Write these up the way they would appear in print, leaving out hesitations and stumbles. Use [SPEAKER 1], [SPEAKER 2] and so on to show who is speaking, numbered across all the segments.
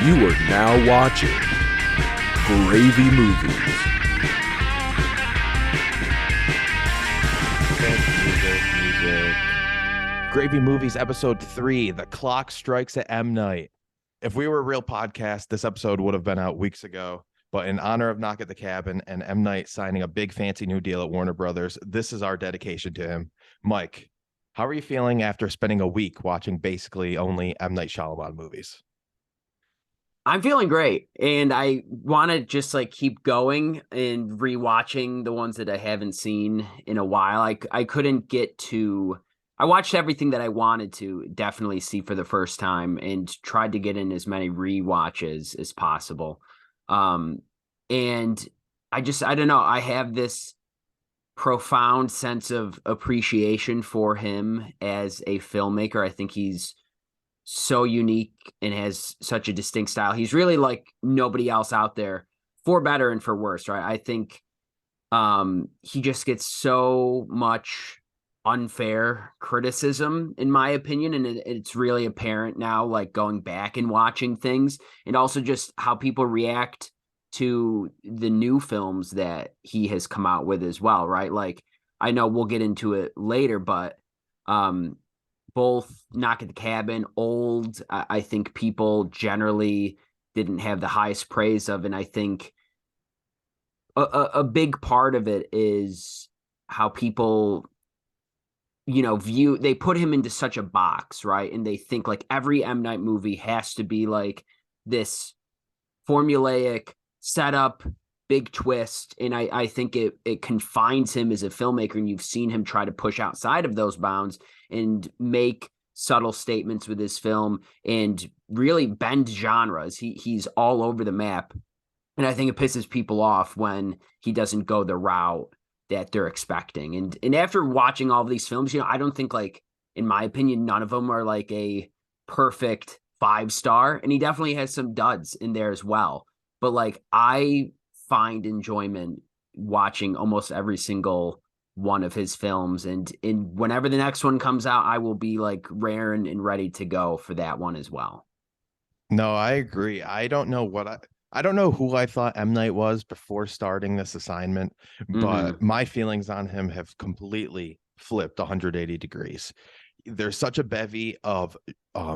[SPEAKER 1] You are now watching Gravy Movies.
[SPEAKER 2] Music. Gravy Movies episode 3. The clock strikes at M. Night. If we were a real podcast, this episode would have been out weeks ago. But in honor of Knock at the Cabin and M. Night signing a big fancy new deal at Warner Brothers, this is our dedication to him. Mike, how are you feeling after spending a week watching basically only M. Night Shyamalan movies?
[SPEAKER 3] I'm feeling great, and I want to just keep going and rewatching the ones that I haven't seen in a while. I couldn't get to. I watched everything that I wanted to definitely see for the first time, and tried to get in as many rewatches as possible. And I don't know. I have this profound sense of appreciation for him as a filmmaker. I think he's so unique and has such a distinct style. He's really like nobody else out there, for better and for worse, right? I think he just gets so much unfair criticism, in my opinion, and it's really apparent now, like going back and watching things, and also just how people react to the new films that he has come out with as well, right? Like, I know we'll get into it later, but both Knock at the Cabin, Old, I think people generally didn't have the highest praise of. And I think a big part of it is how people, they put him into such a box, right? And they think like every M. Night movie has to be like this formulaic setup, big twist. And I think it confines him as a filmmaker. And you've seen him try to push outside of those bounds and make subtle statements with his film and really bend genres. He's all over the map. And I think it pisses people off when he doesn't go the route that they're expecting. And after watching all of these films, I don't think, like, in my opinion, none of them are like a perfect 5-star. And he definitely has some duds in there as well. But like, I find enjoyment watching almost every single one of his films, and whenever the next one comes out, I will be like raring and ready to go for that one as well.
[SPEAKER 2] No, I agree. I don't know who I thought M. Night was before starting this assignment, but my feelings on him have completely flipped 180 degrees. There's such a bevy of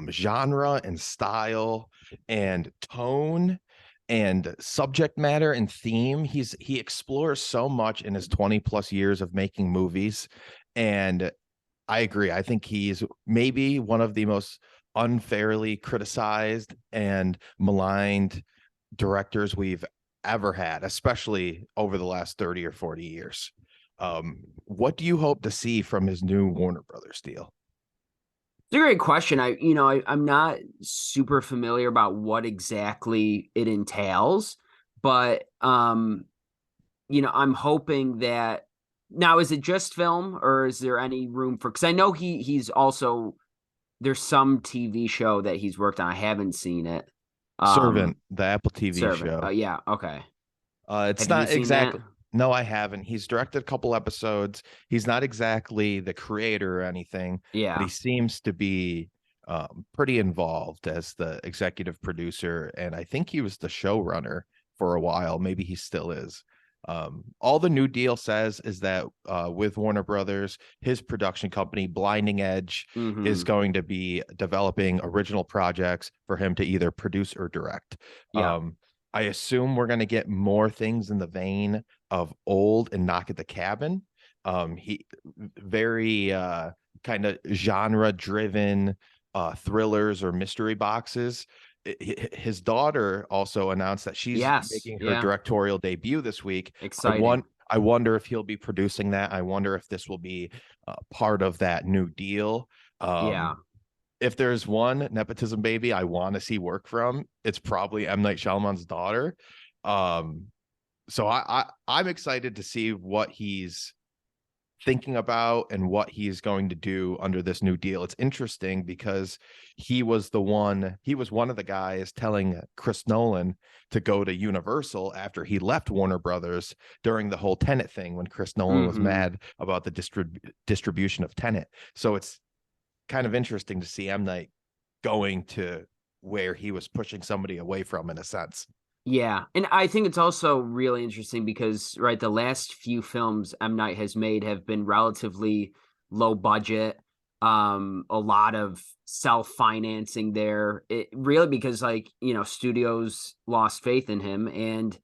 [SPEAKER 2] genre and style and tone and subject matter and theme. He explores so much in his 20 plus years of making movies, and I agree. I think he's maybe one of the most unfairly criticized and maligned directors we've ever had, especially over the last 30 or 40 years. What do you hope to see from his new Warner Brothers deal?
[SPEAKER 3] It's a great question. I'm not super familiar about what exactly it entails, but I'm hoping that now, is it just film, or is there any room for, because I know he's also, there's some TV show that he's worked on. I haven't seen it.
[SPEAKER 2] Servant, the Apple TV
[SPEAKER 3] Servant.
[SPEAKER 2] show.
[SPEAKER 3] Yeah, okay.
[SPEAKER 2] It's
[SPEAKER 3] Have
[SPEAKER 2] not
[SPEAKER 3] you seen
[SPEAKER 2] exactly.
[SPEAKER 3] that?
[SPEAKER 2] No, I haven't. He's directed a couple episodes. He's not exactly the creator or anything, but
[SPEAKER 3] Yeah.
[SPEAKER 2] he seems to be pretty involved as the executive producer, and I think he was the showrunner for a while. Maybe he still is. All the new deal says is that with Warner Brothers, his production company, Blinding Edge, is going to be developing original projects for him to either produce or direct.
[SPEAKER 3] Yeah.
[SPEAKER 2] I assume we're going to get more things in the vein of Old and Knock at the Cabin. He very kind of genre driven thrillers or mystery boxes. His daughter also announced that she's making her directorial debut this week.
[SPEAKER 3] Exciting.
[SPEAKER 2] I wonder if he'll be producing that. I wonder if this will be part of that new deal. If there's one nepotism baby I want to see work from, it's probably M. Night Shyamalan's daughter. So I'm excited to see what he's thinking about and what he's going to do under this new deal. It's interesting because he was one of the guys telling Chris Nolan to go to Universal after he left Warner Brothers during the whole Tenet thing, when Chris Nolan was mad about the distribution of Tenet. So it's kind of interesting to see M. Night going to where he was pushing somebody away from, in a sense.
[SPEAKER 3] Yeah, and I think it's also really interesting because, right, the last few films M. Night has made have been relatively low budget, a lot of self-financing there. It really because, like, you know, studios lost faith in him, and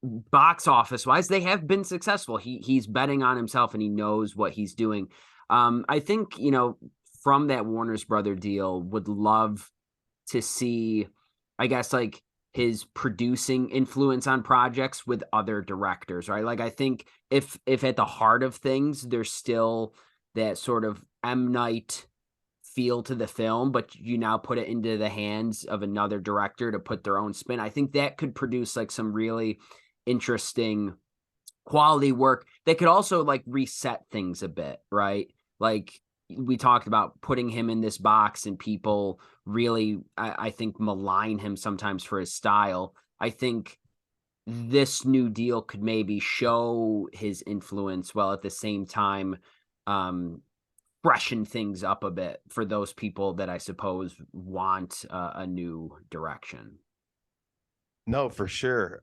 [SPEAKER 3] box office wise, they have been successful. He's betting on himself and he knows what he's doing. I think, you know, from that Warner's Brother deal, would love to see, I guess, like his producing influence on projects with other directors, right? Like I think if at the heart of things, there's still that sort of M. Night feel to the film, but you now put it into the hands of another director to put their own spin. I think that could produce like some really interesting quality work that could also like reset things a bit, right? Like we talked about putting him in this box and people really, I think, malign him sometimes for his style. I think this new deal could maybe show his influence while at the same time freshen things up a bit for those people that I suppose want a new direction.
[SPEAKER 2] No, for sure.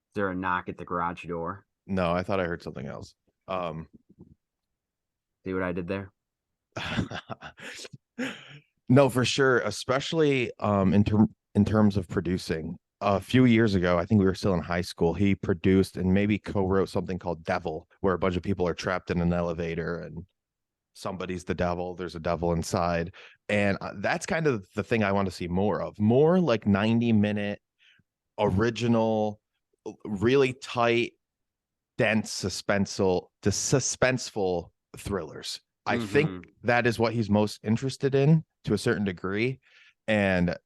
[SPEAKER 3] Is there a knock at the garage door?
[SPEAKER 2] No, I thought I heard something else.
[SPEAKER 3] See what I did there?
[SPEAKER 2] No, for sure, especially in terms of producing. A few years ago, I think we were still in high school, he produced and maybe co-wrote something called Devil, where a bunch of people are trapped in an elevator and somebody's the devil, there's a devil inside. And that's kind of the thing I want to see more of. More like 90-minute original, really tight, dense, suspenseful thrillers. I think that is what he's most interested in to a certain degree. And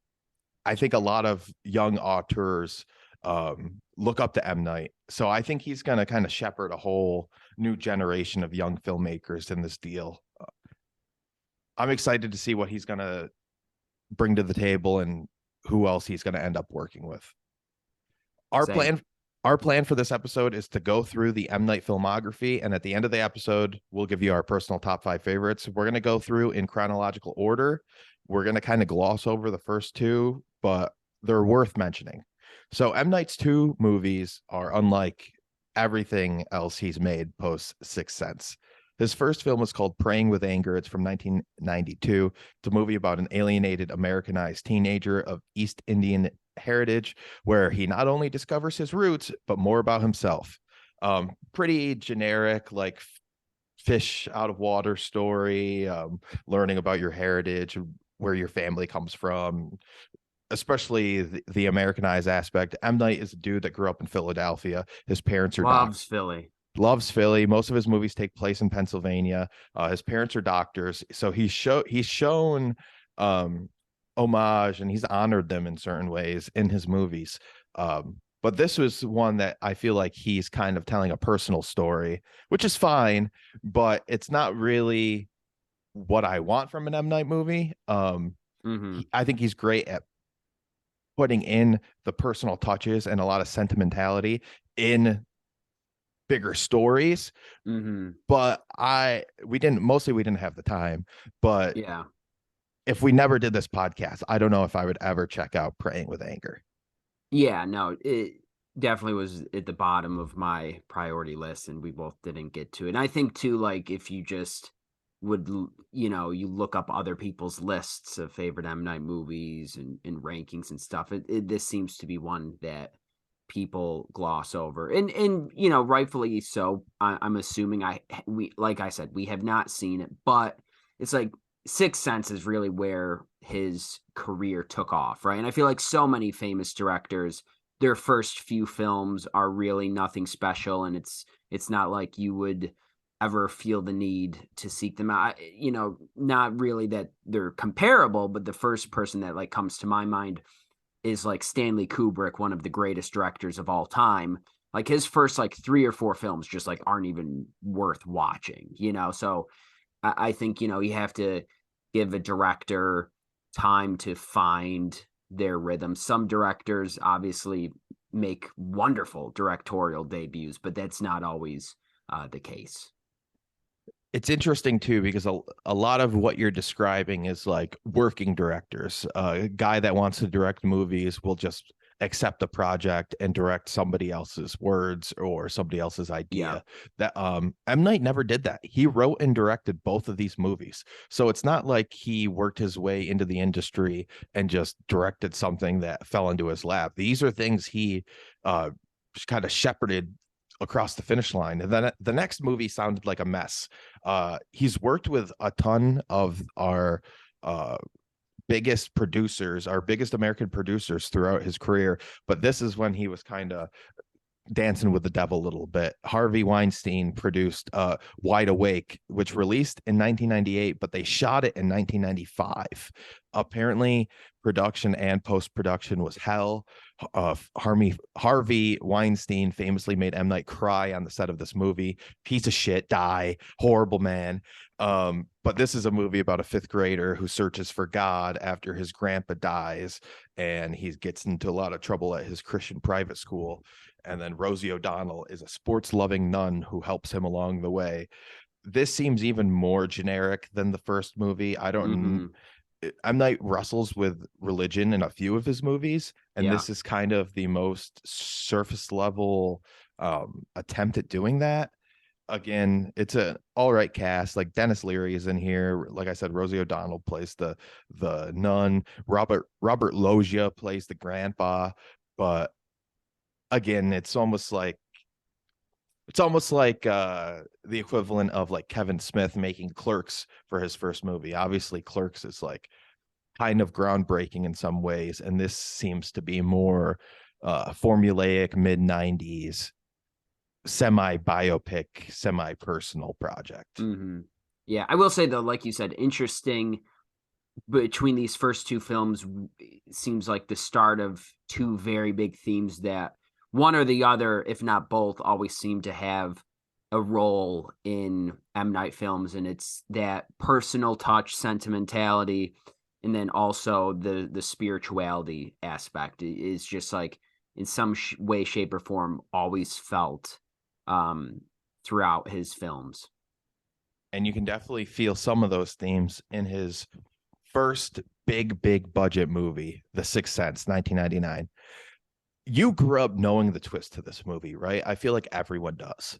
[SPEAKER 2] I think a lot of young auteurs look up to M. Night. So I think he's going to kind of shepherd a whole new generation of young filmmakers in this deal. I'm excited to see what he's going to bring to the table and who else he's going to end up working with. Our plan for this episode is to go through the M. Night filmography, and at the end of the episode, we'll give you our personal top 5 favorites. We're going to go through in chronological order. We're going to kind of gloss over the first two, but they're worth mentioning. So M. Night's 2 movies are unlike everything else he's made post Sixth Sense. His first film was called Praying with Anger. It's from 1992. It's a movie about an alienated, Americanized teenager of East Indian heritage, where he not only discovers his roots, but more about himself. Pretty generic, like fish out of water story, learning about your heritage, where your family comes from, especially the Americanized aspect. M. Night is a dude that grew up in Philadelphia. His parents are loves Philly. Most of his movies take place in Pennsylvania. His parents are doctors, so he's shown homage, and he's honored them in certain ways in his movies. But this was one that I feel like he's kind of telling a personal story, which is fine, but it's not really what I want from an M. Night movie. I think he's great at putting in the personal touches and a lot of sentimentality in bigger stories. But we didn't have the time. But
[SPEAKER 3] yeah,
[SPEAKER 2] if we never did this podcast, I don't know if I would ever check out Praying with Anger.
[SPEAKER 3] Yeah, no, it definitely was at the bottom of my priority list, and we both didn't get to it. And I think too, like if you just would, you know, you look up other people's lists of favorite M. Night movies and rankings and stuff, this seems to be one that people gloss over, and you know, rightfully so. I'm assuming we like I said, we have not seen it, but it's like Sixth Sense is really where his career took off, right? And I feel like so many famous directors, their first few films are really nothing special, and it's not like you would ever feel the need to seek them out. You know, not really that they're comparable, but the first person that like comes to my mind is like Stanley Kubrick, one of the greatest directors of all time. Like his first like 3 or 4 films just like aren't even worth watching, you know? So I think, you know, you have to give a director time to find their rhythm. Some directors obviously make wonderful directorial debuts, but that's not always the case.
[SPEAKER 2] It's interesting too, because a lot of what you're describing is like working directors. A guy that wants to direct movies will just accept a project and direct somebody else's words or somebody else's
[SPEAKER 3] Yeah.
[SPEAKER 2] idea. That M. Night never did that. He wrote and directed both of these movies. So it's not like he worked his way into the industry and just directed something that fell into his lap. These are things he kind of shepherded across the finish line. And then the next movie sounded like a mess. He's worked with a ton of our biggest producers, our biggest American producers throughout his career, but this is when he was kind of dancing with the devil a little bit. Harvey Weinstein produced Wide Awake, which released in 1998, but they shot it in 1995. Apparently, production and post-production was hell. Harvey Weinstein famously made M. Night cry on the set of this movie. Piece of shit, die, horrible man. But this is a movie about a fifth grader who searches for God after his grandpa dies, and he gets into a lot of trouble at his Christian private school. And then Rosie O'Donnell is a sports-loving nun who helps him along the way. This seems even more generic than the first movie. I don't. M. Night wrestles with religion in a few of his movies, and this is kind of the most surface level attempt at doing that. Again, it's an all right cast. Like Dennis Leary is in here. Like I said, Rosie O'Donnell plays the nun. Robert Loggia plays the grandpa. But again, it's almost like the equivalent of like Kevin Smith making Clerks for his first movie. Obviously, Clerks is like kind of groundbreaking in some ways, and this seems to be more formulaic mid-90s semi-biopic, semi-personal project.
[SPEAKER 3] Yeah, I will say though, like you said, interesting between these first two films seems like the start of two very big themes that one or the other, if not both, always seem to have a role in M. Night films, and it's that personal touch, sentimentality, and then also the spirituality aspect is just like in some way, shape, or form always felt throughout his films.
[SPEAKER 2] And you can definitely feel some of those themes in his first big budget movie, The Sixth Sense, 1999. You grew up knowing the twist to this movie, right? I feel like everyone does.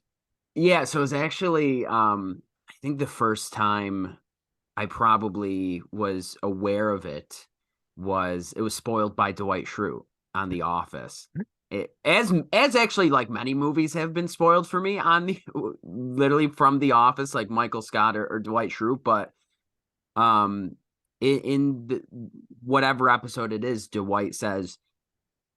[SPEAKER 3] Yeah, so it was actually I think the first time I probably was aware of it was spoiled by Dwight Schrute on The Office. As actually like many movies have been spoiled for me on the literally from The Office, like Michael Scott or Dwight Schrute, but in the whatever episode it is, Dwight says,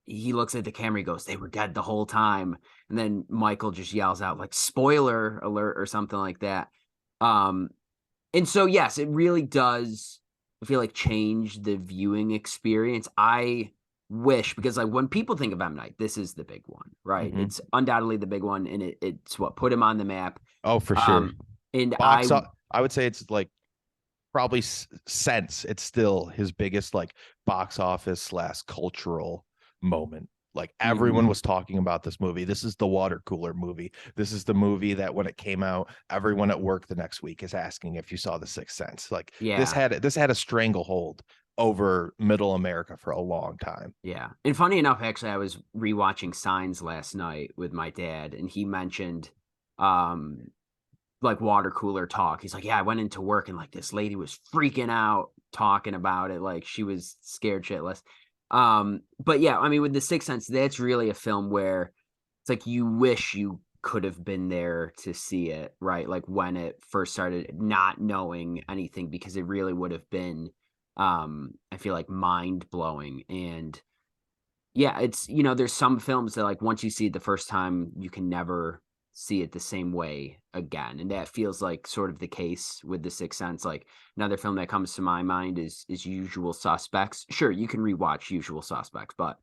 [SPEAKER 3] he looks at the camera, he goes, "They were dead the whole time," and then Michael just yells out like "spoiler alert" or something like that. And so yes, it really does, I feel like, change the viewing experience. I wish, because like when people think of M. Night, this is the big one, right? It's undoubtedly the big one, and it's what put him on the map.
[SPEAKER 2] Oh, for sure.
[SPEAKER 3] And
[SPEAKER 2] I would say it's like probably since it's still his biggest like box office / cultural moment. Like everyone was talking about this movie. This is the water cooler movie. This is the movie that when it came out, everyone at work the next week is asking if you saw The Sixth Sense. Like this had a stranglehold over middle America for a long time.
[SPEAKER 3] Yeah. And funny enough, actually, I was rewatching Signs last night with my dad, and he mentioned like water cooler talk. He's like, "Yeah, I went into work and like this lady was freaking out talking about it. Like she was scared shitless." But yeah, I mean, with The Sixth Sense, that's really a film where it's like you wish you could have been there to see it, right? Like when it first started, not knowing anything, because it really would have been I feel like mind blowing. And yeah, it's, there's some films that like once you see it the first time, you can never see it the same way again, and that feels like sort of the case with The Sixth Sense. Like another film that comes to my mind is Usual Suspects. Sure, you can rewatch Usual Suspects, but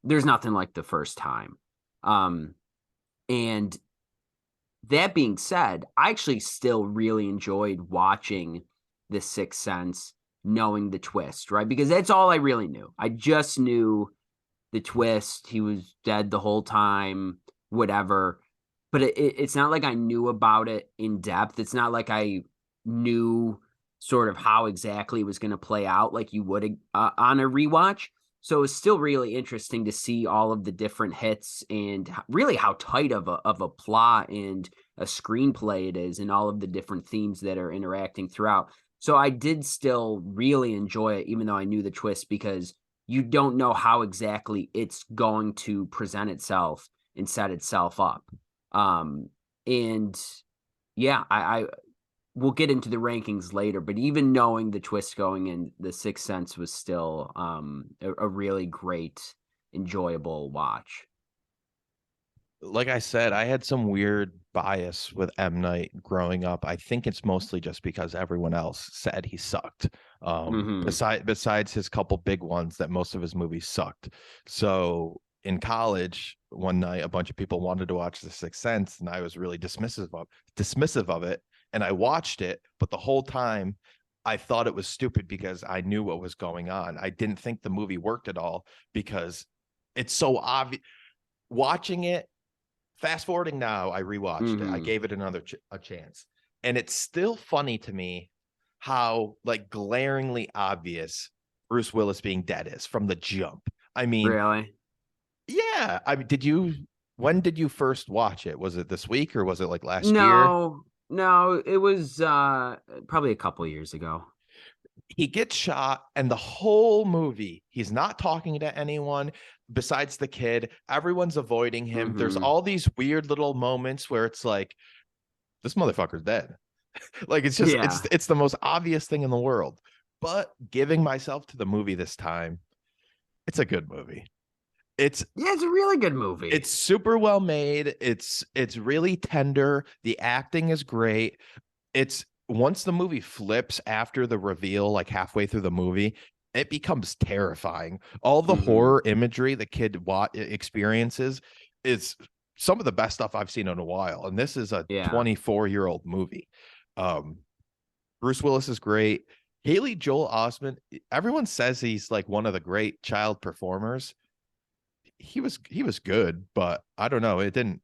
[SPEAKER 3] there's nothing like the first time. And that being said, I actually still really enjoyed watching The Sixth Sense knowing the twist, right? Because that's all I really knew. I just knew the twist. He was dead the whole time, whatever. but it's not like I knew about it in depth. It's not like I knew sort of how exactly it was going to play out like you would on a rewatch. So it's still really interesting to see all of the different hits and really how tight of a plot and a screenplay it is, and all of the different themes that are interacting throughout. So I did still really enjoy it, even though I knew the twist, because you don't know how exactly it's going to present itself and set itself up. And yeah, I we'll get into the rankings later, but even knowing the twist going in, The Sixth Sense was still a really great, enjoyable watch.
[SPEAKER 2] Like I said, I had some weird bias with M. Night growing up. I think it's mostly just because everyone else said he sucked. Besides his couple big ones, that most of his movies sucked. So in college, one night, a bunch of people wanted to watch The Sixth Sense, and I was really dismissive of it. And I watched it, but the whole time I thought it was stupid because I knew what was going on. I didn't think the movie worked at all because it's so obvious. Watching it, fast forwarding now, I rewatched it. I gave it another a chance, and it's still funny to me how like glaringly obvious Bruce Willis being dead is from the jump. I mean,
[SPEAKER 3] Really?
[SPEAKER 2] yeah. I mean, when did you first watch it? Was it this week or was it like last year?
[SPEAKER 3] No, it was probably a couple years ago.
[SPEAKER 2] He gets shot, and the whole movie, he's not talking to anyone besides the kid. Everyone's avoiding him. There's all these weird little moments where it's like, this motherfucker's dead. Like it's just
[SPEAKER 3] Yeah.
[SPEAKER 2] it's the most obvious thing in the world. But giving myself to the movie this time, it's a good movie. It's
[SPEAKER 3] a really good movie.
[SPEAKER 2] It's super well made. It's really tender. The acting is great. It's once the movie flips after the reveal, like halfway through the movie, it becomes terrifying. All the horror imagery the kid experiences is some of the best stuff I've seen in a while. And this is a 24-year-old movie. Bruce Willis is great. Haley Joel Osment, everyone says he's like one of the great child performers. He was good, but I don't know. It didn't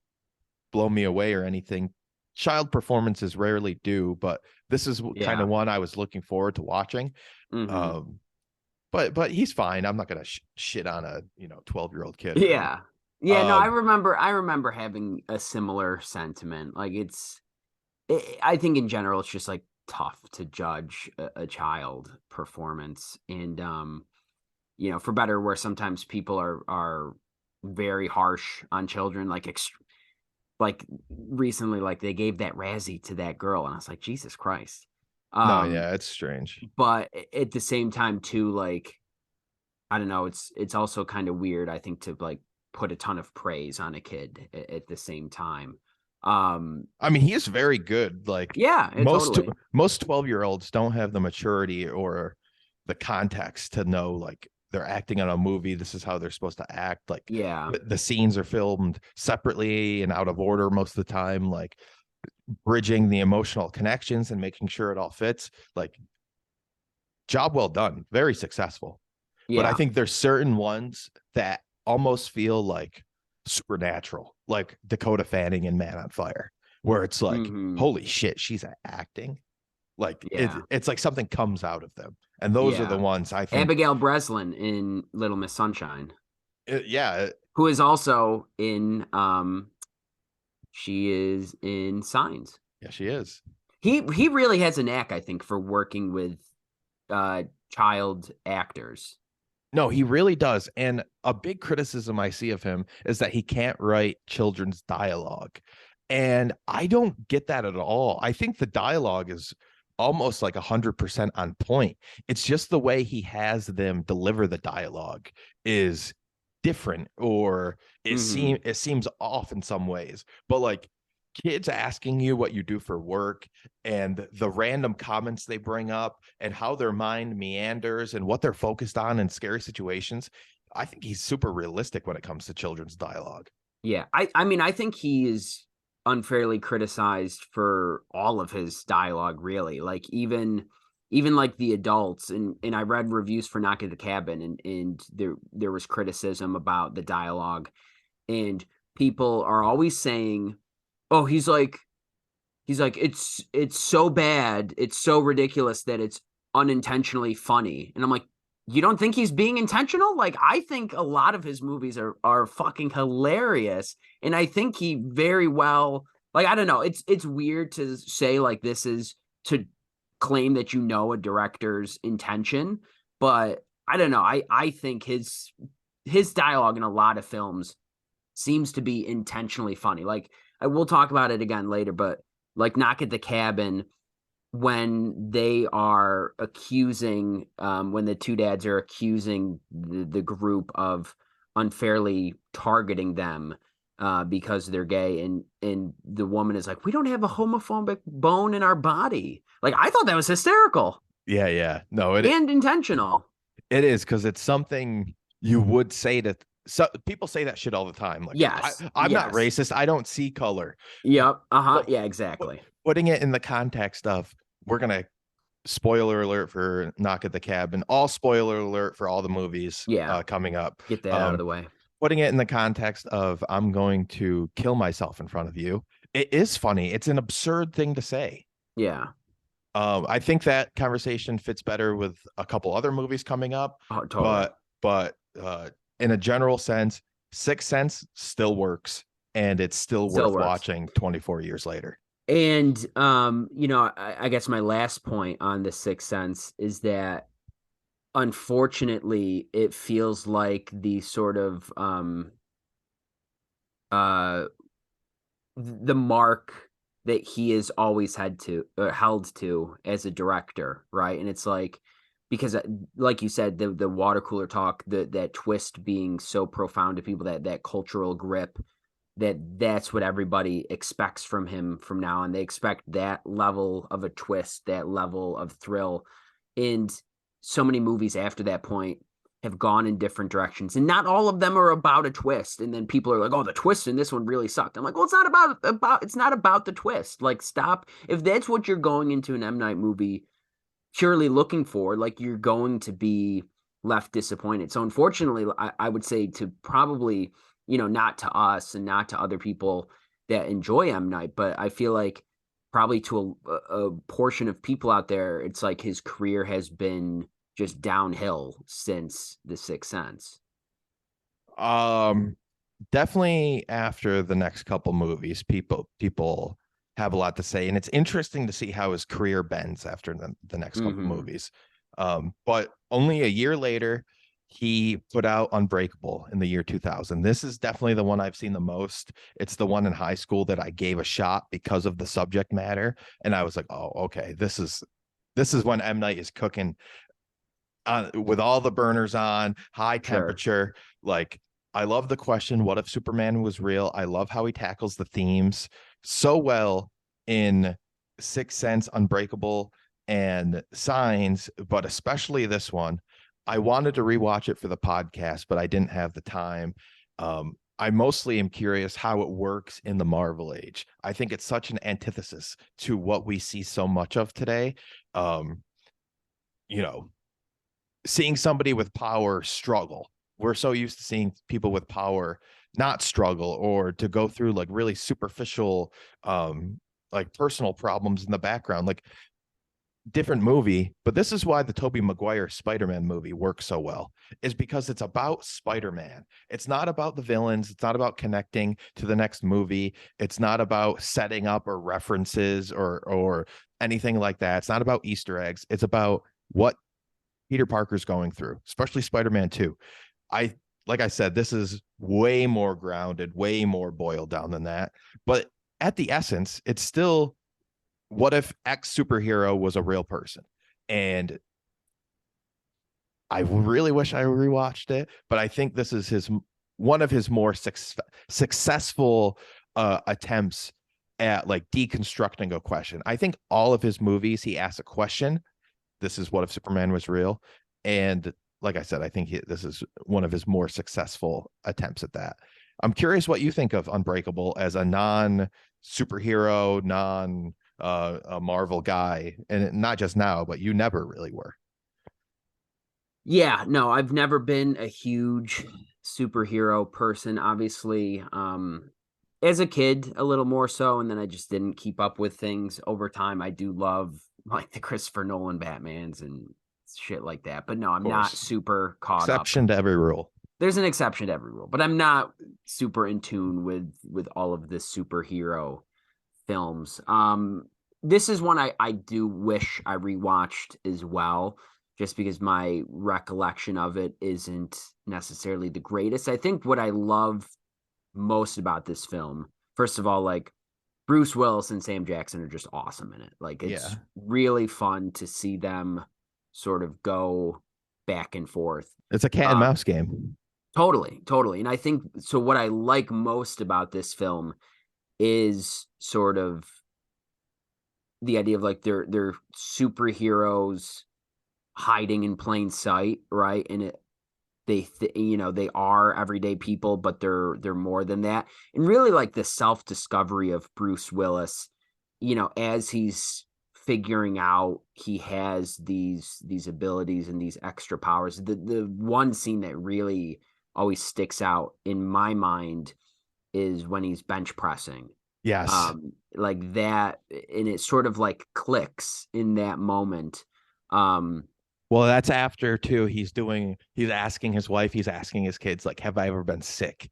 [SPEAKER 2] blow me away or anything. Child performances rarely do, but this is kind of one I was looking forward to watching. But he's fine. I'm not gonna shit on a 12-year-old kid.
[SPEAKER 3] Yeah. No, I remember having a similar sentiment. Like I think in general it's just like tough to judge a child performance, and for better or worse, sometimes people are very harsh on children. Like recently, like they gave that Razzie to that girl, and I was like, Jesus Christ.
[SPEAKER 2] It's strange.
[SPEAKER 3] But at the same time, too, like I don't know, it's also kind of weird, I think, to like put a ton of praise on a kid at the same time.
[SPEAKER 2] I mean, he is very good. Like, most 12-year-olds don't have the maturity or the context to know, like, they're acting on a movie. This is how they're supposed to act. Like, the scenes are filmed separately and out of order most of the time. Like, bridging the emotional connections and making sure it all fits. Like, job well done. Very successful. But I think there's certain ones that almost feel like supernatural, like Dakota Fanning in Man on Fire, where it's like, holy shit, she's acting. Like it's like something comes out of them. And those are the ones I think.
[SPEAKER 3] Abigail Breslin in Little Miss Sunshine.
[SPEAKER 2] Who
[SPEAKER 3] is also in she is in Signs.
[SPEAKER 2] Yeah, she is.
[SPEAKER 3] He really has a knack, I think, for working with child actors.
[SPEAKER 2] No, he really does. And a big criticism I see of him is that he can't write children's dialogue. And I don't get that at all. I think the dialogue is almost like 100% on point. It's just the way he has them deliver the dialogue is different, or it seems off in some ways. But like kids asking you what you do for work and the random comments they bring up and how their mind meanders and what they're focused on in scary situations, I think he's super realistic when it comes to children's dialogue.
[SPEAKER 3] Yeah, I mean, I think he is unfairly criticized for all of his dialogue, really. Like even like the adults, and I read reviews for Knock at the Cabin, and there was criticism about the dialogue, and people are always saying oh, he's like it's so bad, it's so ridiculous that it's unintentionally funny. And I'm like, you don't think he's being intentional? Like, I think a lot of his movies are fucking hilarious, and I think he very well, like, I don't know, it's weird to say like this is to claim that you know a director's intention, but I don't know. I think his dialogue in a lot of films seems to be intentionally funny. Like, I will talk about it again later, but like Knock at the Cabin, when they are accusing, when the two dads are accusing the group of unfairly targeting them because they're gay, and the woman is like, we don't have a homophobic bone in our body. Like, I thought that was hysterical
[SPEAKER 2] Yeah. No,
[SPEAKER 3] and intentional.
[SPEAKER 2] it is, because it's something you would say to, so people say that shit all the time. Like,
[SPEAKER 3] Yes.
[SPEAKER 2] I'm not
[SPEAKER 3] Yes.
[SPEAKER 2] racist. I don't see color.
[SPEAKER 3] Yep. Uh-huh.
[SPEAKER 2] But
[SPEAKER 3] Yeah, exactly.
[SPEAKER 2] putting it in the context of, we're gonna spoiler alert for Knock at the Cabin, all spoiler alert for all the movies
[SPEAKER 3] Yeah.
[SPEAKER 2] coming up.
[SPEAKER 3] Get that out of the way.
[SPEAKER 2] Putting it in the context of, I'm going to kill myself in front of you. It is funny. It's an absurd thing to say.
[SPEAKER 3] Yeah.
[SPEAKER 2] I think that conversation fits better with a couple other movies coming up.
[SPEAKER 3] Oh, totally.
[SPEAKER 2] But in a general sense, Sixth Sense still works, and it's still worth watching 24 years later.
[SPEAKER 3] And I guess my last point on The Sixth Sense is that, unfortunately, it feels like the sort of the mark that he has always held to as a director, right? And it's like, because like you said, the water cooler talk, that twist being so profound to people, that cultural grip, that's what everybody expects from him from now on. They expect that level of a twist, that level of thrill. And so many movies after that point have gone in different directions, and not all of them are about a twist. And then people are like, oh, the twist in this one really sucked. I'm like, well, it's not about the twist. Like, stop. If that's what you're going into an M. Night movie purely looking for, like, you're going to be left disappointed. So unfortunately, I would say, to probably, not to us and not to other people that enjoy M. Night, but I feel like probably to a portion of people out there, it's like his career has been just downhill since The Sixth Sense.
[SPEAKER 2] Definitely after the next couple movies, people have a lot to say, and it's interesting to see how his career bends after the next couple movies. But only a year later, he put out Unbreakable in the year 2000. This is definitely the one I've seen the most. It's the one in high school that I gave a shot because of the subject matter, and I was like, oh, okay, this is when M. Night is cooking, with all the burners on, high temperature. Sure. Like, I love the question, what if Superman was real? I love how he tackles the themes so well in Sixth Sense, Unbreakable, and Signs, but especially this one. I wanted to rewatch it for the podcast, but I didn't have the time. I mostly am curious how it works in the Marvel age. I think it's such an antithesis to what we see so much of today. Seeing somebody with power struggle. We're so used to seeing people with power not struggle, or to go through like really superficial, like personal problems in the background. Like, different movie, but this is why the Tobey Maguire Spider-Man movie works so well, is because it's about Spider-Man. It's not about the villains. It's not about connecting to the next movie. It's not about setting up or references or anything like that. It's not about Easter eggs. It's about what Peter Parker's going through, especially Spider-Man 2. Like I said, this is way more grounded, way more boiled down than that. But at the essence, it's still, what if X superhero was a real person? And I really wish I rewatched it, but I think this is one of his more successful attempts at like deconstructing a question. I think all of his movies, he asks a question. This is what if Superman was real? And like I said, I think this is one of his more successful attempts at that. I'm curious what you think of Unbreakable as a non-superhero, a Marvel guy, and not just now, but you never really were.
[SPEAKER 3] Yeah, no, I've never been a huge superhero person. Obviously, as a kid, a little more so, and then I just didn't keep up with things over time. I do love like the Christopher Nolan Batmans and shit like that, but no,
[SPEAKER 2] Of
[SPEAKER 3] I'm not
[SPEAKER 2] course.
[SPEAKER 3] super caught up.
[SPEAKER 2] Exception to every rule.
[SPEAKER 3] There's an exception to every rule, but I'm not super in tune with all of the superhero films. This is one I do wish I rewatched as well, just because my recollection of it isn't necessarily the greatest. I think what I love most about this film, first of all, like Bruce Willis and Sam Jackson are just awesome in it. Like it's really fun to see them sort of go back and forth.
[SPEAKER 2] It's a cat and mouse game.
[SPEAKER 3] Totally. And I think so what I like most about this film is sort of the idea of like they're superheroes hiding in plain sight, right? And they are everyday people, but they're more than that. And really like the self-discovery of Bruce Willis, as he's figuring out he has these abilities and these extra powers. The one scene that really always sticks out in my mind is when he's bench pressing.
[SPEAKER 2] Yes.
[SPEAKER 3] Like that, and it sort of like clicks in that moment.
[SPEAKER 2] Well, that's after too. He's asking his wife, he's asking his kids, like, have I ever been sick?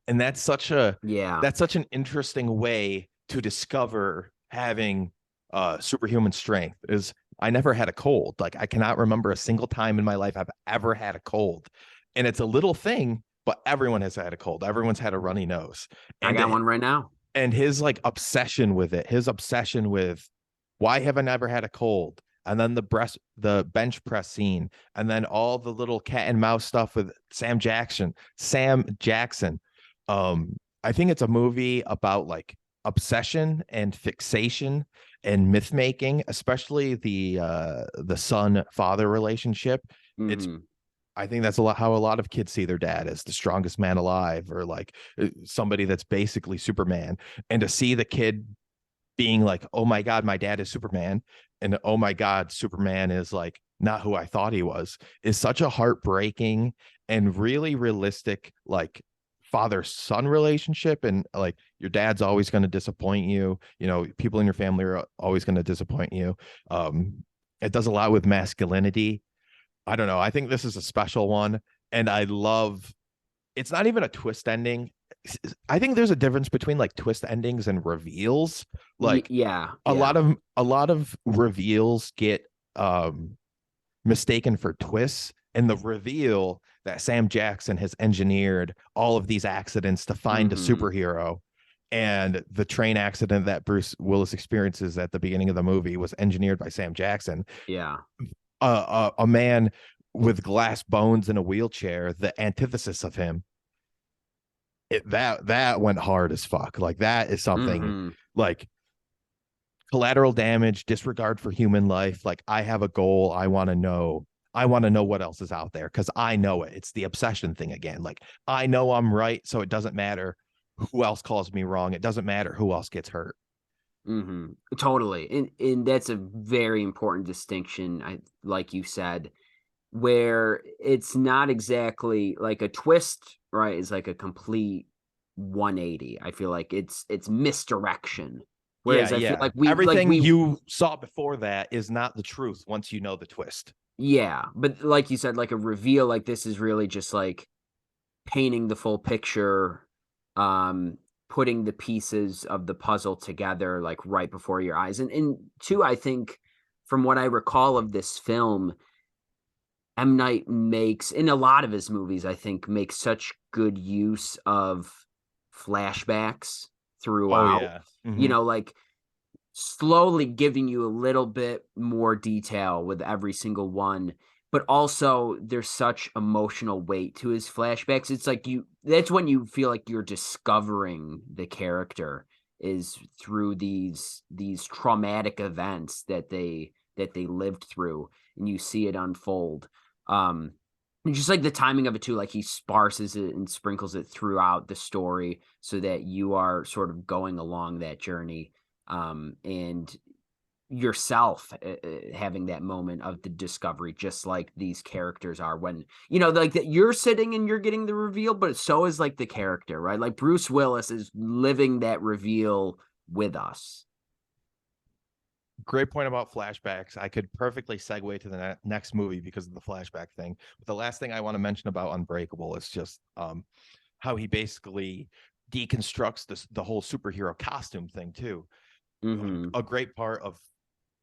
[SPEAKER 2] And that's such an interesting way to discover having superhuman strength. Is I never had a cold. Like I cannot remember a single time in my life I've ever had a cold. And it's a little thing, but everyone has had a cold. Everyone's had a runny nose. And
[SPEAKER 3] I got one right now.
[SPEAKER 2] And his like obsession with it, his obsession with why have I never had a cold? And then the bench press scene, and then all the little cat and mouse stuff with Sam Jackson. I think it's a movie about like obsession and fixation and myth making, especially the son-father relationship.
[SPEAKER 3] Mm-hmm.
[SPEAKER 2] I think that's how a lot of kids see their dad as the strongest man alive, or like somebody that's basically Superman. And to see the kid being like, oh my God, my dad is Superman. And oh my God, Superman is like not who I thought he was, is such a heartbreaking and really realistic, like father-son relationship. And like your dad's always going to disappoint you. People in your family are always going to disappoint you. It does a lot with masculinity. I don't know. I think this is a special one. And it's not even a twist ending. I think there's a difference between like twist endings and reveals. Like a lot of reveals get mistaken for twists, and the reveal that Sam Jackson has engineered all of these accidents to find a superhero, and the train accident that Bruce Willis experiences at the beginning of the movie was engineered by Sam Jackson.
[SPEAKER 3] Yeah.
[SPEAKER 2] A man with glass bones in a wheelchair, the antithesis of him. That went hard as fuck. Like that is something like collateral damage, disregard for human life. Like I have a goal. I want to know what else is out there because I know it. It's the obsession thing again. Like I know I'm right, so it doesn't matter who else calls me wrong. It doesn't matter who else gets hurt.
[SPEAKER 3] Totally. And that's a very important distinction, like you said, where it's not exactly like a twist, right? It's like a complete 180. I feel like it's misdirection. Whereas I feel like
[SPEAKER 2] everything you saw before that is not the truth once you know the twist.
[SPEAKER 3] Yeah, but like you said, like a reveal like this is really just like painting the full picture, putting the pieces of the puzzle together like right before your eyes. And two, I think from what I recall of this film, M. Night makes, in a lot of his movies, I think makes such good use of flashbacks throughout.
[SPEAKER 2] Oh, yeah.
[SPEAKER 3] Like slowly giving you a little bit more detail with every single one. But also there's such emotional weight to his flashbacks. It's like that's when you feel like you're discovering the character is through these traumatic events that they lived through, and you see it unfold. And just like the timing of it too, like he sparses it and sprinkles it throughout the story so that you are sort of going along that journey. And yourself having that moment of the discovery, just like these characters are when, you know, like that you're sitting and you're getting the reveal, but so is like the character, right? Like Bruce Willis is living that reveal with us.
[SPEAKER 2] Great point about flashbacks. I could perfectly segue to the next movie because of the flashback thing. But the last thing I want to mention about Unbreakable is just how he basically deconstructs the whole superhero costume thing too.
[SPEAKER 3] Mm-hmm.
[SPEAKER 2] A great part of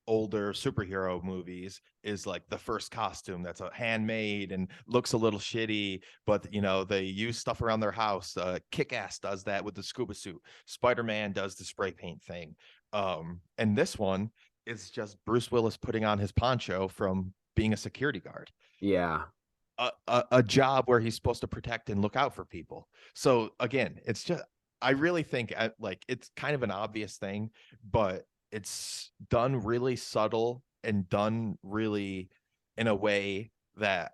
[SPEAKER 2] older superhero movies is like the first costume that's a handmade and looks a little shitty, but you know, they use stuff around their house. Kick-Ass does that with the scuba suit. Spider-Man does the spray paint thing. And this one is just Bruce Willis putting on his poncho from being a security guard.
[SPEAKER 3] Yeah.
[SPEAKER 2] A job where he's supposed to protect and look out for people. So again, it's just, I really think like it's kind of an obvious thing, but it's done really subtle and done really in a way that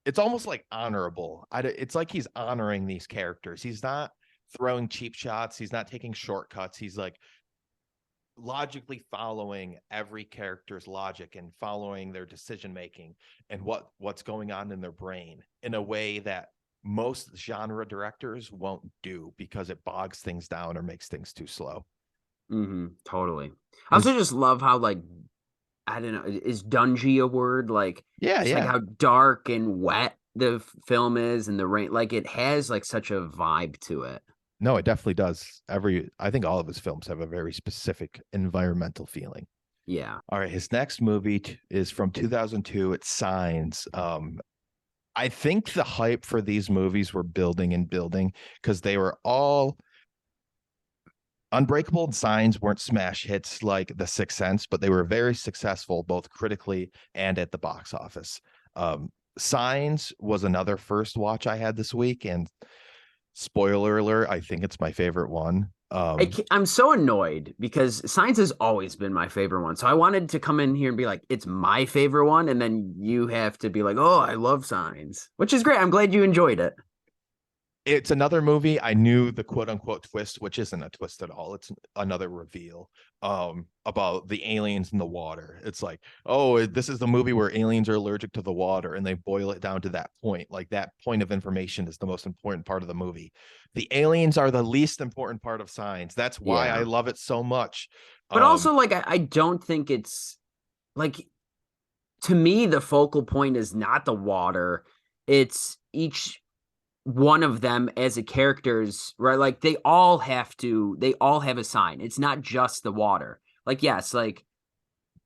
[SPEAKER 2] it's almost like honorable. It's like he's honoring these characters. He's not throwing cheap shots. He's not taking shortcuts. He's like logically following every character's logic and following their decision making and what's going on in their brain in a way that most genre directors won't do because it bogs things down or makes things too slow.
[SPEAKER 3] Mm-hmm. Totally. I also just love how, like, I don't know, is dungy a word? Like,
[SPEAKER 2] Yeah,
[SPEAKER 3] just like how dark and wet the film is, and the rain, like it has like such a vibe to it.
[SPEAKER 2] No, it definitely does. I think all of his films have a very specific environmental feeling.
[SPEAKER 3] Yeah.
[SPEAKER 2] All right, his next movie is from 2002. It's Signs. I think the hype for these movies were building and building because they were all Unbreakable and Signs weren't smash hits like The Sixth Sense, but they were very successful both critically and at the box office. Signs was another first watch I had this week, and spoiler alert, I think it's my favorite one.
[SPEAKER 3] I'm so annoyed because Signs has always been my favorite one. So I wanted to come in here and be like, it's my favorite one. And then you have to be like, oh, I love Signs, which is great. I'm glad you enjoyed it.
[SPEAKER 2] It's another movie. I knew the quote unquote twist, which isn't a twist at all. It's another reveal about the aliens in the water. It's like, oh, this is the movie where aliens are allergic to the water, and they boil it down to that point. Like that point of information is the most important part of the movie. The aliens are the least important part of Signs. That's why I love it so much.
[SPEAKER 3] But also, like, I don't think it's like, to me, the focal point is not the water. It's each one of them as a characters, right? Like they all have a sign. It's not just the water. Like, yes, like,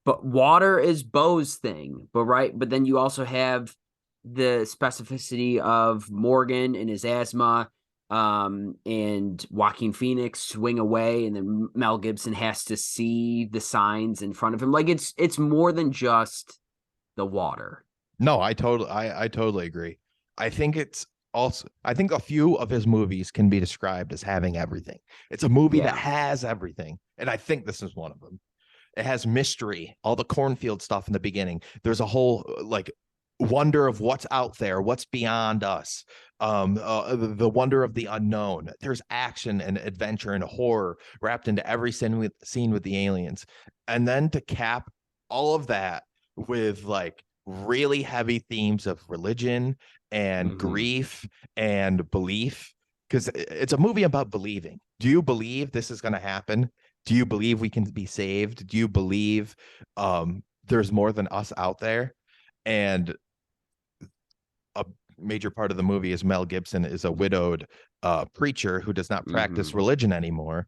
[SPEAKER 3] but water is Bo's thing, but right. But then you also have the specificity of Morgan and his asthma, and Joaquin Phoenix swing away, and then Mel Gibson has to see the signs in front of him. Like it's more than just the water.
[SPEAKER 2] No, I totally agree. I think a few of his movies can be described as having everything. It's a movie that has everything. And I think this is one of them. It has mystery, all the cornfield stuff in the beginning. There's a whole like wonder of what's out there, what's beyond us, the wonder of the unknown. There's action and adventure and horror wrapped into every scene with the aliens. And then to cap all of that with like really heavy themes of religion and grief and belief, because it's a movie about believing. Do you believe this is going to happen? Do you believe we can be saved? Do you believe there's more than us out there? And a major part of the movie is Mel Gibson is a widowed preacher who does not practice religion anymore.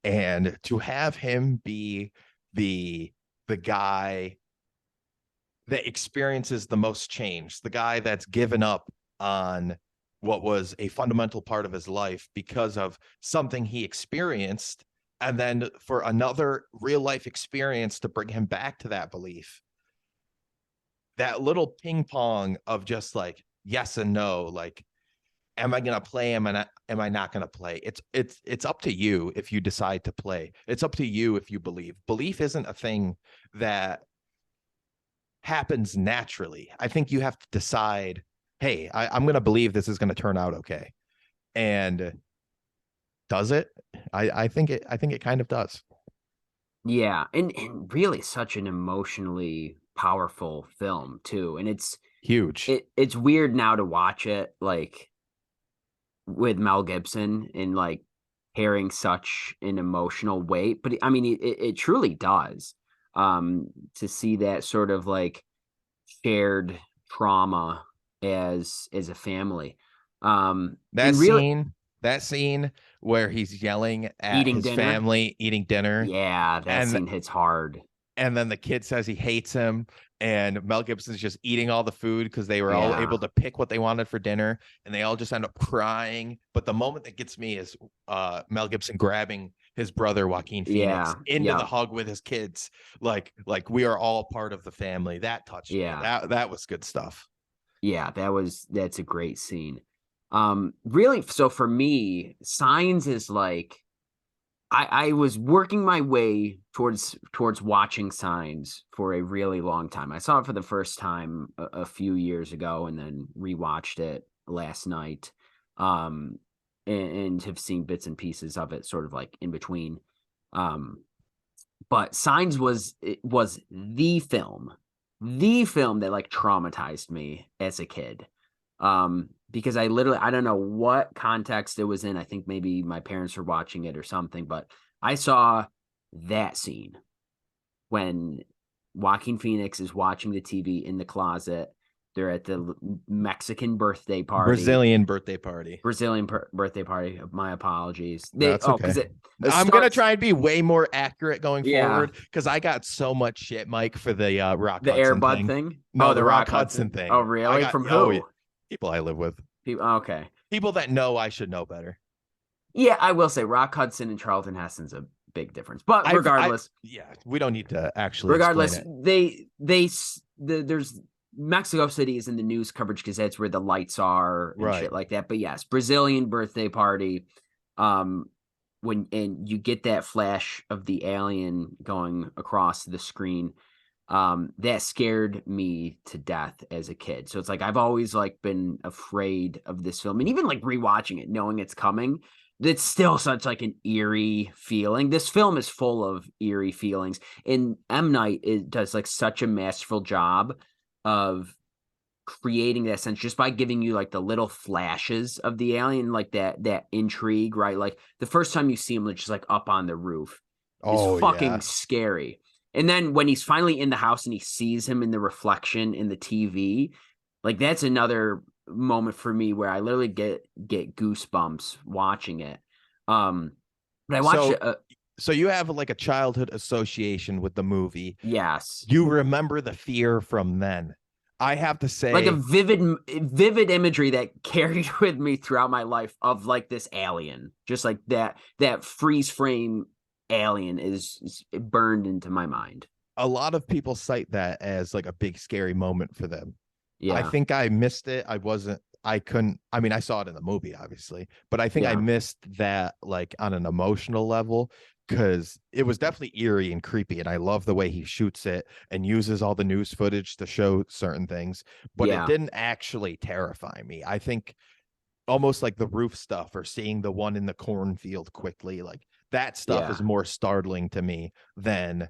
[SPEAKER 2] And to have him be the guy that experiences the most change, the guy that's given up on what was a fundamental part of his life because of something he experienced, and then for another real life experience to bring him back to that belief. That little ping pong of just like yes and no, like am I going to play? Am I not going to play? It's up to you if you decide to play. It's up to you if you believe. Belief isn't a thing that happens naturally. I think you have to decide, hey, I'm going to believe this is going to turn out okay. And does it? I think it kind of does.
[SPEAKER 3] Yeah, and really such an emotionally powerful film too. And
[SPEAKER 2] Huge.
[SPEAKER 3] it's weird now to watch it like with Mel Gibson and like carrying such an emotional weight, but I mean it truly does. To see that sort of like shared trauma as a family.
[SPEAKER 2] That
[SPEAKER 3] And really
[SPEAKER 2] scene, that scene where he's yelling at
[SPEAKER 3] eating
[SPEAKER 2] his
[SPEAKER 3] dinner.
[SPEAKER 2] family eating dinner,
[SPEAKER 3] Yeah, that
[SPEAKER 2] and
[SPEAKER 3] scene hits hard.
[SPEAKER 2] then the kid says he hates him, and Mel Gibson's just eating all the food because they were all
[SPEAKER 3] Yeah.
[SPEAKER 2] able to pick what they wanted for dinner, and they all just end up crying. But the moment that gets me is Mel Gibson grabbing his brother Joaquin Phoenix
[SPEAKER 3] Yeah.
[SPEAKER 2] into the
[SPEAKER 3] Yeah.
[SPEAKER 2] hug with his kids, like we are all part of the family. That touched me.
[SPEAKER 3] Yeah.
[SPEAKER 2] That was good stuff.
[SPEAKER 3] Yeah, that's a great scene. Really, so for me, Signs is like I was working my way towards watching Signs for a really long time. I saw it for the first time a few years ago and then rewatched it last night. Um, and have seen bits and pieces of it sort of like in between. Um, but Signs was the film that like traumatized me as a kid. Because I don't know what context it was in. I think maybe my parents were watching it or something, but I saw that scene when Joaquin Phoenix is watching the TV in the closet. They're at the Mexican birthday party,
[SPEAKER 2] Brazilian birthday party.
[SPEAKER 3] birthday party. My apologies.
[SPEAKER 2] That's okay.
[SPEAKER 3] Because it
[SPEAKER 2] I'm gonna
[SPEAKER 3] starts.
[SPEAKER 2] try and be way more accurate going
[SPEAKER 3] Yeah,
[SPEAKER 2] forward because I got so much shit, Mike, for the Rock
[SPEAKER 3] the
[SPEAKER 2] Hudson
[SPEAKER 3] Airbud
[SPEAKER 2] thing.
[SPEAKER 3] thing.
[SPEAKER 2] No,
[SPEAKER 3] Oh,
[SPEAKER 2] the
[SPEAKER 3] the
[SPEAKER 2] Rock
[SPEAKER 3] Rock
[SPEAKER 2] Hudson
[SPEAKER 3] Hudson. Oh,
[SPEAKER 2] thing. I
[SPEAKER 3] really?
[SPEAKER 2] got
[SPEAKER 3] From who?
[SPEAKER 2] people I live with,
[SPEAKER 3] People, okay.
[SPEAKER 2] people that know I should know better.
[SPEAKER 3] Yeah, I will say Rock Hudson and Charlton Heston's a big difference. But
[SPEAKER 2] I
[SPEAKER 3] regardless,
[SPEAKER 2] yeah, we don't need to actually explain it.
[SPEAKER 3] there's Mexico City is in the news coverage because that's where the lights are and
[SPEAKER 2] Right.
[SPEAKER 3] shit like that. But yes, Brazilian birthday party. Um, and you get that flash of the alien going across the screen. That scared me to death as a kid. So it's like I've always like been afraid of this film, and even like rewatching it, knowing it's coming, it's still such like an eerie feeling. This film is full of eerie feelings, and M. Night does like such a masterful job of creating that sense just by giving you like the little flashes of the alien, like that intrigue, right? Like the first time you see him, like just like up on the roof, is
[SPEAKER 2] Oh
[SPEAKER 3] fucking
[SPEAKER 2] yeah.
[SPEAKER 3] scary. And then when he's finally in the house and he sees him in the reflection in the TV, like that's another moment for me where I literally get goosebumps watching it. But I watched
[SPEAKER 2] So
[SPEAKER 3] it.
[SPEAKER 2] so you have like a childhood association with the movie.
[SPEAKER 3] Yes,
[SPEAKER 2] You remember the fear from then. I have to
[SPEAKER 3] like a
[SPEAKER 2] say,
[SPEAKER 3] vivid imagery that carried with me throughout my life of like this alien, just like that freeze frame alien is burned into my mind.
[SPEAKER 2] a lot of people cite that as like a big scary moment for them. I
[SPEAKER 3] Yeah,
[SPEAKER 2] think I missed it. I couldn't, I mean, I saw it in the movie, obviously, but I think I
[SPEAKER 3] yeah,
[SPEAKER 2] missed that like on an emotional level because it was definitely eerie and creepy. And I love the way he shoots it and uses all the news footage to show certain things, but it
[SPEAKER 3] yeah,
[SPEAKER 2] didn't actually terrify me. I think almost like the roof stuff or seeing the one in the cornfield quickly, like that stuff
[SPEAKER 3] yeah.
[SPEAKER 2] is more startling to me than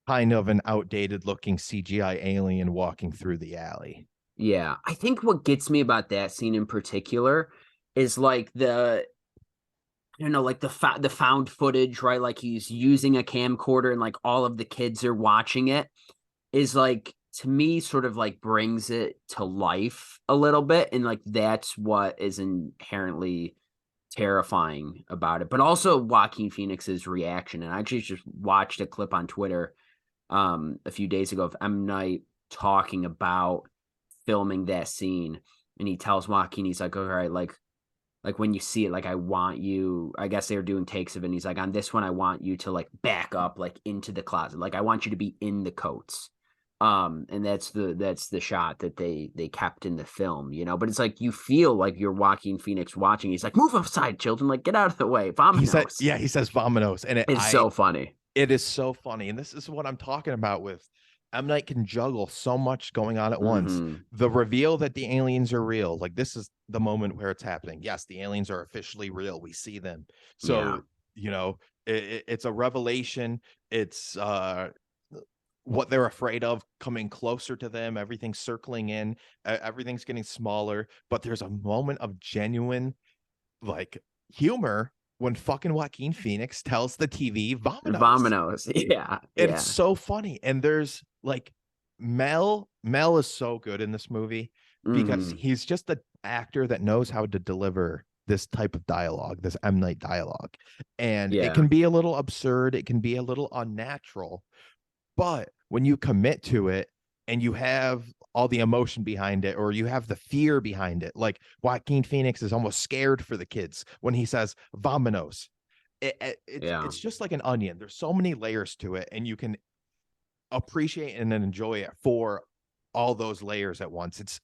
[SPEAKER 2] kind of an outdated looking CGI alien walking through the alley.
[SPEAKER 3] Yeah, I think what gets me about that scene in particular is like like the found footage, right? Like he's using a camcorder and like all of the kids are watching it is like to me sort of like brings it to life a little bit, and like that's what is inherently terrifying about it. But also Joaquin Phoenix's reaction, and I actually just watched a clip on Twitter a few days ago of M. Night talking about filming that scene, and he tells Joaquin, he's like, all right, like when you see it, like I want you, I guess they were doing takes of it, and he's like, on this one I want you to like back up like into the closet, like I want you to be in the coats. And that's the shot that they kept in the film, but it's like you feel like you're Joaquin Phoenix watching. He's like, move aside, children, like get out of the way.
[SPEAKER 2] He said,
[SPEAKER 3] Vamonos.
[SPEAKER 2] yeah, he says vominos. And
[SPEAKER 3] It's so funny.
[SPEAKER 2] it is so funny. And this is what I'm talking about with M. Night can juggle so much going on at once.
[SPEAKER 3] Mm-hmm.
[SPEAKER 2] The reveal that the aliens are real, like this is the moment where it's happening. Yes, the aliens are officially real. We see them.
[SPEAKER 3] Yeah.
[SPEAKER 2] So, you know, It's a revelation. It's what they're afraid of coming closer to them. Everything's circling in. Everything's getting smaller. But there's a moment of genuine like humor when fucking Joaquin Phoenix tells the TV "Vamonos."
[SPEAKER 3] Vominos. Yeah,
[SPEAKER 2] And it's
[SPEAKER 3] yeah.
[SPEAKER 2] so funny. And there's like Mel is so good in this movie because
[SPEAKER 3] Hmm.
[SPEAKER 2] he's just an actor that knows how to deliver this type of dialogue, this M. Night dialogue. And it
[SPEAKER 3] Yeah.
[SPEAKER 2] can be a little absurd, it can be a little unnatural, but when you commit to it and you have all the emotion behind it, or you have the fear behind it, like Joaquin Phoenix is almost scared for the kids when he says "Vamonos."
[SPEAKER 3] Yeah.
[SPEAKER 2] It's just like an onion. There's so many layers to it, and you can appreciate and then enjoy it for all those layers at once.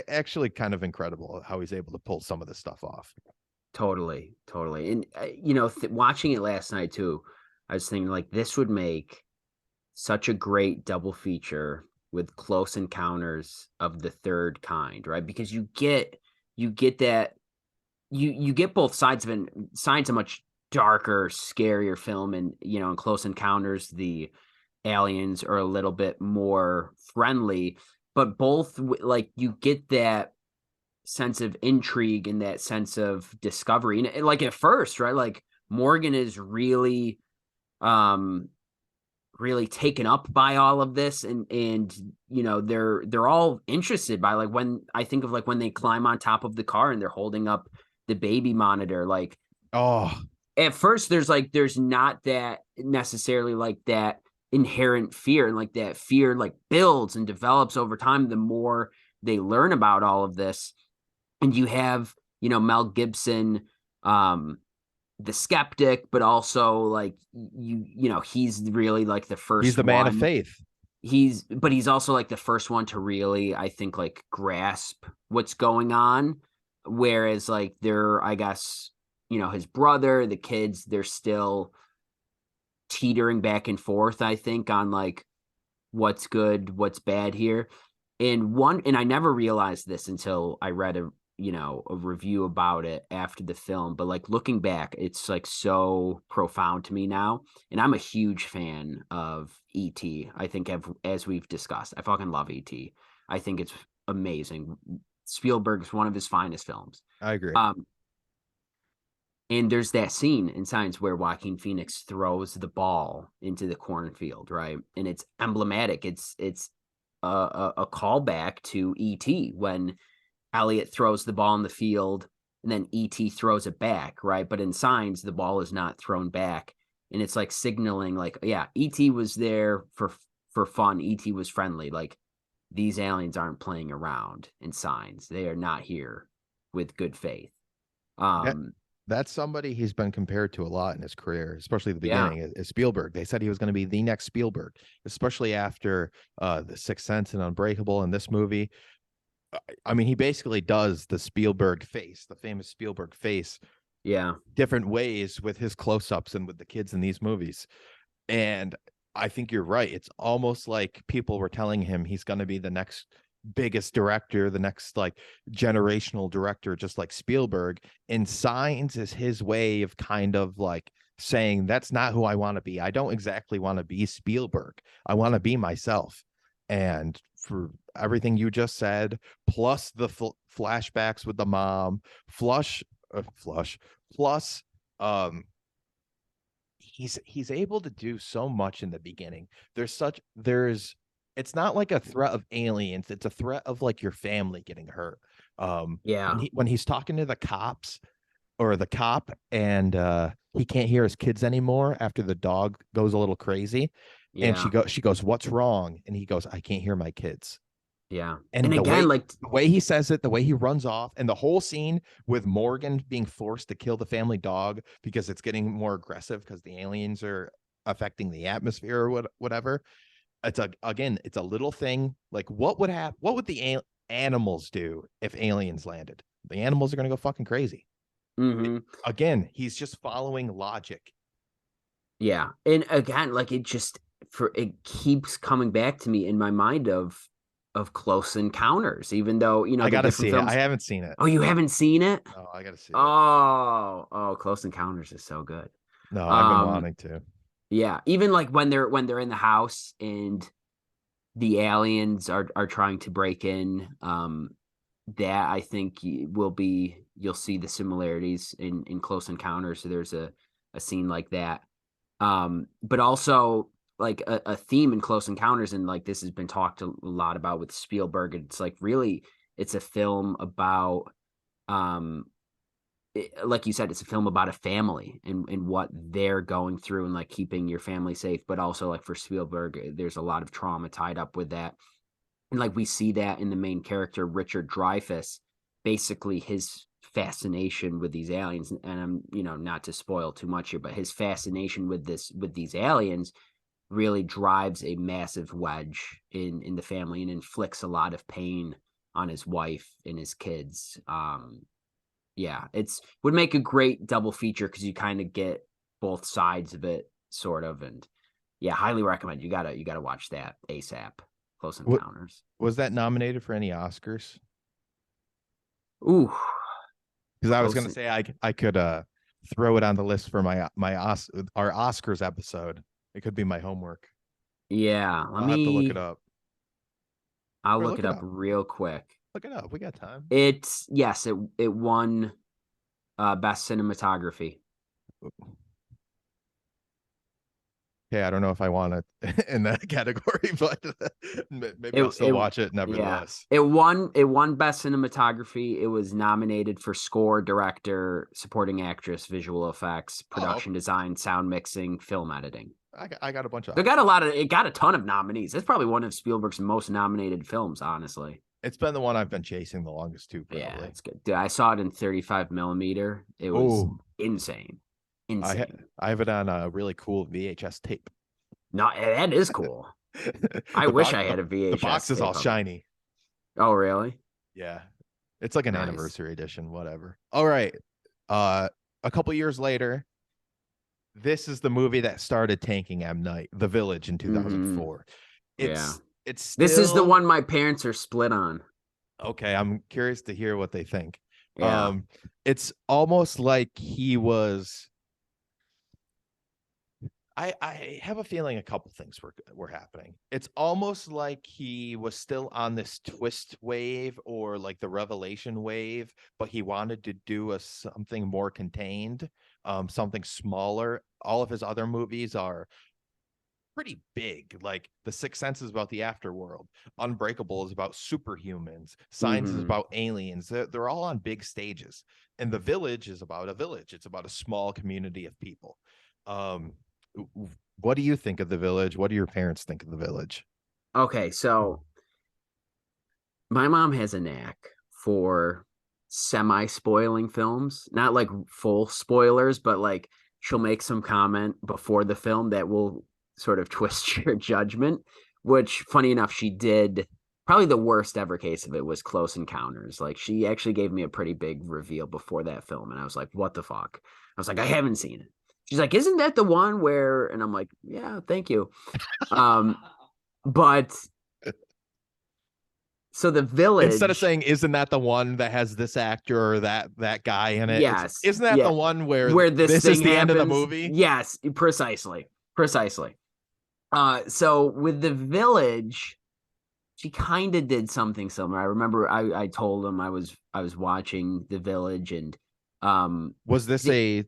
[SPEAKER 2] Actually kind of incredible how he's able to pull some of this stuff off.
[SPEAKER 3] Totally, totally. And watching it last night too, I was thinking like this would make such a great double feature with Close Encounters of the Third Kind, right? Because you get that you get both sides of it. Side's a much darker, scarier film, and in Close Encounters, the aliens are a little bit more friendly, but both like you get that sense of intrigue and that sense of discovery. And like at first, right? Like Morgan is um really taken up by all of this, and they're all interested by, like, when I think of like when they climb on top of the car and they're holding up the baby monitor. Like
[SPEAKER 2] Oh,
[SPEAKER 3] at first there's not that necessarily like that inherent fear, and like that fear like builds and develops over time the more they learn about all of this. And you have Mel Gibson, the skeptic, but also like he's really like the
[SPEAKER 2] he's
[SPEAKER 3] first
[SPEAKER 2] the man of
[SPEAKER 3] one.
[SPEAKER 2] faith.
[SPEAKER 3] He's also like the first one to really, I think, like grasp what's going on, whereas like they're, I guess, his brother, the kids, they're still teetering back and forth, I think, on like what's good, what's bad here. And I never realized this until I read a review about it after the film, but like looking back, it's like so profound to me now. And I'm a huge fan of E.T. I think, as we've discussed, I fucking love E.T. I think it's amazing. Spielberg's one of his finest films.
[SPEAKER 2] I agree.
[SPEAKER 3] And there's that scene in Signs where Joaquin Phoenix throws the ball into the cornfield, right? And it's emblematic. It's a callback to E.T. when Elliot throws the ball in the field and then E.T. throws it back, right? But in Signs, the ball is not thrown back. And it's like signaling like, yeah, E.T. was there for fun. E.T. was friendly. Like, these aliens aren't playing around in Signs. They are not here with good faith.
[SPEAKER 2] That's somebody he's been compared to a lot in his career, especially the
[SPEAKER 3] Yeah.
[SPEAKER 2] beginning, is Spielberg. They said he was going to be the next Spielberg, especially after The Sixth Sense and Unbreakable and this movie. I mean, he basically does the Spielberg face, the famous Spielberg face,
[SPEAKER 3] Yeah.
[SPEAKER 2] different ways with his close-ups and with the kids in these movies. And I think you're right. It's almost like people were telling him he's going to be the next biggest director, the next like generational director, just like Spielberg. And Signs is his way of kind of like saying, that's not who I want to be. I don't exactly want to be Spielberg. I want to be myself. And for everything you just said, plus the flashbacks with the mom, plus he's able to do so much in the beginning. There's it's not like a threat of aliens, it's a threat of like your family getting hurt.
[SPEAKER 3] Yeah.
[SPEAKER 2] When he's talking to the cops, or the cop, and he can't hear his kids anymore after the dog goes a little crazy, and
[SPEAKER 3] Yeah.
[SPEAKER 2] she goes, "What's wrong?" And he goes, "I can't hear my kids."
[SPEAKER 3] Yeah.
[SPEAKER 2] And
[SPEAKER 3] And
[SPEAKER 2] the
[SPEAKER 3] again, like,
[SPEAKER 2] way he says it, the way he runs off, and the whole scene with Morgan being forced to kill the family dog because it's getting more aggressive because the aliens are affecting the atmosphere or whatever. It's a little thing. Like, what would the animals do if aliens landed? The animals are going to go fucking crazy. Again, he's just following logic.
[SPEAKER 3] yeah. And again, like, it keeps coming back to me in my mind of Close Encounters, even though,
[SPEAKER 2] I
[SPEAKER 3] the
[SPEAKER 2] gotta
[SPEAKER 3] different
[SPEAKER 2] see it.
[SPEAKER 3] films.
[SPEAKER 2] I haven't seen it.
[SPEAKER 3] Oh, you haven't seen it?
[SPEAKER 2] Oh, I gotta see it.
[SPEAKER 3] Oh, Close Encounters is so good.
[SPEAKER 2] No, I've been wanting to.
[SPEAKER 3] Yeah, even like when they're in the house and the aliens are trying to break in, that I think you'll see the similarities in Close Encounters. So there's a scene like that. But also like a theme in Close Encounters, and like this has been talked a lot about with Spielberg. It's like really, it's a film about, like you said, it's a film about a family and what they're going through and like keeping your family safe. But also like for Spielberg, there's a lot of trauma tied up with that. And like we see that in the main character, Richard Dreyfuss, basically his fascination with these aliens. And I'm, not to spoil too much here, but his fascination with these aliens really drives a massive wedge in the family and inflicts a lot of pain on his wife and his kids. Yeah, would make a great double feature because you kind of get both sides of it, sort of. And yeah, highly recommend. You gotta watch that ASAP. Close Encounters.
[SPEAKER 2] Was that nominated for any Oscars?
[SPEAKER 3] Ooh,
[SPEAKER 2] because I was going to say I could throw it on the list for our Oscars episode. It could be my homework.
[SPEAKER 3] Yeah,
[SPEAKER 2] I'll have to look it up.
[SPEAKER 3] I'll look it up real quick.
[SPEAKER 2] Look it up. We got time.
[SPEAKER 3] It won best cinematography.
[SPEAKER 2] Okay, I don't know if I want it in that category, but maybe I'll still watch it nevertheless.
[SPEAKER 3] Yeah. It won best cinematography. It was nominated for score, director, supporting actress, visual effects, production design, sound mixing, film editing.
[SPEAKER 2] I got a bunch of.
[SPEAKER 3] It got a ton of nominees. It's probably one of Spielberg's most nominated films, honestly.
[SPEAKER 2] It's been the one I've been chasing the longest too. Probably.
[SPEAKER 3] Yeah, it's good. Dude, I saw it in 35 millimeter. It was insane.
[SPEAKER 2] I have it on a really cool VHS tape.
[SPEAKER 3] No, that is cool. I wish I had a VHS.
[SPEAKER 2] The box is all shiny.
[SPEAKER 3] Oh, really?
[SPEAKER 2] Yeah. It's like an anniversary edition, whatever. All right. A couple years later, this is the movie that started tanking M. Night, The Village in 2004. This
[SPEAKER 3] is the one my parents are split on.
[SPEAKER 2] Okay, I'm curious to hear what they think.
[SPEAKER 3] Yeah.
[SPEAKER 2] It's almost like he was. I have a feeling a couple things were happening. It's almost like he was still on this twist wave or like the revelation wave, but he wanted to do something more contained, something smaller. All of his other movies are pretty big. Like The Sixth Sense is about the afterworld. Unbreakable is about superhumans. Signs is about aliens. They're all on big stages. And The Village is about a village. It's about a small community of people. What do you think of The Village? What do your parents think of The Village?
[SPEAKER 3] Okay, so my mom has a knack for semi-spoiling films. Not like full spoilers, but like she'll make some comment before the film that will sort of twist your judgment, which funny enough, she did. Probably the worst ever case of it was Close Encounters. Like she actually gave me a pretty big reveal before that film. And I was like, what the fuck? I was like, I haven't seen it. She's like, isn't that the one where, and I'm like, yeah, thank you. But so The Village,
[SPEAKER 2] instead of saying, isn't that the one that has this actor or that guy in it?
[SPEAKER 3] Yes.
[SPEAKER 2] Isn't that the one where this is the end of the movie?
[SPEAKER 3] Yes, precisely. So with The Village, she kind of did something similar. I remember I told him I was watching The Village, and
[SPEAKER 2] was this a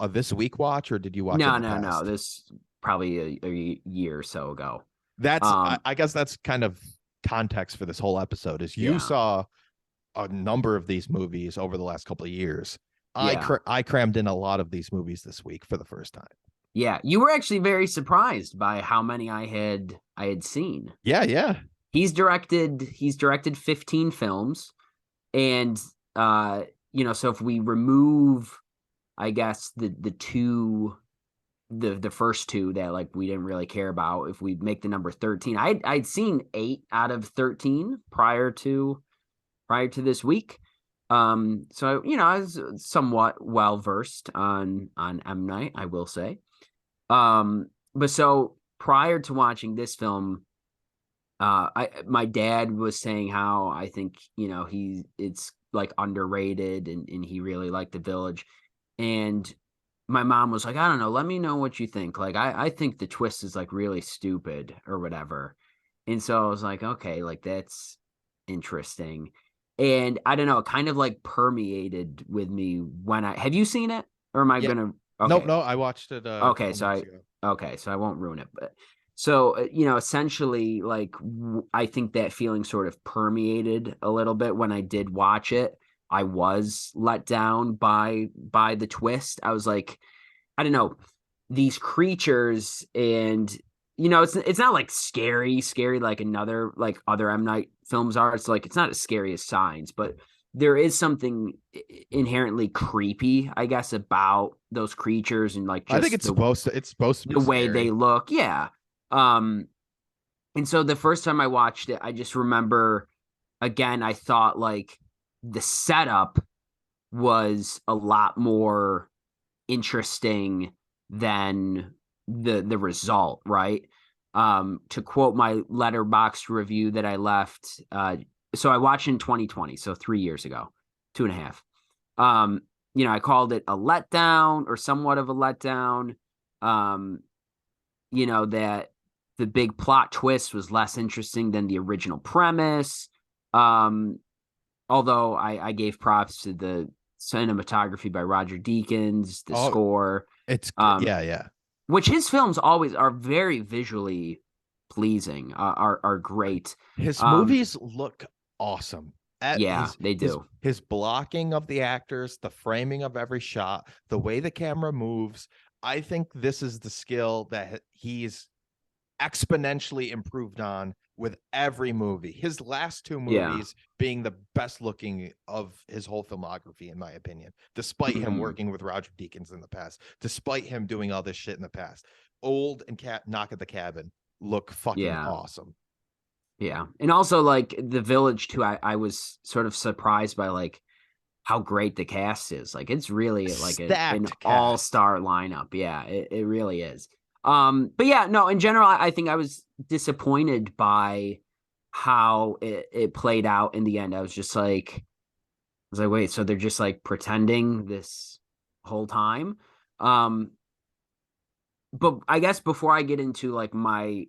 [SPEAKER 2] this week watch, or did you watch
[SPEAKER 3] no, this probably a year or so ago.
[SPEAKER 2] That's I guess that's kind of context for this whole episode is you saw a number of these movies over the last couple of years. I crammed in a lot of these movies this week for the first time.
[SPEAKER 3] Yeah, you were actually very surprised by how many I had seen.
[SPEAKER 2] Yeah.
[SPEAKER 3] He's directed 15 films, and so if we remove, I guess the first two that like we didn't really care about, if we make the number 13, I'd seen 8 out of 13 prior to this week. So I was somewhat well versed on M. Night, I will say. But so prior to watching this film, my dad was saying how I think it's like underrated, and he really liked The Village, and my mom was like, I don't know, let me know what you think. Like, I think the twist is like really stupid or whatever. And so I was like, okay, like that's interesting. And I don't know, it kind of like permeated with me when have you seen it? Or am I
[SPEAKER 2] Yeah.
[SPEAKER 3] gonna
[SPEAKER 2] Nope,
[SPEAKER 3] okay.
[SPEAKER 2] no, I watched it a
[SPEAKER 3] Okay,
[SPEAKER 2] couple months ago.
[SPEAKER 3] so I won't ruin it. But so essentially, like I think that feeling sort of permeated a little bit when I did watch it. I was let down by the twist. I was like, I don't know, these creatures, and it's not like scary like like other M. Night films are. It's like it's not as scary as Signs, but there is something inherently creepy, I guess, about those creatures and like
[SPEAKER 2] I think
[SPEAKER 3] just
[SPEAKER 2] it's supposed to be
[SPEAKER 3] the way
[SPEAKER 2] scary.
[SPEAKER 3] they look. Yeah. Um, and so the first time I watched it, I just remember again, I thought like the setup was a lot more interesting than the result, right? To quote my Letterboxd review that I left, so I watched in 2020, so 3 years ago, 2.5. I called it a letdown or somewhat of a letdown. Um, that the big plot twist was less interesting than the original premise. Um, although I gave props to the cinematography by Roger Deakins, the
[SPEAKER 2] Oh,
[SPEAKER 3] score,
[SPEAKER 2] yeah, yeah.
[SPEAKER 3] which his films always are very visually pleasing, are great.
[SPEAKER 2] His movies look awesome.
[SPEAKER 3] Yeah, they
[SPEAKER 2] His
[SPEAKER 3] do.
[SPEAKER 2] his blocking of the actors, the framing of every shot, the way the camera moves. I think this is the skill that he's exponentially improved on with every movie. His last two
[SPEAKER 3] Yeah.
[SPEAKER 2] movies being the best looking of his whole filmography, in my opinion, despite him
[SPEAKER 3] Mhm.
[SPEAKER 2] working with Roger Deakins in the past, despite him doing all this shit in the past. Old and Knock at the Cabin look fucking
[SPEAKER 3] Yeah.
[SPEAKER 2] awesome.
[SPEAKER 3] Yeah. And also like The Village too, I was sort of surprised by like how great the cast is. Like it's really like an
[SPEAKER 2] Stacked cast.
[SPEAKER 3] all-star lineup. Yeah, it really is. But yeah, no, in general, I think I was disappointed by how it played out in the end. I was like, wait, so they're just like pretending this whole time? Um, but I guess before I get into like my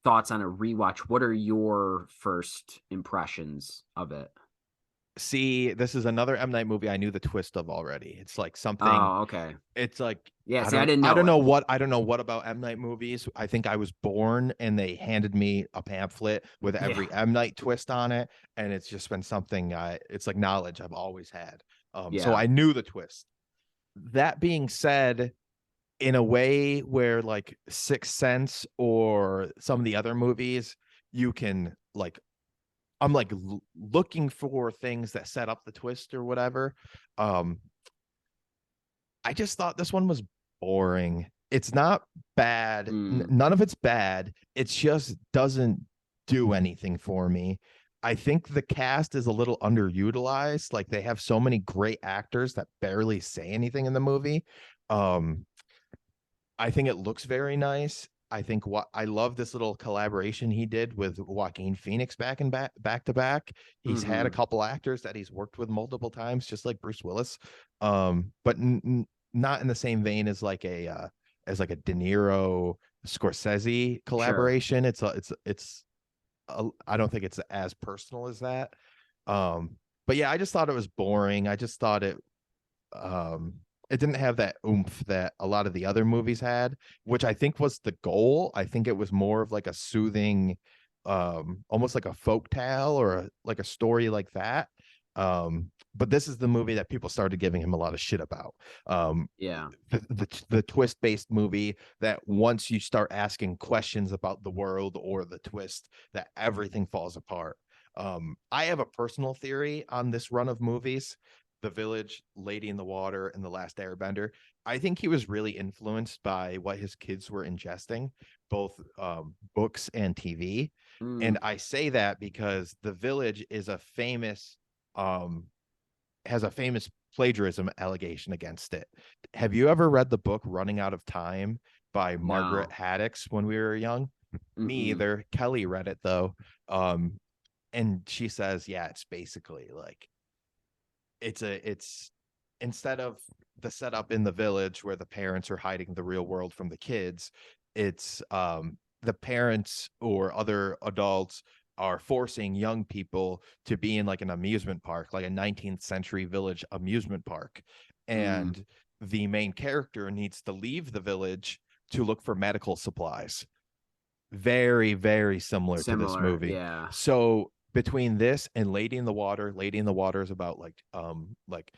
[SPEAKER 3] thoughts on a rewatch, what are your first impressions of it?
[SPEAKER 2] See, this is another M. Night movie I knew the twist of already. It's like something.
[SPEAKER 3] Oh, okay.
[SPEAKER 2] It's like
[SPEAKER 3] Yeah,
[SPEAKER 2] I
[SPEAKER 3] see, I
[SPEAKER 2] don't
[SPEAKER 3] didn't
[SPEAKER 2] I
[SPEAKER 3] know
[SPEAKER 2] don't
[SPEAKER 3] it.
[SPEAKER 2] know what I don't know what about M. Night movies. I think I was born and they handed me a pamphlet with
[SPEAKER 3] Yeah.
[SPEAKER 2] every M. Night twist on it, and it's just been something it's like knowledge I've always had. So
[SPEAKER 3] Yeah.
[SPEAKER 2] I knew the twist. That being said, in a way where like Sixth Sense or some of the other movies, you can like I'm like looking for things that set up the twist or whatever. Um, I just thought this one was boring. It's not bad.
[SPEAKER 3] Mm.
[SPEAKER 2] None of it's bad. It just doesn't do anything for me. I think the cast is a little underutilized. Like they have so many great actors that barely say anything in the movie. Um, I think it looks very nice. I think what I love this little collaboration he did with Joaquin Phoenix back to back. He's had a
[SPEAKER 3] Hmm.
[SPEAKER 2] couple actors that he's worked with multiple times, just like Bruce Willis. But not in the same vein as like a De Niro Scorsese
[SPEAKER 3] Sure.
[SPEAKER 2] collaboration. I don't think it's as personal as that. But yeah, I just thought it was boring. I just thought um it didn't have that oomph that a lot of the other movies had, which I think was the goal. I think it was more of like a soothing, almost like a folk tale or like a story like that. But this is the movie that people started giving him a lot of shit about. um
[SPEAKER 3] Yeah.
[SPEAKER 2] the twist based movie that once you start asking questions about the world or the twist, that everything falls apart. I have a personal theory on this run of movies: The Village, Lady in the Water, and The Last Airbender. I think he was really influenced by what his kids were ingesting, both books and TV. And
[SPEAKER 3] Mm.
[SPEAKER 2] I say that because The Village is a famous has a famous plagiarism allegation against it. Have you ever read the book Running Out of Time by Margaret
[SPEAKER 3] No.
[SPEAKER 2] Haddix when we were young? Me
[SPEAKER 3] Mm-mm.
[SPEAKER 2] either. Kelly read it though. Um, and she says, yeah, it's basically like it's instead of the setup in the village where the parents are hiding the real world from the kids. It's the parents or other adults are forcing young people to be in like an amusement park, like a 19th century village amusement park. And the main character needs to leave the village to look for medical supplies. Very, very similar to this movie.
[SPEAKER 3] Yeah.
[SPEAKER 2] So between this and Lady in the Water, Lady in the Water is about like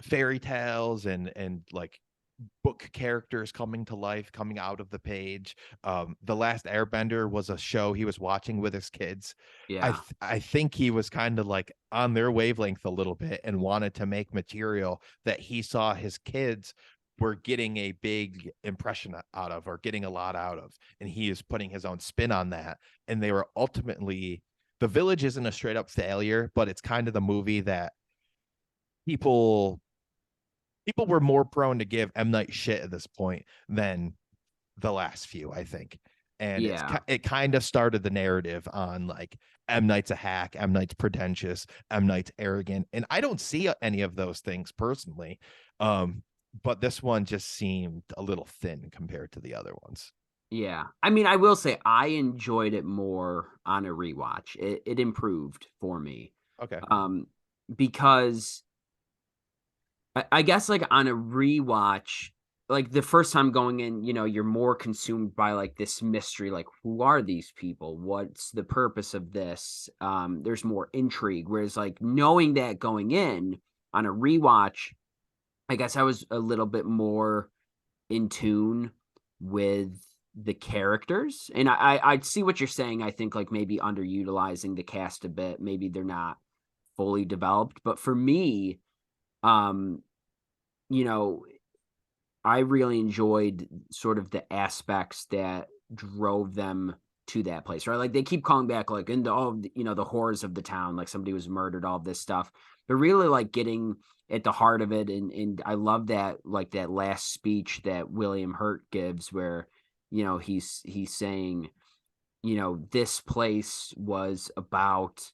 [SPEAKER 2] fairy tales and like book characters coming to life, coming out of the page. The Last Airbender was a show he was watching with his kids.
[SPEAKER 3] Yeah.
[SPEAKER 2] I think he was kind of like on their wavelength a little bit and wanted to make material that he saw his kids were getting a big impression out of, or getting a lot out of, and he is putting his own spin on that. And they were ultimately, The Village isn't a straight up failure, but it's kind of the movie that people were more prone to give M. Night shit at this point than the last few, I think. And
[SPEAKER 3] Yeah.
[SPEAKER 2] it kind of started the narrative on like M. Night's a hack, M. Night's pretentious, M. Night's arrogant. And I don't see any of those things personally. But this one just seemed a little thin compared to the other ones.
[SPEAKER 3] Yeah. I mean, I will say I enjoyed it more on a rewatch. It improved for me.
[SPEAKER 2] Okay.
[SPEAKER 3] Because I guess like on a rewatch, like the first time going in, you know, you're more consumed by like this mystery, like who are these people? What's the purpose of this? There's more intrigue. Whereas like knowing that going in on a rewatch, I guess I was a little bit more in tune with the characters. And I see what you're saying. I think like maybe underutilizing the cast a bit. Maybe they're not fully developed. But for me, you know, I really enjoyed sort of the aspects that drove them to that place, right? Like they keep calling back like into all, you know, the horrors of the town, like somebody was murdered, all this stuff, but really like getting at the heart of it. And I love that, like that last speech that William Hurt gives where, you know, he's saying, you know, this place was about,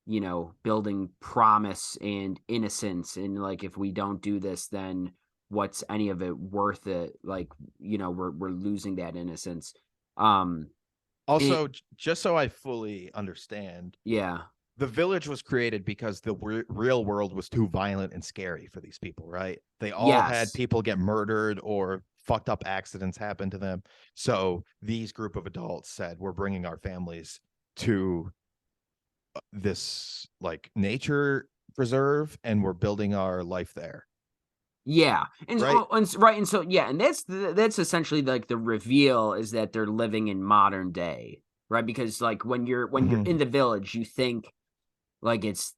[SPEAKER 3] you know, building promise and innocence. And like, if we don't do this, then what's any of it worth it? Like, you know, we're losing that innocence.
[SPEAKER 2] Also, just so I fully understand,
[SPEAKER 3] Yeah.
[SPEAKER 2] the village was created because the real world was too violent and scary for these people, right? They all had people get murdered or fucked up accidents happen to them. So these group of adults said, we're bringing our families to this like nature preserve and we're building our life there.
[SPEAKER 3] Yeah. And
[SPEAKER 2] right.
[SPEAKER 3] And so, yeah. And that's essentially like the reveal is that they're living in modern day, right? Because like when you're in the village, you think like it's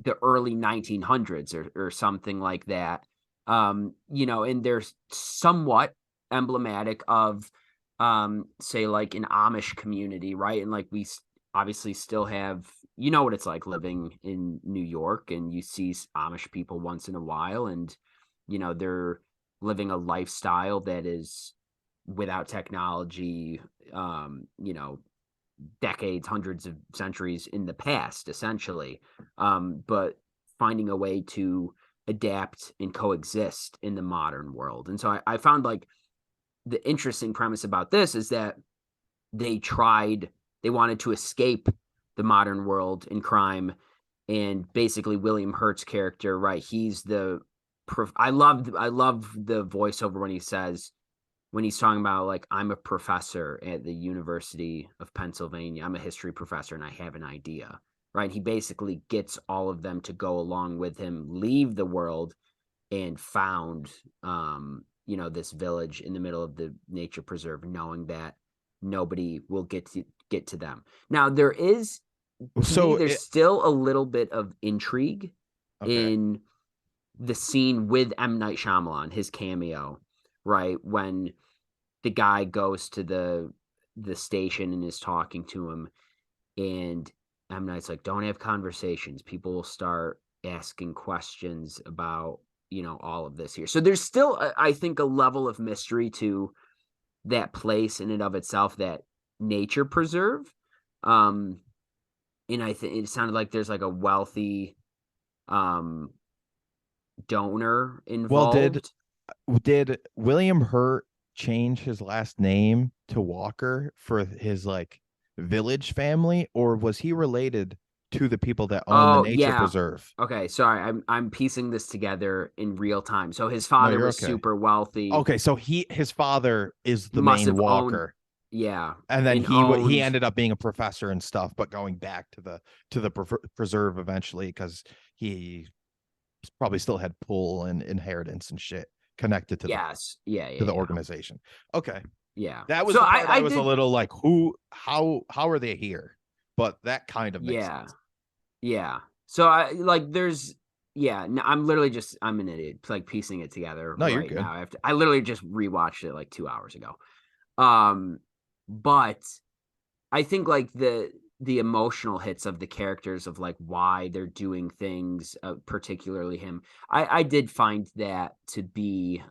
[SPEAKER 3] the early 1900s or something like that. You know, and they're somewhat emblematic of, say like an Amish community, right? And like we obviously still have, you know what it's like living in New York, and you see Amish people once in a while, and you know they're living a lifestyle that is without technology, you know, decades, hundreds of centuries in the past, essentially, but finding a way to adapt and coexist in the modern world. And so I found like the interesting premise about this is that they wanted to escape the modern world in crime. And basically William Hurt's character, right, he's the I love the voiceover when he says, when he's talking about like, I'm a professor at the University of Pennsylvania, I'm a history professor and I have an idea, right? He basically gets all of them to go along with him, leave the world, and found you know, this village in the middle of the nature preserve, knowing that nobody will get to them. Now there is, there's still a little bit of intrigue in the scene with M. Night Shyamalan, his cameo, right? When the guy goes to the station and is talking to him, and M. Night's like, don't have conversations. People will start asking questions about, you know, all of this here. So there's still, I think, a level of mystery to that place in and of itself, that nature preserve. And I think it sounded like there's like a wealthy, donor
[SPEAKER 2] Well,
[SPEAKER 3] involved.
[SPEAKER 2] did William Hurt change his last name to Walker for his like village family, or was he related to the people that own the
[SPEAKER 3] Oh,
[SPEAKER 2] nature
[SPEAKER 3] yeah.
[SPEAKER 2] preserve?
[SPEAKER 3] Okay, sorry. I'm piecing this together in real time. So his
[SPEAKER 2] No,
[SPEAKER 3] father
[SPEAKER 2] you're
[SPEAKER 3] was
[SPEAKER 2] okay.
[SPEAKER 3] super wealthy.
[SPEAKER 2] Okay, so his father is the
[SPEAKER 3] Must
[SPEAKER 2] main
[SPEAKER 3] have owned,
[SPEAKER 2] Walker,
[SPEAKER 3] yeah,
[SPEAKER 2] and then
[SPEAKER 3] and
[SPEAKER 2] he
[SPEAKER 3] owned.
[SPEAKER 2] ended up being a professor and stuff, but going back to the preserve eventually because he probably still had pull and inheritance and shit connected
[SPEAKER 3] Yes. Yeah,
[SPEAKER 2] to
[SPEAKER 3] yeah,
[SPEAKER 2] the
[SPEAKER 3] yeah.
[SPEAKER 2] organization. Okay.
[SPEAKER 3] Yeah.
[SPEAKER 2] That was
[SPEAKER 3] So
[SPEAKER 2] the part I
[SPEAKER 3] I
[SPEAKER 2] was a
[SPEAKER 3] did,
[SPEAKER 2] little like, how are they here? But that kind of makes
[SPEAKER 3] yeah.
[SPEAKER 2] sense.
[SPEAKER 3] Yeah. So I like there's yeah, no, I'm an idiot like piecing it together
[SPEAKER 2] No, you're
[SPEAKER 3] right
[SPEAKER 2] good.
[SPEAKER 3] now. I literally just rewatched it like 2 hours ago. Um but I think like the emotional hits of the characters of like why they're doing things, particularly him. I did find that to be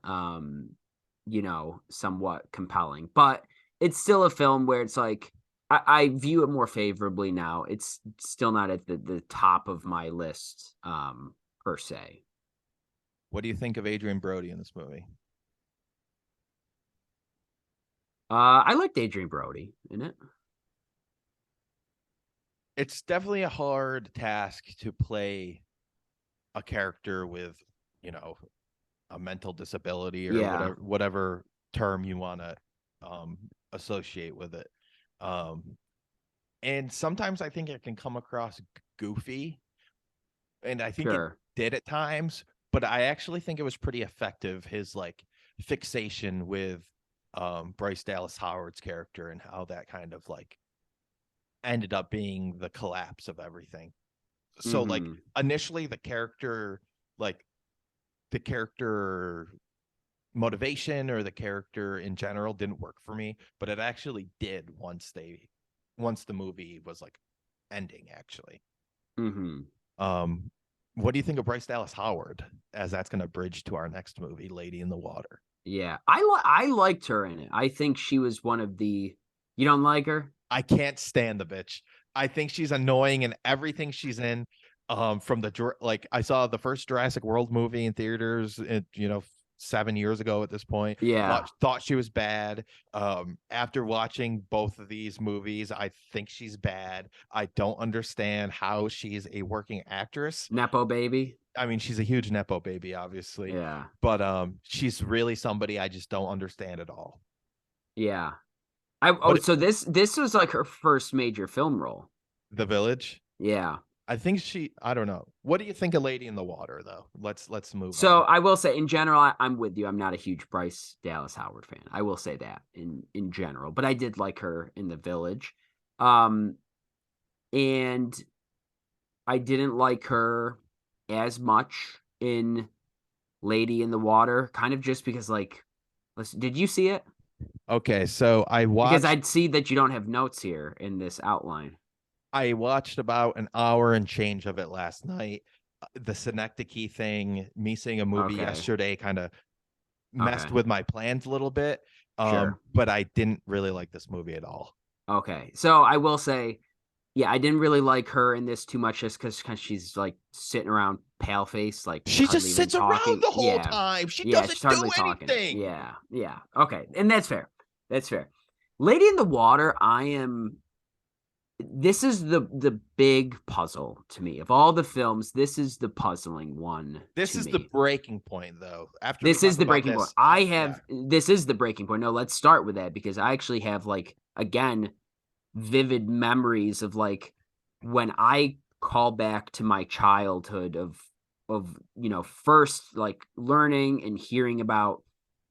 [SPEAKER 3] somewhat compelling. But it's still a film where it's like I view it more favorably now. It's still not at the top of my list, per se.
[SPEAKER 2] What do you think of Adrian Brody in this movie?
[SPEAKER 3] I liked Adrian Brody in it.
[SPEAKER 2] It's definitely a hard task to play a character with, you know, a mental disability or
[SPEAKER 3] Yeah,
[SPEAKER 2] whatever term you want to associate with it. Um, and sometimes I think it can come across goofy, and I think it
[SPEAKER 3] sure.
[SPEAKER 2] did at times, but I actually think it was pretty effective. His like fixation with Bryce Dallas Howard's character and how that kind of like ended up being the collapse of everything. So like
[SPEAKER 3] Mhm.
[SPEAKER 2] initially like the character motivation or the character in general didn't work for me, but it actually did once the movie was like ending actually.
[SPEAKER 3] Mhm.
[SPEAKER 2] Um, what do you think of Bryce Dallas Howard as that's going to bridge to our next movie, Lady in the Water?
[SPEAKER 3] Yeah. I liked her in it. I think she was one of the You don't like her?
[SPEAKER 2] I can't stand the bitch. I think she's annoying in everything she's in. From like I saw the first Jurassic World movie in theaters, 7 years ago at this point.
[SPEAKER 3] Yeah.
[SPEAKER 2] Thought she was bad. After watching both of these movies, I think she's bad. I don't understand how she's a working actress.
[SPEAKER 3] Nepo baby.
[SPEAKER 2] I mean, she's a huge nepo baby, obviously,
[SPEAKER 3] Yeah.
[SPEAKER 2] but she's really somebody I just don't understand at all.
[SPEAKER 3] Yeah.
[SPEAKER 2] What
[SPEAKER 3] So this was like her first major film role.
[SPEAKER 2] The Village?
[SPEAKER 3] Yeah.
[SPEAKER 2] I think I don't know. What do you think of Lady in the Water though? Let's move
[SPEAKER 3] So
[SPEAKER 2] on.
[SPEAKER 3] I will say in general, I'm with you. I'm not a huge Bryce Dallas Howard fan. I will say that in general, but I did like her in The Village. Um and I didn't like her as much in Lady in the Water, kind of just because like did you see it?
[SPEAKER 2] Okay, so
[SPEAKER 3] Because I'd see that you don't have notes here in this outline.
[SPEAKER 2] I watched about an hour and change of it last night. The Synecdoche thing, me seeing a movie
[SPEAKER 3] Okay.
[SPEAKER 2] yesterday kind of messed
[SPEAKER 3] Okay.
[SPEAKER 2] with my plans a little bit.
[SPEAKER 3] Sure.
[SPEAKER 2] But I didn't really like this movie at all.
[SPEAKER 3] Okay. So I will say, yeah, I didn't really like her in this too much just because she's like sitting around pale face, like
[SPEAKER 2] She
[SPEAKER 3] hardly
[SPEAKER 2] just
[SPEAKER 3] even
[SPEAKER 2] sits around
[SPEAKER 3] talking.
[SPEAKER 2] the whole
[SPEAKER 3] Yeah.
[SPEAKER 2] time. She
[SPEAKER 3] Yeah,
[SPEAKER 2] doesn't
[SPEAKER 3] she's
[SPEAKER 2] do
[SPEAKER 3] hardly talking.
[SPEAKER 2] anything.
[SPEAKER 3] Yeah. Yeah. Okay. And that's fair. That's fair. Lady in the Water, this is the big puzzle to me. Of all the films, this is the puzzling one
[SPEAKER 2] This
[SPEAKER 3] to
[SPEAKER 2] is the
[SPEAKER 3] me.
[SPEAKER 2] breaking point, though. After we
[SPEAKER 3] This is
[SPEAKER 2] talk
[SPEAKER 3] the
[SPEAKER 2] about
[SPEAKER 3] breaking point.
[SPEAKER 2] this, yeah.
[SPEAKER 3] This is the breaking point. No, let's start with that because I actually have like again vivid memories of like when I call back to my childhood of first like learning and hearing about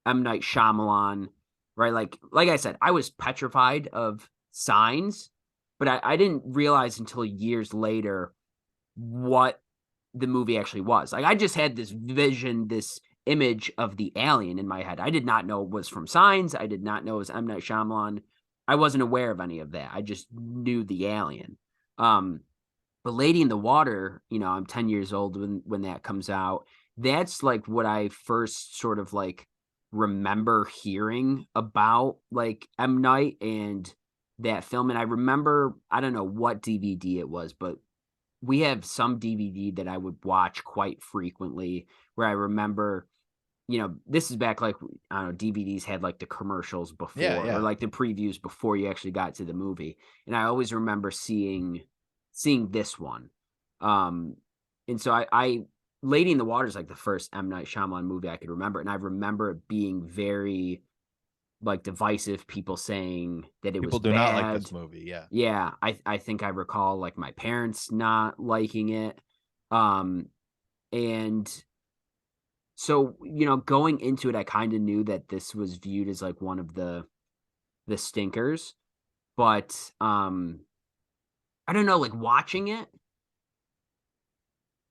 [SPEAKER 3] M. Night Shyamalan, right? Like I said, I was petrified of Signs, but I didn't realize until years later what the movie actually was. Like I just had this vision, this image of the alien in my head. I did not know it was from Signs. I did not know it was M. Night Shyamalan. I wasn't aware of any of that. I just knew the alien. But Lady in the Water, I'm 10 years old when that comes out. That's like what I first sort of like remember hearing about like M. Night and that film. And I remember, I don't know what DVD it was, but we have some DVD that I would watch quite frequently, where I remember, this is back, like, I don't know, DVDs had like the commercials before, or like the previews before you actually got to the movie. And I always remember seeing this one. And so I Lady in the Water is like the first M. Night Shyamalan movie I could remember. And I remember it being very like divisive, people saying that it was
[SPEAKER 2] People do not like
[SPEAKER 3] bad.
[SPEAKER 2] this movie. Yeah.
[SPEAKER 3] Yeah. I think I recall like my parents not liking it. And so, going into it, I kind of knew that this was viewed as like one of the stinkers, but I don't know, like watching it,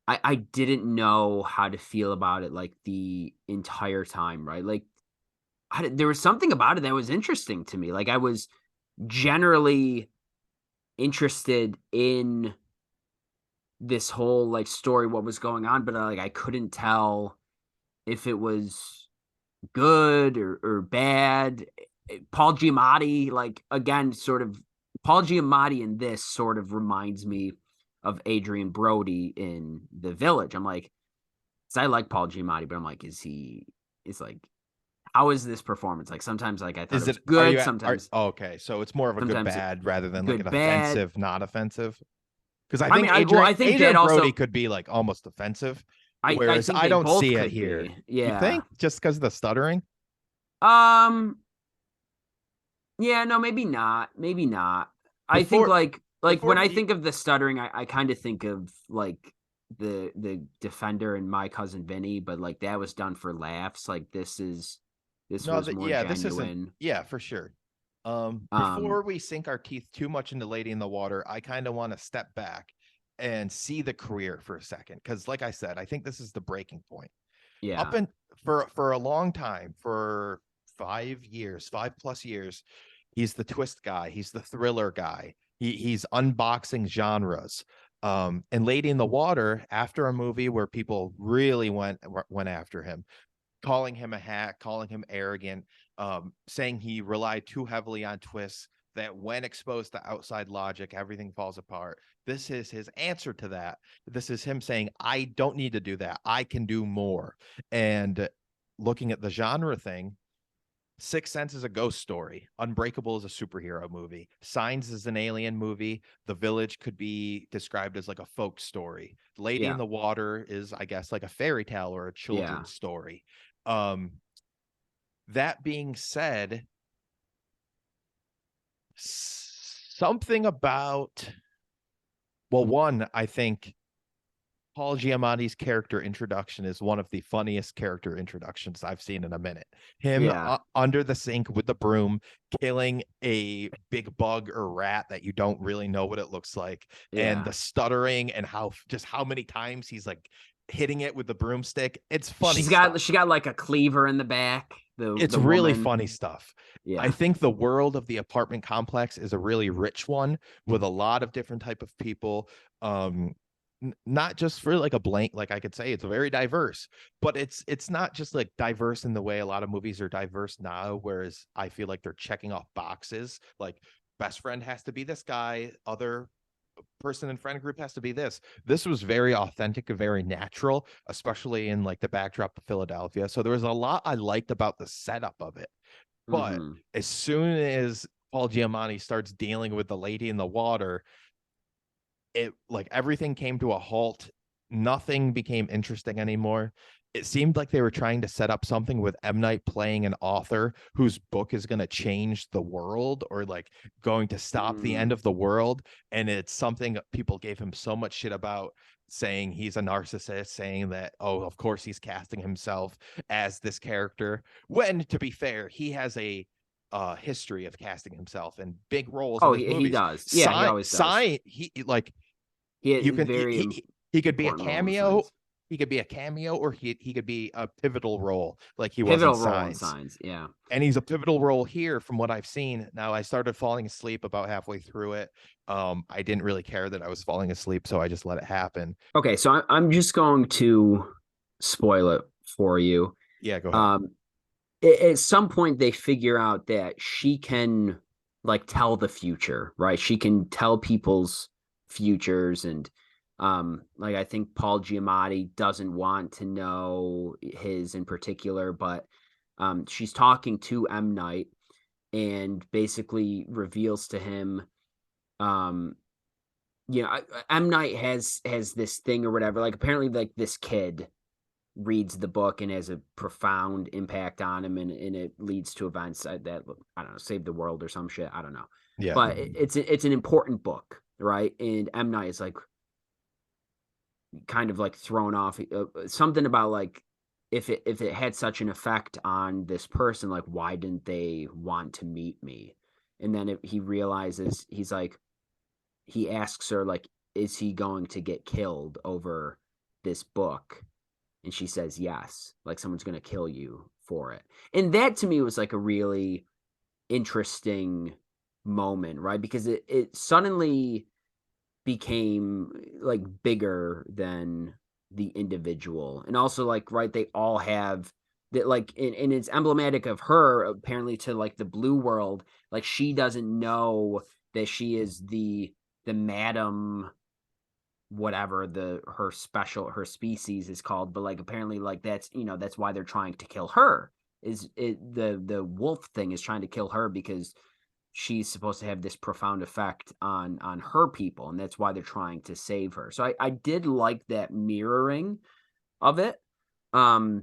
[SPEAKER 3] I didn't know how to feel about it like the entire time, right? Like there was something about it that was interesting to me. Like I was generally interested in this whole like story, what was going on, but I couldn't tell if it was good or bad. Paul Giamatti, like, again, sort of Paul Giamatti in this sort of reminds me of Adrian Brody in The Village. I'm like, 'cause I like Paul Giamatti, but I'm like, it's like, how is this performance? Like sometimes like I thought it was good, sometimes
[SPEAKER 2] okay, so it's more of a good bad rather than like
[SPEAKER 3] good,
[SPEAKER 2] an
[SPEAKER 3] bad.
[SPEAKER 2] offensive, not offensive. Because I
[SPEAKER 3] I
[SPEAKER 2] think
[SPEAKER 3] mean, I think
[SPEAKER 2] Adrian
[SPEAKER 3] that also
[SPEAKER 2] Brody could be like almost offensive,
[SPEAKER 3] I
[SPEAKER 2] whereas
[SPEAKER 3] think
[SPEAKER 2] I
[SPEAKER 3] they
[SPEAKER 2] don't
[SPEAKER 3] both
[SPEAKER 2] see it
[SPEAKER 3] could
[SPEAKER 2] here.
[SPEAKER 3] be. Yeah.
[SPEAKER 2] You think just because of the stuttering?
[SPEAKER 3] Yeah, no, maybe not. Maybe not. I think like when I think of the stuttering, I kind of think of like the Defender and My Cousin Vinny, but like that was done for laughs. Like this was more genuine.
[SPEAKER 2] This isn't. Yeah, for sure. Before we sink our teeth too much into Lady in the Water, I kind of want to step back and see the career for a second, because like I said, I think this is the breaking point.
[SPEAKER 3] Yeah.
[SPEAKER 2] Up and for a long time, for 5+ years, he's the twist guy, he's the thriller guy, he's unboxing genres. And Lady in the Water, after a movie where people really went after him, calling him a hack, calling him arrogant, saying he relied too heavily on twists, that when exposed to outside logic, everything falls apart. This is his answer to that. This is him saying, I don't need to do that. I can do more. And looking at the genre thing, Sixth Sense is a ghost story. Unbreakable is a superhero movie. Signs is an alien movie. The Village could be described as like a folk story. Lady in the Water is, I guess, like a fairy tale or a children's story. That being said, something about, well, one, I think Paul Giamatti's character introduction is one of the funniest character introductions I've seen in a minute. Him under the sink with the broom, killing a big bug or rat that you don't really know what it looks like, and the stuttering and how many times he's like hitting it with the broomstick. It's funny.
[SPEAKER 3] She got like a cleaver in the back.
[SPEAKER 2] It's really funny stuff.
[SPEAKER 3] Yeah.
[SPEAKER 2] I think the world of the apartment complex is a really rich one with a lot of different type of people. Not just for like a blank, like I could say it's very diverse, but it's not just like diverse in the way a lot of movies are diverse now, whereas I feel like they're checking off boxes, like best friend has to be this guy, other person in friend group has to be this. This was very authentic and very natural, especially in like the backdrop of Philadelphia. So there was a lot I liked about the setup of it. But as soon as Paul Giamatti starts dealing with the Lady in the Water, it like everything came to a halt. Nothing became interesting anymore. It seemed like they were trying to set up something with M. Night playing an author whose book is going to change the world, or like going to stop the end of the world. And it's something people gave him so much shit about, saying he's a narcissist, saying that, oh, of course he's casting himself as this character. When, to be fair, he has a history of casting himself in big roles.
[SPEAKER 3] Oh, he does. Yeah, he always does.
[SPEAKER 2] He could be a cameo. He could be a cameo, or he could be a pivotal role, like he was in Signs.
[SPEAKER 3] Yeah.
[SPEAKER 2] And he's a pivotal role here from what I've seen. Now, I started falling asleep about halfway through it. I didn't really care that I was falling asleep, so I just let it happen.
[SPEAKER 3] Okay, so I'm just going to spoil it for you.
[SPEAKER 2] Yeah, go ahead.
[SPEAKER 3] At some point, they figure out that she can like tell the future, right? She can tell people's futures, and Like I think Paul Giamatti doesn't want to know his in particular, but she's talking to M. Night and basically reveals to him, M. Night has this thing or whatever. Like apparently, like this kid reads the book and has a profound impact on him, and it leads to events that I don't know, save the world or some shit. I don't know.
[SPEAKER 2] Yeah.
[SPEAKER 3] But it's an important book, right? And M. Night is like kind of like thrown off, something about like if it had such an effect on this person, like why didn't they want to meet me? And then he realizes, he asks her like, is he going to get killed over this book? And she says yes, like someone's going to kill you for it. And that to me was like a really interesting moment, right? Because it suddenly became like bigger than the individual. And also like, right, they all have that, like, and it's emblematic of her apparently to like the blue world. Like she doesn't know that she is the madam whatever her species is called, but like apparently like that's that's why they're trying to kill her. Is it the wolf thing is trying to kill her because she's supposed to have this profound effect on her people, and that's why they're trying to save her. So I did like that mirroring of it. And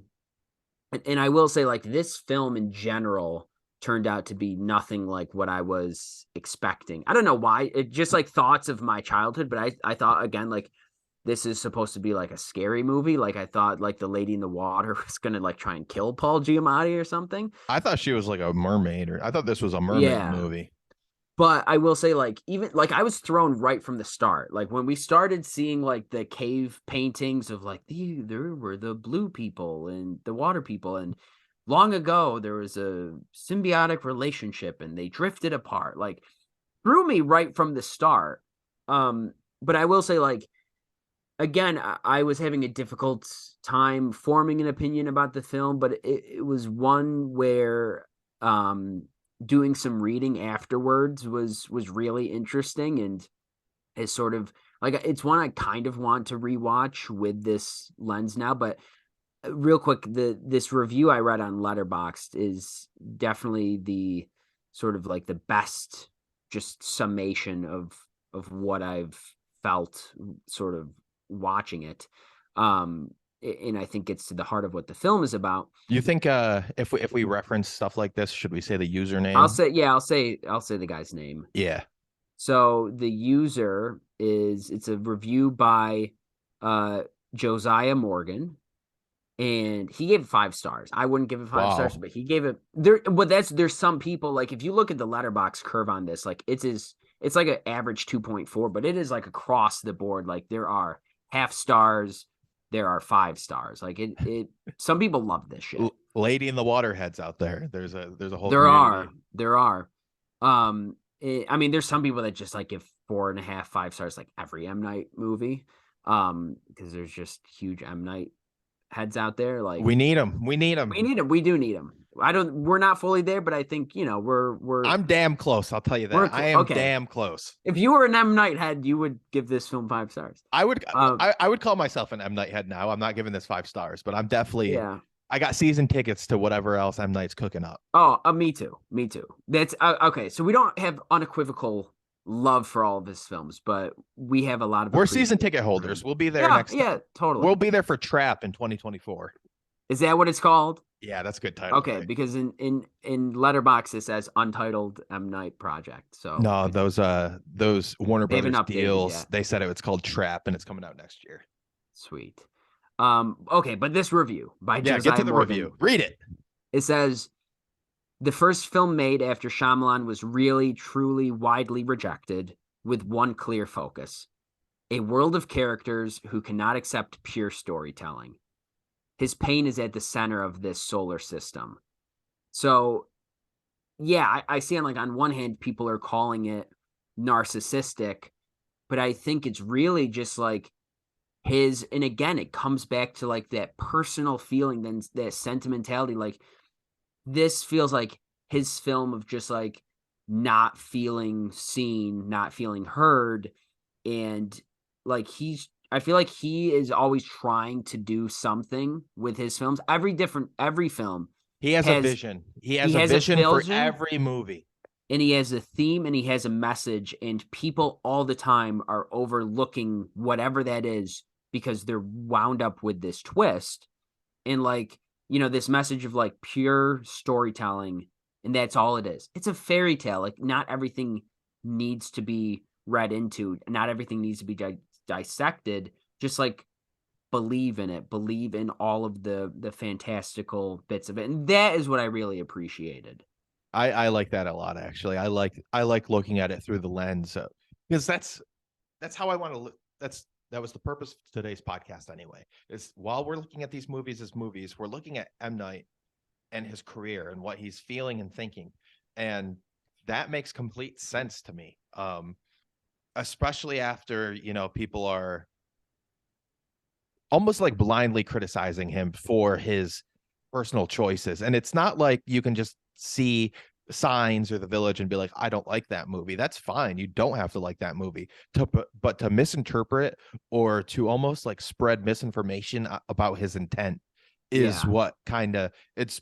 [SPEAKER 3] I will say, like, this film in general turned out to be nothing like what I was expecting. I don't know why. It just like thoughts of my childhood, but I thought again, like, this is supposed to be like a scary movie. Like I thought like the lady in the water was gonna like try and kill Paul Giamatti or something.
[SPEAKER 2] I thought she was like a mermaid, or I thought this was a mermaid movie.
[SPEAKER 3] But I will say, like, even like I was thrown right from the start. Like when we started seeing like the cave paintings of like there were the blue people and the water people, and long ago there was a symbiotic relationship and they drifted apart. Like threw me right from the start. But I will say, like, again, I was having a difficult time forming an opinion about the film, but it was one where doing some reading afterwards was really interesting, and is sort of like, it's one I kind of want to rewatch with this lens now. But real quick, this review I read on Letterboxd is definitely the sort of like the best just summation of what I've felt sort of watching it. And I think it's to the heart of what the film is about.
[SPEAKER 2] You think if we reference stuff like this, should we say the username?
[SPEAKER 3] I'll say the guy's name.
[SPEAKER 2] Yeah.
[SPEAKER 3] So the user it's a review by Josiah Morgan, and he gave it 5 stars. I wouldn't give it 5 stars, but he gave it there. But there's some people, like if you look at the letterbox curve on this, like it's like an average 2.4, but it is like across the board. Like there are half stars, there are 5 stars. Like it some people love this shit.
[SPEAKER 2] Lady in the waterheads out there. There's a whole
[SPEAKER 3] there
[SPEAKER 2] community.
[SPEAKER 3] are I mean, there's some people that just like give 4.5, 5 stars like every M. Night movie, because there's just huge M. Night heads out there. Like
[SPEAKER 2] we need them.
[SPEAKER 3] We do need them. We're not fully there, but I think we're.
[SPEAKER 2] I'm damn close. I'll tell you that. I am damn close.
[SPEAKER 3] If you were an M. Night head, you would give this film 5 stars.
[SPEAKER 2] I would. I would call myself an M. Night head now. I'm not giving this 5 stars, but I'm definitely.
[SPEAKER 3] Yeah.
[SPEAKER 2] I got season tickets to whatever else M. Night's cooking up.
[SPEAKER 3] Oh, me too. That's okay. So we don't have unequivocal love for all of his films, but we have a lot of.
[SPEAKER 2] We're season ticket holders. We'll be there next.
[SPEAKER 3] Yeah, totally.
[SPEAKER 2] We'll be there for Trap in 2024.
[SPEAKER 3] Is that what it's called?
[SPEAKER 2] Yeah, that's a good title.
[SPEAKER 3] Okay, because in Letterboxd it says Untitled M. Night Project. So
[SPEAKER 2] no, those Warner Brothers deals.
[SPEAKER 3] Yet.
[SPEAKER 2] They said it's called Trap and it's coming out next year.
[SPEAKER 3] Sweet. Okay, but this review by Josiah
[SPEAKER 2] get to the
[SPEAKER 3] Morgan,
[SPEAKER 2] review. Read it.
[SPEAKER 3] It says the first film made after Shyamalan was really, truly, widely rejected, with one clear focus: a world of characters who cannot accept pure storytelling. His pain is at the center of this solar system. So, yeah, I see on one hand, people are calling it narcissistic, but I think it's really just like and again, it comes back to like that personal feeling, then that sentimentality. Like this feels like his film of just like not feeling seen, not feeling heard. And like I feel like he is always trying to do something with his films. Every film
[SPEAKER 2] He has a vision. He has a vision for every movie.
[SPEAKER 3] And he has a theme and he has a message, and people all the time are overlooking whatever that is because they're wound up with this twist. And like, this message of like pure storytelling, and that's all it is. It's a fairy tale. Like, not everything needs to be read into, not everything needs to be dissected. Just like believe in it, believe in all of the fantastical bits of it. And that is what I really appreciated.
[SPEAKER 2] I like that a lot, actually. I like looking at it through the lens of, because that's how I want to look. That was the purpose of today's podcast anyway. Is while we're looking at these movies as movies, we're looking at M. Night and his career and what he's feeling and thinking. And that makes complete sense to me. Especially after, people are almost like blindly criticizing him for his personal choices. And it's not like you can just see Signs or The Village and be like, I don't like that movie. That's fine. You don't have to like that movie. But to misinterpret or to almost like spread misinformation about his intent is what it's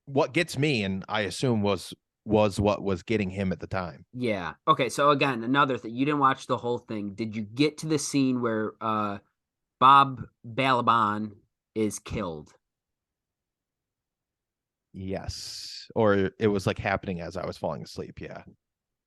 [SPEAKER 2] what gets me, and I assume was what was getting him at the time.
[SPEAKER 3] Yeah. Okay. So again, another thing, you didn't watch the whole thing. Did you get to the scene where Bob Balaban is killed?
[SPEAKER 2] Yes. Or it was like happening as I was falling asleep. Yeah.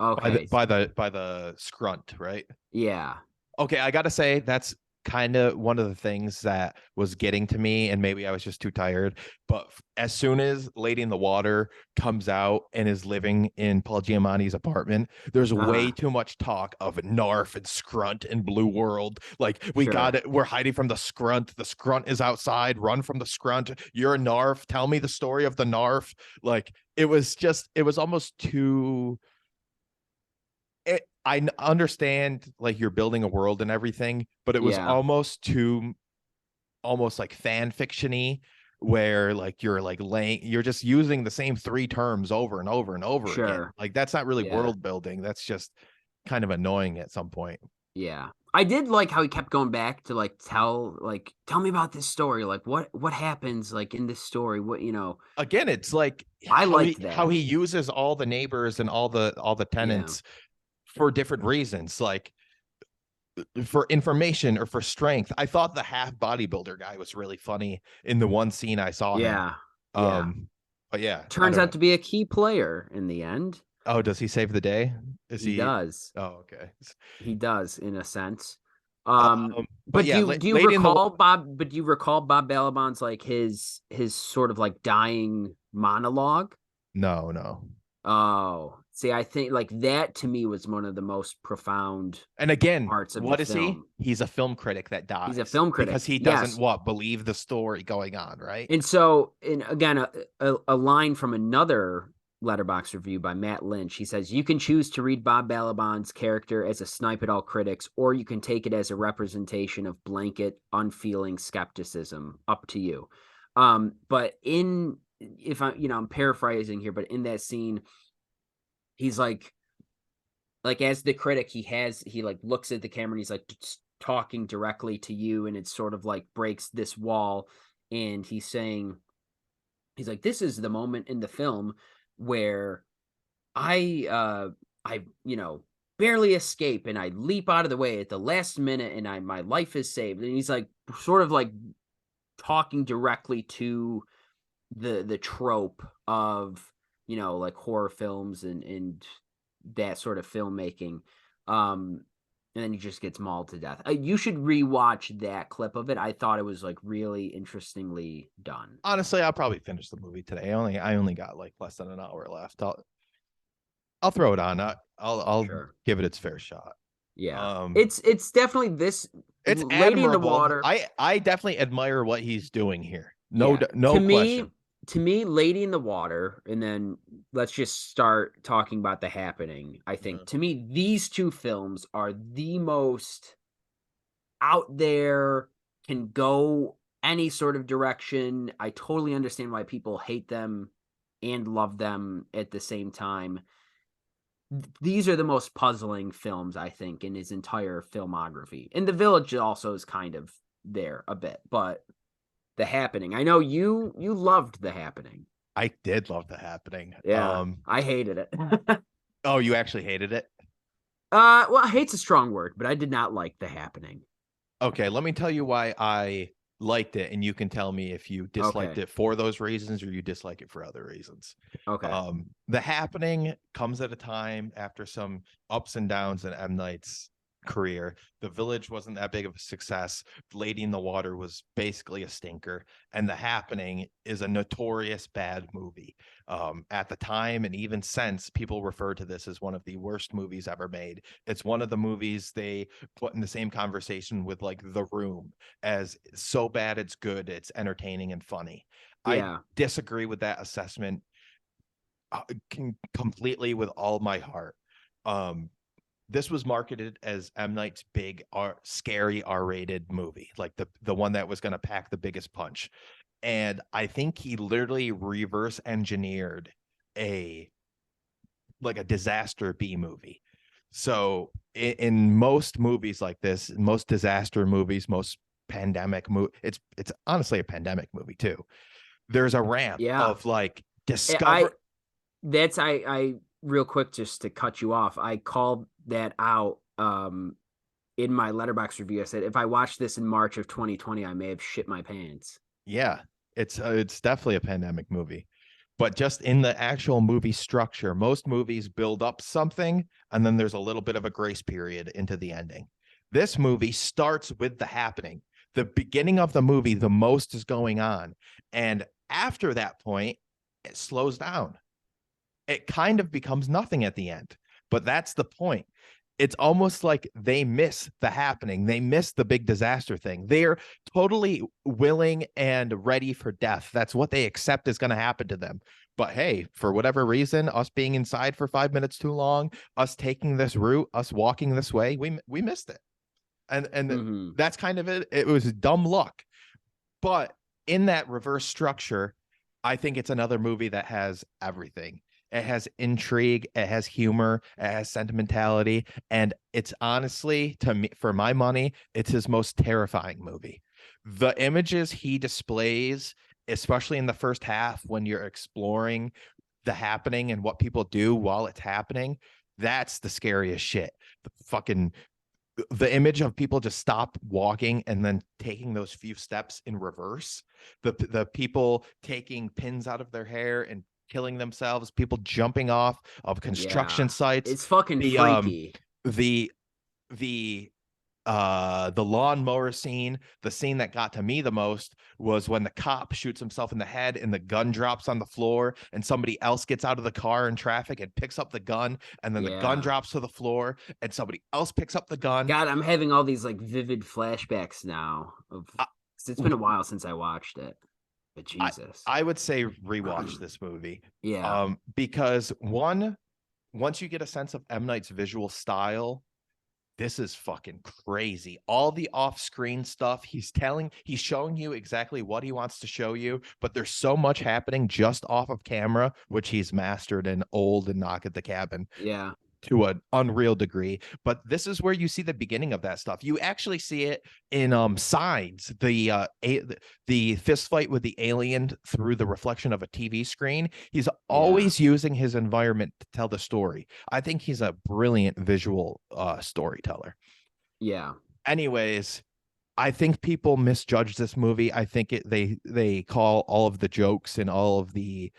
[SPEAKER 3] Okay.
[SPEAKER 2] By the scrunt, right?
[SPEAKER 3] Yeah.
[SPEAKER 2] Okay, I gotta say that's kind of one of the things that was getting to me, and maybe I was just too tired. But as soon as Lady in the Water comes out and is living in Paul Giamatti's apartment, there's way too much talk of Narf and Scrunt and Blue World. Like, we got it. We're hiding from the Scrunt. The Scrunt is outside. Run from the Scrunt. You're a Narf. Tell me the story of the Narf. Like, it was almost too. I understand like you're building a world and everything, but it was almost like fan fiction-y, where like you're just using the same three terms over and over and over again. Like, that's not really world building. That's just kind of annoying at some point.
[SPEAKER 3] Yeah. I did like how he kept going back to like tell me about this story. Like what happens like in this story? What,
[SPEAKER 2] Again, it's like
[SPEAKER 3] I liked that.
[SPEAKER 2] How he uses all the neighbors and all the tenants for different reasons, like for information or for strength. I thought the half bodybuilder guy was really funny in the one scene I saw him. But yeah,
[SPEAKER 3] turns out to be a key player in the end.
[SPEAKER 2] Oh, does he save the day?
[SPEAKER 3] He does.
[SPEAKER 2] Oh, okay.
[SPEAKER 3] He does, in a sense.
[SPEAKER 2] But yeah,
[SPEAKER 3] do you recall Bob? But do you recall Bob Balaban's like his sort of like dying monologue?
[SPEAKER 2] No.
[SPEAKER 3] Oh, see, I think like that to me was one of the most profound.
[SPEAKER 2] And again,
[SPEAKER 3] parts of
[SPEAKER 2] what
[SPEAKER 3] the
[SPEAKER 2] is
[SPEAKER 3] film.
[SPEAKER 2] He's a film critic that dies.
[SPEAKER 3] He's a film critic
[SPEAKER 2] because he doesn't believe the story going on, right?
[SPEAKER 3] And so, and again, a line from another Letterboxd review by Matt Lynch. He says, "You can choose to read Bob Balaban's character as a snipe at all critics, or you can take it as a representation of blanket, unfeeling skepticism. Up to you." But if I'm paraphrasing here, but in that scene, he's like as the critic, he like looks at the camera and he's like talking directly to you, and it sort of like breaks this wall, and he's like, this is the moment in the film where I barely escape and I leap out of the way at the last minute and my life is saved. And he's like sort of like talking directly to the trope of like horror films and that sort of filmmaking. And then he just gets mauled to death. You should rewatch that clip of it. I thought it was like really interestingly done.
[SPEAKER 2] Honestly, I'll probably finish the movie today. I only got like less than an hour left. I'll throw it on. I'll give it its fair shot.
[SPEAKER 3] Yeah. It's definitely this.
[SPEAKER 2] It's
[SPEAKER 3] Lady in the Water.
[SPEAKER 2] I definitely admire what he's doing here. No question.
[SPEAKER 3] To me, Lady in the Water, and then let's just start talking about The Happening. I think to me, these two films are the most out there, can go any sort of direction. I totally understand why people hate them and love them at the same time. these are the most puzzling films, I think, in his entire filmography. And The Village also is kind of there a bit, but The Happening. I know you loved The Happening.
[SPEAKER 2] I did love The Happening.
[SPEAKER 3] Yeah, I hated it.
[SPEAKER 2] Oh, you actually hated it?
[SPEAKER 3] Well, hate's a strong word, but I did not like The Happening.
[SPEAKER 2] Okay, let me tell you why I liked it, and you can tell me if you disliked
[SPEAKER 3] Okay.
[SPEAKER 2] it for those reasons or you dislike it for other reasons.
[SPEAKER 3] Okay.
[SPEAKER 2] The Happening comes at a time after some ups and downs in M. Night's career. The Village wasn't that big of a success. Lady in the Water was basically a stinker, and The Happening is a notorious bad movie. At the time and even since, people refer to this as one of the worst movies ever made. It's one of the movies they put in the same conversation with like The Room, as so bad it's good, it's entertaining and funny.
[SPEAKER 3] Yeah.
[SPEAKER 2] I disagree with that assessment completely with all my heart. This was marketed as M. Night's big scary R-rated movie, like the one that was going to pack the biggest punch. And I think he literally reverse engineered a disaster B movie. So in most movies like this, most disaster movies, most pandemic movie, it's honestly a pandemic movie too. There's a ramp of like discover.
[SPEAKER 3] I real quick, just to cut you off, I called that out in my Letterboxd review. I said, if I watched this in March of 2020, I may have shit my pants.
[SPEAKER 2] Yeah, it's definitely a pandemic movie. But just in the actual movie structure, most movies build up something and then there's a little bit of a grace period into the ending. This movie starts with The Happening. The beginning of the movie, the most is going on. And after that point, it slows down. It kind of becomes nothing at the end. But that's the point. It's almost like they miss The Happening. They miss the big disaster thing. They're totally willing and ready for death. That's what they accept is going to happen to them. But hey, for whatever reason, us being inside for 5 minutes too long, us taking this route, us walking this way, we missed it. And that's kind of it. It was dumb luck. But in that reverse structure, I think it's another movie that has everything. It has intrigue, it has humor, it has sentimentality, and it's honestly, to me, for my money, it's his most terrifying movie. The images he displays, especially in the first half when you're exploring The Happening and what people do while it's happening, that's the scariest shit. The image of people just stop walking and then taking those few steps in reverse, the people taking pins out of their hair and killing themselves, people jumping off of construction sites.
[SPEAKER 3] It's fucking freaky.
[SPEAKER 2] The lawnmower scene, the scene that got to me the most was when the cop shoots himself in the head and the gun drops on the floor and somebody else gets out of the car in traffic and picks up the gun, and then the gun drops to the floor and somebody else picks up the gun.
[SPEAKER 3] God, I'm having all these like vivid flashbacks now of it's been a while since I watched it. But Jesus.
[SPEAKER 2] I would say rewatch this movie.
[SPEAKER 3] Yeah.
[SPEAKER 2] Because once you get a sense of M. Night's visual style, this is fucking crazy. All the off-screen stuff, he's showing you exactly what he wants to show you, but there's so much happening just off of camera, which he's mastered in Old and Knock at the Cabin.
[SPEAKER 3] Yeah.
[SPEAKER 2] To an unreal degree. But this is where you see the beginning of that stuff. You actually see it in Signs, the fist fight with the alien through the reflection of a TV screen. He's always using his environment to tell the story. I think he's a brilliant visual storyteller.
[SPEAKER 3] Yeah.
[SPEAKER 2] Anyways, I think people misjudge this movie. I think they call all of the jokes and all of the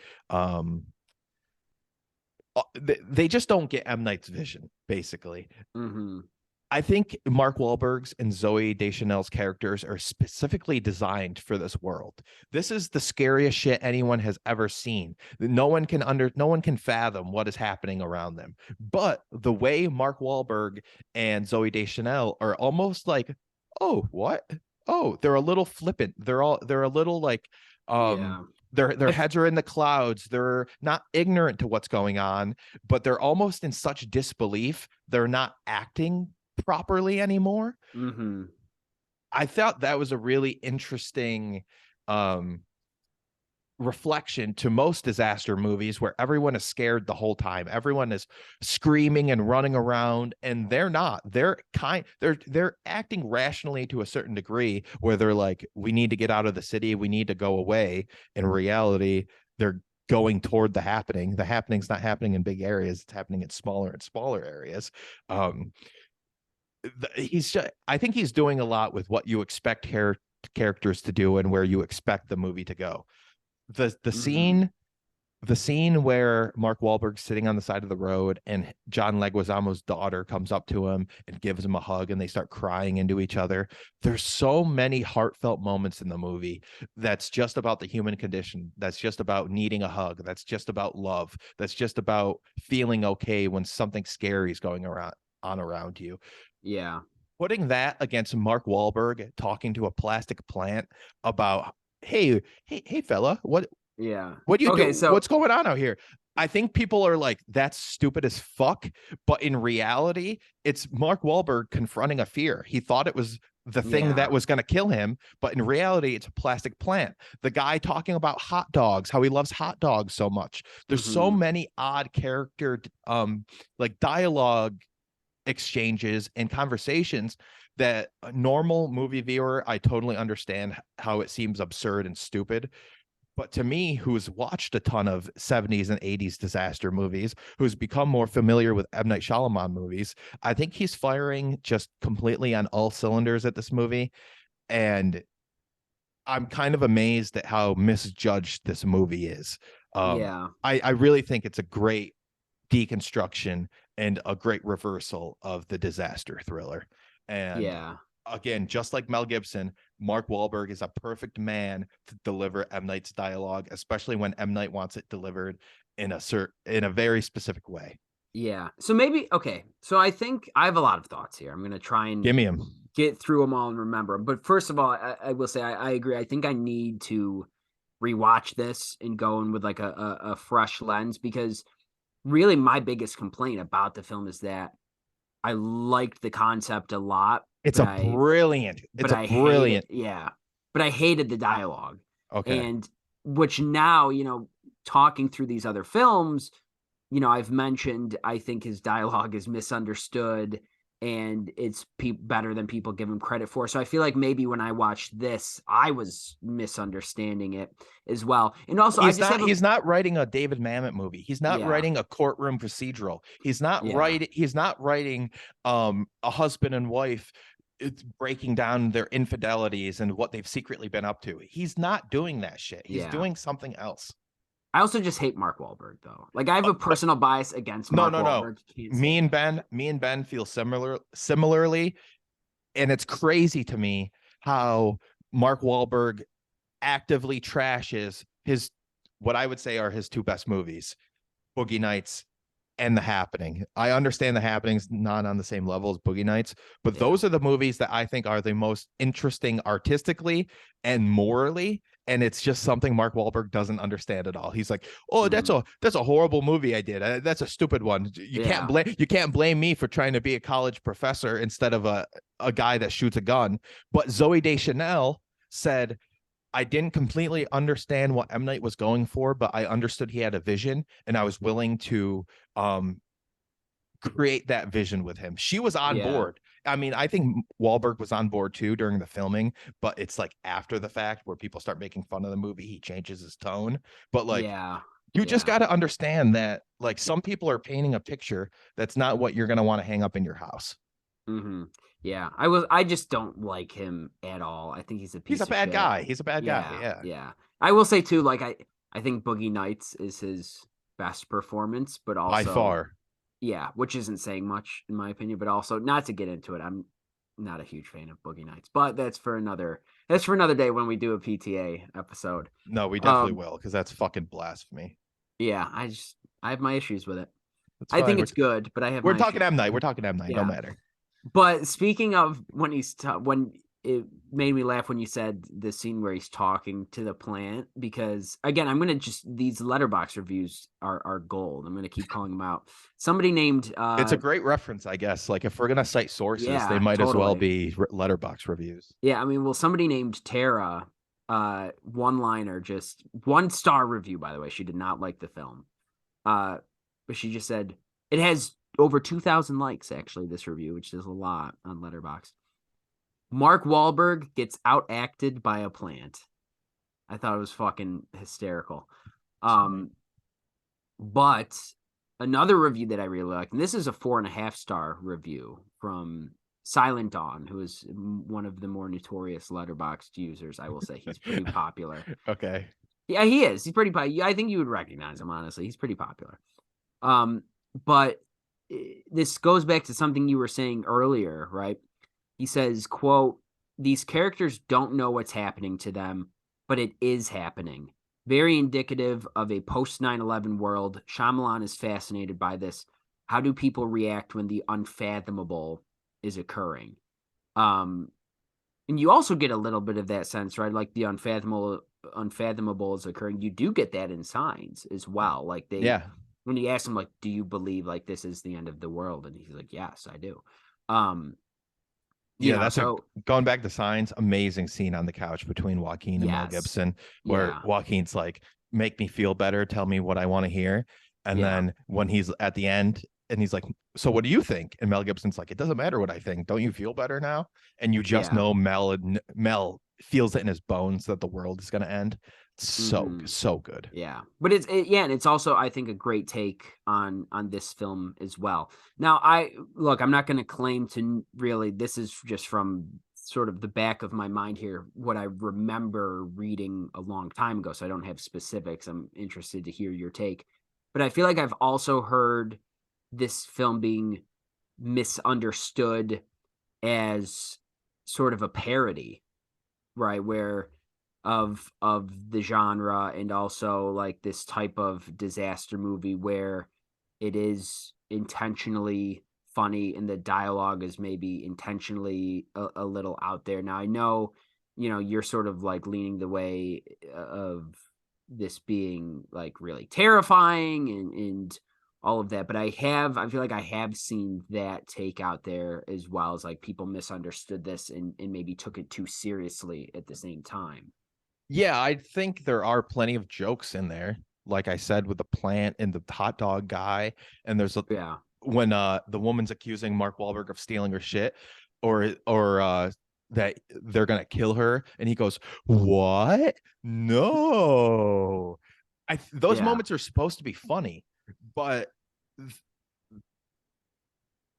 [SPEAKER 2] they just don't get M. Night's vision, basically. I think Mark Wahlberg's and Zooey Deschanel's characters are specifically designed for this world. This is the scariest shit anyone has ever seen. No one can fathom what is happening around them. But the way Mark Wahlberg and Zooey Deschanel are almost like, oh, what? Oh, they're a little flippant. They're a little like their heads are in the clouds. They're not ignorant to what's going on, but they're almost in such disbelief. They're not acting properly anymore. I thought that was a really interesting reflection to most disaster movies where everyone is scared the whole time. Everyone is screaming and running around, and they're not. They're acting rationally to a certain degree where they're like, we need to get out of the city, we need to go away. In reality, they're going toward the happening. The happening's not happening in big areas, it's happening in smaller and smaller areas. I think he's doing a lot with what you expect characters to do and where you expect the movie to go. The scene where Mark Wahlberg's sitting on the side of the road and John Leguizamo's daughter comes up to him and gives him a hug and they start crying into each other. There's so many heartfelt moments in the movie that's just about the human condition. That's just about needing a hug. That's just about love. That's just about feeling okay when something scary is going around you.
[SPEAKER 3] Yeah.
[SPEAKER 2] Putting that against Mark Wahlberg talking to a plastic plant about, hey fella, what do you do?
[SPEAKER 3] So
[SPEAKER 2] What's going on out here? I think people are like, that's stupid as fuck. But in reality, it's Mark Wahlberg confronting a fear. He thought it was the thing that was going to kill him. But in reality, it's a plastic plant. The guy talking about hot dogs, how he loves hot dogs so much. There's so many odd character, like dialogue exchanges and conversations that a normal movie viewer, I totally understand how it seems absurd and stupid. But to me, who's watched a ton of 70s and 80s disaster movies, who's become more familiar with M. Night Shyamalan movies, I think he's firing just completely on all cylinders at this movie. And I'm kind of amazed at how misjudged this movie is. I really think it's a great deconstruction and a great reversal of the disaster thriller. And again, just like Mel Gibson, Mark Wahlberg is a perfect man to deliver M. Night's dialogue, especially when M. Night wants it delivered in a very specific way.
[SPEAKER 3] Yeah. So maybe, okay. So I think I have a lot of thoughts here. I'm going to try and
[SPEAKER 2] give me them,
[SPEAKER 3] get through them all and remember them. But first of all, I will say, I agree. I think I need to rewatch this and go in with like a fresh lens, because really my biggest complaint about the film is that I liked the concept a lot.
[SPEAKER 2] It's brilliant. But I
[SPEAKER 3] hated the dialogue.
[SPEAKER 2] Okay.
[SPEAKER 3] And which now, talking through these other films, I've mentioned, I think his dialogue is misunderstood and it's better than people give him credit for. So I feel like maybe when I watched this, I was misunderstanding it as well. And also,
[SPEAKER 2] he's not writing a David Mamet movie. He's not writing a courtroom procedural. He's not writing a husband and wife. It's breaking down their infidelities and what they've secretly been up to. He's not doing that shit. He's doing something else.
[SPEAKER 3] I also just hate Mark Wahlberg, though. Like, I have a personal bias against Mark Wahlberg.
[SPEAKER 2] Me and Ben feel similarly, and it's crazy to me how Mark Wahlberg actively trashes what I would say are his two best movies, Boogie Nights and The Happening. I understand The Happening's not on the same level as Boogie Nights, but those are the movies that I think are the most interesting artistically and morally. And it's just something Mark Wahlberg doesn't understand at all. He's like, "Oh, that's a horrible movie I did. That's a stupid one. You can't blame me for trying to be a college professor instead of a guy that shoots a gun." But Zooey Deschanel said, I didn't completely understand what M. Night was going for, but I understood he had a vision, and I was willing to create that vision with him. She was on board. I mean, I think Wahlberg was on board too during the filming, but it's like after the fact where people start making fun of the movie, he changes his tone. But like, you just got to understand that like some people are painting a picture that's not what you're going to want to hang up in your house.
[SPEAKER 3] Mm-hmm. Yeah, I just don't like him at all. I think he's a
[SPEAKER 2] bad guy. He's a bad guy.
[SPEAKER 3] Yeah. I will say too, like I think Boogie Nights is his best performance, but also
[SPEAKER 2] by far.
[SPEAKER 3] Yeah, which isn't saying much in my opinion, but also not to get into it. I'm not a huge fan of Boogie Nights, but that's for another day when we do a PTA episode.
[SPEAKER 2] No, we definitely will, because that's fucking blasphemy.
[SPEAKER 3] Yeah, I have my issues with it. I think it's good, but I have.
[SPEAKER 2] We're talking M. Night. No matter.
[SPEAKER 3] But speaking of when when it made me laugh when you said the scene where he's talking to the plant, because again, I'm going to these Letterboxd reviews are gold. I'm going to keep calling them out. Somebody named,
[SPEAKER 2] it's a great reference, I guess. Like if we're going to cite sources, they might as well be Letterboxd reviews.
[SPEAKER 3] Yeah. I mean, well, somebody named Tara one-liner, just 1-star review, by the way. She did not like the film. But she just said, it has over 2,000 likes, actually, this review, which is a lot on Letterboxd. Mark Wahlberg gets outacted by a plant. I thought it was fucking hysterical. But another review that I really liked, and this is a 4.5-star review from Silent Dawn, who is one of the more notorious Letterboxd users. I will say he's pretty popular.
[SPEAKER 2] Okay.
[SPEAKER 3] Yeah, he is. He's pretty popular. I think you would recognize him, honestly. He's pretty popular. But this goes back to something you were saying earlier, right? He says, quote, "These characters don't know what's happening to them, but it is happening. Very indicative of a post 9/11 world. Shyamalan is fascinated by this. How do people react when the unfathomable is occurring?" And you also get a little bit of that sense, right? Like the unfathomable is occurring. You do get that in Signs as well. Like when you ask him, like, do you believe like this is the end of the world? And he's like, yes, I do.
[SPEAKER 2] Going back to Signs, amazing scene on the couch between Joaquin and Mel Gibson, where Joaquin's like, make me feel better, tell me what I want to hear. And then when he's at the end and he's like, so what do you think? And Mel Gibson's like, it doesn't matter what I think. Don't you feel better now? And you just know Mel feels it in his bones that the world is going to end. So good.
[SPEAKER 3] Yeah. But and it's also, I think, a great take on this film as well. Now, I'm not going to claim to really, this is just from sort of the back of my mind here, what I remember reading a long time ago. So I don't have specifics. I'm interested to hear your take. But I feel like I've also heard this film being misunderstood as sort of a parody, right? Where of the genre, and also like this type of disaster movie where it is intentionally funny and the dialogue is maybe intentionally a little out there. Now I know, you're sort of like leaning the way of this being like really terrifying and all of that, but I feel like I have seen that take out there as well, as like people misunderstood this and maybe took it too seriously at the same time.
[SPEAKER 2] Yeah, I think there are plenty of jokes in there. Like I said, with the plant and the hot dog guy, and there's when the woman's accusing Mark Wahlberg of stealing her shit, or that they're gonna kill her, and he goes, "What? No." Those moments are supposed to be funny, but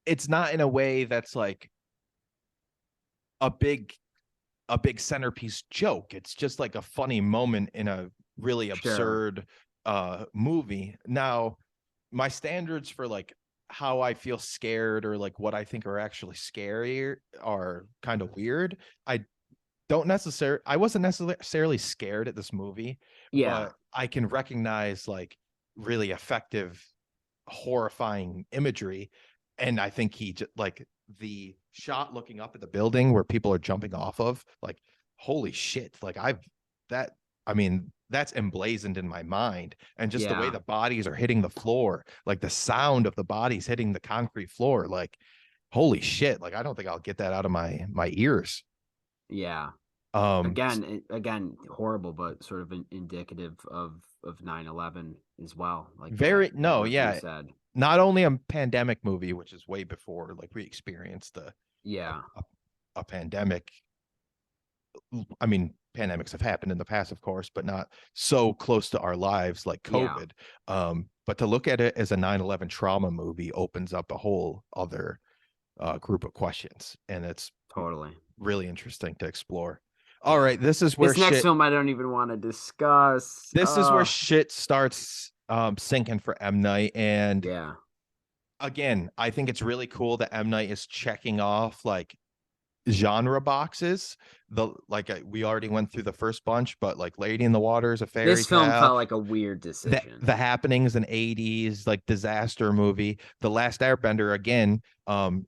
[SPEAKER 2] it's not in a way that's like a big centerpiece joke. It's just like a funny moment in a really absurd movie. Now, my standards for like how I feel scared or like what I think are actually scary are kind of weird. I wasn't necessarily scared at this movie, but I can recognize like really effective, horrifying imagery. And I think he just like the shot looking up at the building where people are jumping off of, like, holy shit. Like that's emblazoned in my mind. And just the way the bodies are hitting the floor, like the sound of the bodies hitting the concrete floor, like, holy shit. Like, I don't think I'll get that out of my ears.
[SPEAKER 3] Yeah. Again, horrible, but sort of indicative of 9/11 as well. Like said.
[SPEAKER 2] Not only a pandemic movie, which is way before like we experienced a pandemic. I mean, pandemics have happened in the past, of course, but not so close to our lives like COVID. But to look at it as a 9/11 trauma movie opens up a whole other group of questions, and it's
[SPEAKER 3] totally
[SPEAKER 2] really interesting to explore. All right, this is where
[SPEAKER 3] this next film I don't even want to discuss.
[SPEAKER 2] This is where shit starts sinking for M. Night, and again, I think it's really cool that M. Night is checking off like genre boxes. We already went through the first bunch, but like Lady in the Water is a fairy tale.
[SPEAKER 3] This film felt like a weird decision.
[SPEAKER 2] The Happenings in 80s, like disaster movie. The Last Airbender, again,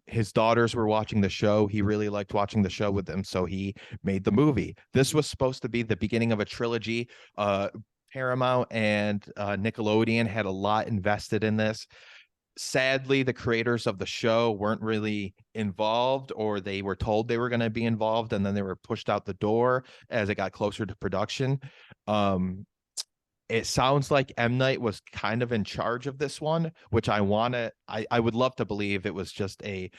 [SPEAKER 2] his daughters were watching the show. He really liked watching the show with them, so he made the movie. This was supposed to be the beginning of a trilogy. Paramount and Nickelodeon had a lot invested in this. sadly, the creators of the show weren't really involved, or they were told they were going to be involved and then they were pushed out the door as it got closer to production. It sounds like M. Night was kind of in charge of this one, which I would love to believe it was just a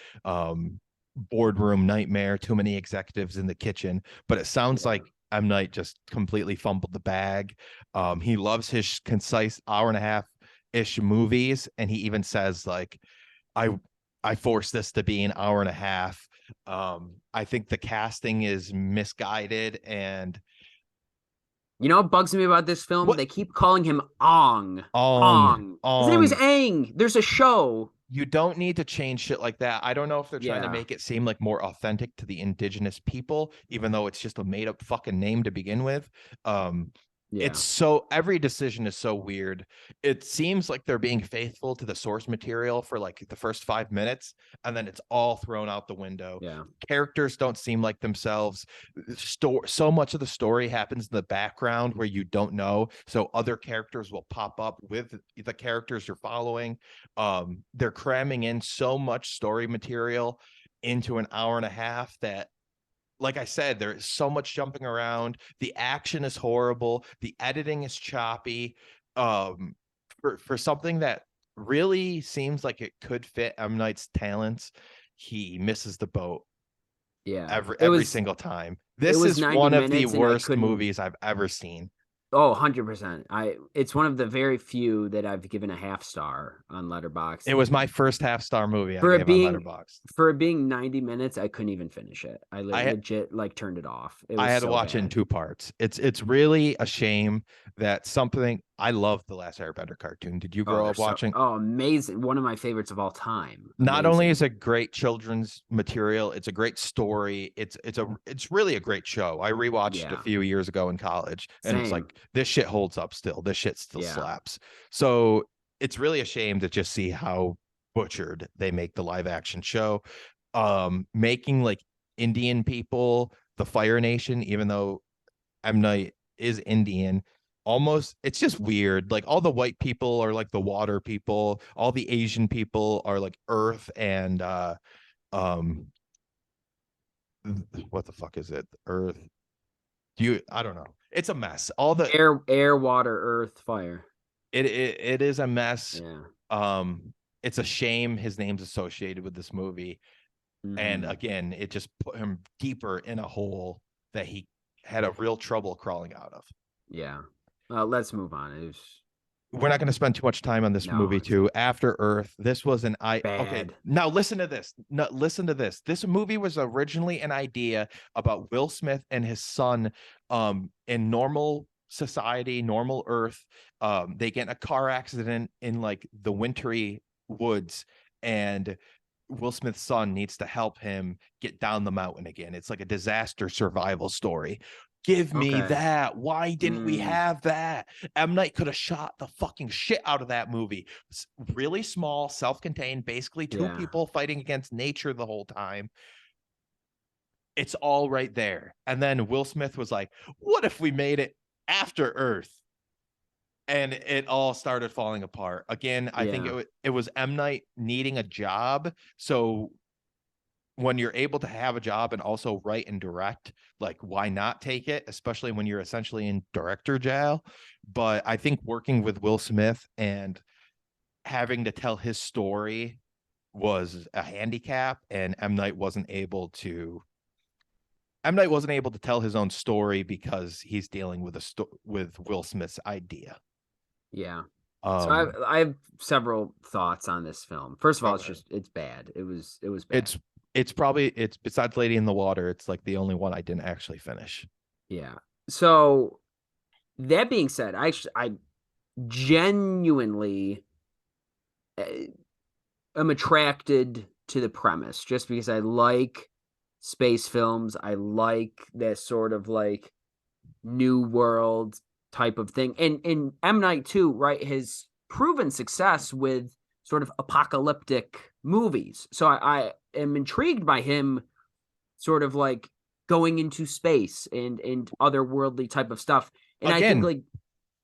[SPEAKER 2] boardroom nightmare, too many executives in the kitchen, but it sounds like M. Night just completely fumbled the bag. He loves his concise hour and a half ish movies, and he even says like, I forced this to be an hour and a half. I think the casting is misguided, and
[SPEAKER 3] you know what bugs me about this film?
[SPEAKER 2] What?
[SPEAKER 3] They keep calling him Ong.
[SPEAKER 2] Ong.
[SPEAKER 3] His name is Aang. There's a show.
[SPEAKER 2] You don't need to change shit like that. I don't know if they're trying to
[SPEAKER 3] Yeah.
[SPEAKER 2] make it seem like more authentic to the indigenous people, even though it's just a made up fucking name to begin with.
[SPEAKER 3] Yeah.
[SPEAKER 2] It's so, every decision is so weird. It seems like they're being faithful to the source material for like the first 5 minutes, and then it's all thrown out the window.
[SPEAKER 3] Yeah.
[SPEAKER 2] Characters don't seem like themselves. So much of the story happens in the background where you don't know, so other characters will pop up with the characters you're following. They're cramming in so much story material into an hour and a half that, like I said, there is so much jumping around. The action is horrible. The editing is choppy. For something that really seems like it could fit M. Night's talents, he misses the boat.
[SPEAKER 3] Yeah.
[SPEAKER 2] Every single time. This is one of the worst movies I've ever seen.
[SPEAKER 3] Oh, 100%. It's one of the very few that I've given a half star on Letterboxd.
[SPEAKER 2] It was my first half star movie I gave on Letterboxd.
[SPEAKER 3] For it being 90 minutes, I couldn't even finish it. I legit like turned it off.
[SPEAKER 2] I had to watch it in 2 parts. It's really a shame that something. I love the Last Airbender cartoon. Did you grow up watching?
[SPEAKER 3] Oh, amazing. One of my favorites of all time.
[SPEAKER 2] Not only is it great children's material, it's a great story. It's really a great show. I rewatched it a few years ago in college, and it's like, this shit holds up still. This shit still slaps. So it's really a shame to just see how butchered they make the live action show. Making like Indian people the Fire Nation, even though M. Night is Indian. Almost, it's just weird. Like, all the white people are like the water people, all the Asian people are like earth and what the fuck is it? Earth. I don't know. It's a mess. All the
[SPEAKER 3] air, water, earth, fire.
[SPEAKER 2] It is a mess.
[SPEAKER 3] Yeah.
[SPEAKER 2] It's a shame his name's associated with this movie. And again, it just put him deeper in a hole that he had a real trouble crawling out of.
[SPEAKER 3] Yeah. Let's move on.
[SPEAKER 2] We're not going to spend too much time on this movie too. After Earth, this was an okay. Now listen to this. No, listen to this. This movie was originally an idea about Will Smith and his son in normal society, normal Earth. They get in a car accident in like the wintry woods, and Will Smith's son needs to help him get down the mountain again. It's like a disaster survival story. Give me that. Why didn't we have that? M. Night could have shot the fucking shit out of that movie. It's really small, self-contained, basically two people fighting against nature the whole time. It's all right there. And then Will Smith was like, what if we made it after Earth? And it all started falling apart. Again, I think it was M. Night needing a job. So when you're able to have a job and also write and direct, like, why not take it, especially when you're essentially in director jail? But I think working with Will Smith and having to tell his story was a handicap, and M. Night wasn't able to tell his own story because he's dealing with with Will Smith's idea.
[SPEAKER 3] Yeah. So I have several thoughts on this film. First of all, it's bad. It was bad.
[SPEAKER 2] It's besides Lady in the Water, it's like the only one I didn't actually finish.
[SPEAKER 3] Yeah. So that being said, I genuinely am attracted to the premise just because I like space films. I like that sort of like new world type of thing. And M. Night too, right, has proven success with sort of apocalyptic movies. So I am intrigued by him sort of like going into space and otherworldly type of stuff. And again, I think like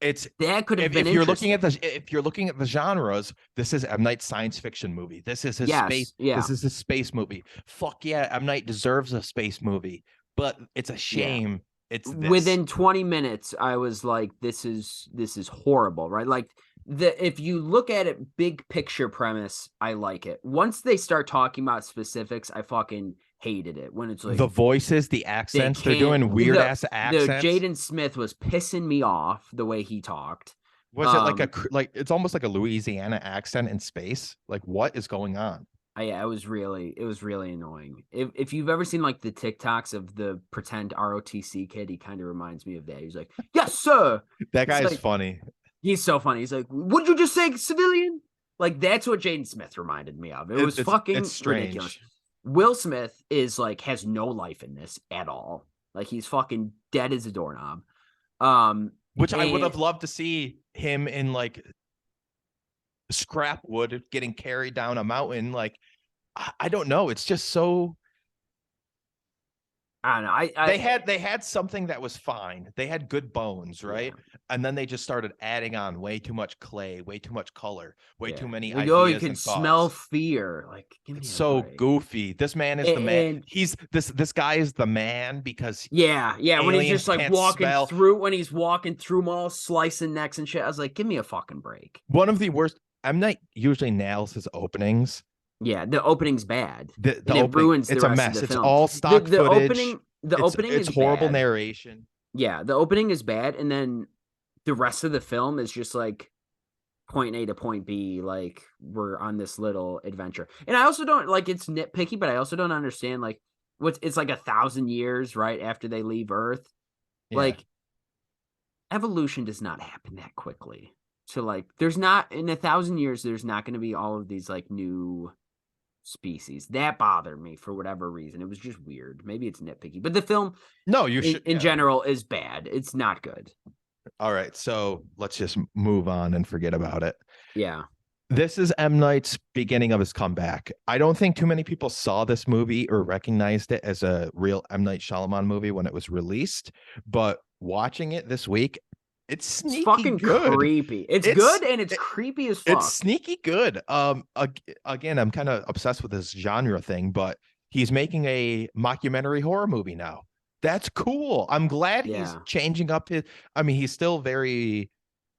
[SPEAKER 3] that could have been
[SPEAKER 2] if you're looking
[SPEAKER 3] interesting.
[SPEAKER 2] at if you're looking at the genres, this is M. Night's science fiction movie. This is his space.
[SPEAKER 3] Yeah.
[SPEAKER 2] This is his space movie. Fuck yeah, M. Night deserves a space movie, but it's a shame. It's this.
[SPEAKER 3] Within 20 minutes, I was like, this is horrible, right? Like if you look at it big picture premise, I like it. Once they start talking about specifics, I fucking hated it. When it's like
[SPEAKER 2] the voices, the accents, they're doing weird ass accents.
[SPEAKER 3] Jaden Smith was pissing me off the way he talked.
[SPEAKER 2] Was it like it's almost like a Louisiana accent in space? Like what is going on?
[SPEAKER 3] Yeah, it was really annoying. If you've ever seen like the TikToks of the pretend ROTC kid, he kind of reminds me of that. He's like, "Yes, sir."
[SPEAKER 2] That guy is
[SPEAKER 3] like,
[SPEAKER 2] funny.
[SPEAKER 3] He's so funny. He's like, "What did you just say, civilian?" Like that's what Jaden Smith reminded me of. It was fucking ridiculous. Will Smith is like has no life in this at all. Like he's fucking dead as a doorknob.
[SPEAKER 2] Which I would have loved to see him in like scrap wood getting carried down a mountain. Like I don't know. It's just so.
[SPEAKER 3] I don't know.
[SPEAKER 2] They had something that was fine. They had good bones, right? Yeah. And then they just started adding on way too much clay, way too much color, way too many ideas.
[SPEAKER 3] Oh, you can smell fear. Like
[SPEAKER 2] it's so goofy. This man is the man. He's this guy is the man because
[SPEAKER 3] when he's just like when he's walking through malls, slicing necks and shit. I was like, give me a fucking break.
[SPEAKER 2] One of the worst. M. Night usually nails his openings.
[SPEAKER 3] Yeah, the opening's bad. It ruins the rest
[SPEAKER 2] a mess.
[SPEAKER 3] Of the
[SPEAKER 2] it's
[SPEAKER 3] film.
[SPEAKER 2] all stock footage.
[SPEAKER 3] The opening is
[SPEAKER 2] horrible
[SPEAKER 3] bad.
[SPEAKER 2] Narration.
[SPEAKER 3] Yeah, the opening is bad, and then the rest of the film is just like point A to point B, like we're on this little adventure. And I also don't like it's nitpicky, but I also don't understand like it's like 1,000 years right after they leave Earth. Yeah. Like evolution does not happen that quickly. So like there's not in 1,000 years, there's not going to be all of these like new species. That bothered me for whatever reason. It was just weird. Maybe it's nitpicky, but the film in general is bad. It's not good.
[SPEAKER 2] All right, so let's just move on and forget about it.
[SPEAKER 3] Yeah.
[SPEAKER 2] This is M. Night's beginning of his comeback. I don't think too many people saw this movie or recognized it as a real M. Night Shyamalan movie when it was released, but watching it this week, it's
[SPEAKER 3] fucking
[SPEAKER 2] good.
[SPEAKER 3] Creepy. It's good and it's creepy as fuck.
[SPEAKER 2] It's sneaky good. Again, I'm kind of obsessed with this genre thing, but he's making a mockumentary horror movie now. That's cool. I'm glad he's changing up his. I mean, he's still very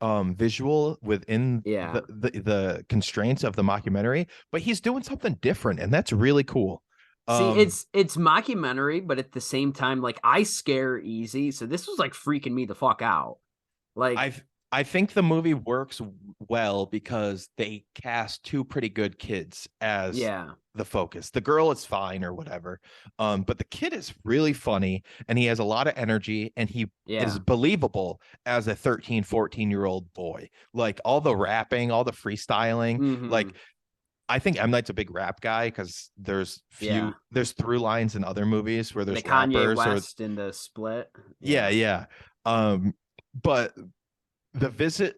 [SPEAKER 2] visual within the constraints of the mockumentary, but he's doing something different, and that's really cool.
[SPEAKER 3] See, it's mockumentary, but at the same time, like I scare easy, so this was like freaking me the fuck out. Like
[SPEAKER 2] I think the movie works well because they cast two pretty good kids as the focus. The girl is fine or whatever, but the kid is really funny and he has a lot of energy and he is believable as a 13, 14-year-old boy. Like all the rapping, all the freestyling, like I think M. Night's a big rap guy because there's through lines in other movies where there's
[SPEAKER 3] the Kanye West in the Split.
[SPEAKER 2] But the visit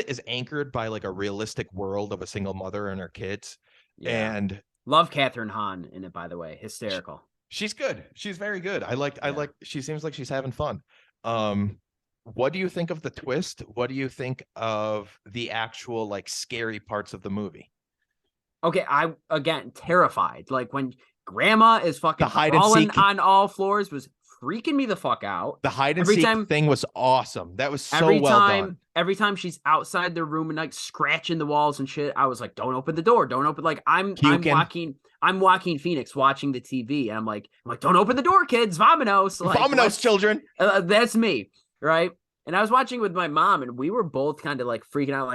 [SPEAKER 2] is anchored by like a realistic world of a single mother and her kids. And
[SPEAKER 3] love Catherine Hahn in it, by the way. Hysterical.
[SPEAKER 2] She's good. She's very good. I like she seems like she's having fun. What do you think of the twist? What do you think of the actual like scary parts of the movie?
[SPEAKER 3] Okay, I again terrified. Like when grandma is fucking crawling on all floors was freaking me the fuck out.
[SPEAKER 2] The hide and seek thing was awesome. That was so well done.
[SPEAKER 3] Every time she's outside their room and like scratching the walls and shit, I was like, "Don't open the door! Don't open!" Like I'm Joaquin Phoenix watching the TV, and I'm like, "Don't open the door, kids! Vamonos! Like,
[SPEAKER 2] Vamonos, children!"
[SPEAKER 3] That's me, right? And I was watching with my mom, and we were both kind of like freaking out.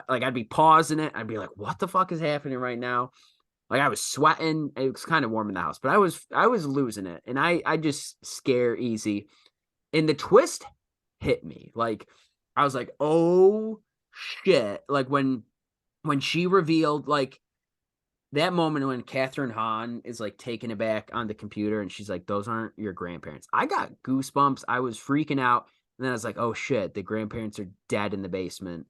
[SPEAKER 3] Like I'd be pausing it, I'd be like, "What the fuck is happening right now?" Like I was sweating. It was kind of warm in the house, but I was losing it. And I just scare easy. And the twist hit me. Like I was like, oh shit. Like when she revealed like that moment when Catherine Hahn is like taking it back on the computer and she's like, those aren't your grandparents. I got goosebumps. I was freaking out. And then I was like, oh shit, the grandparents are dead in the basement.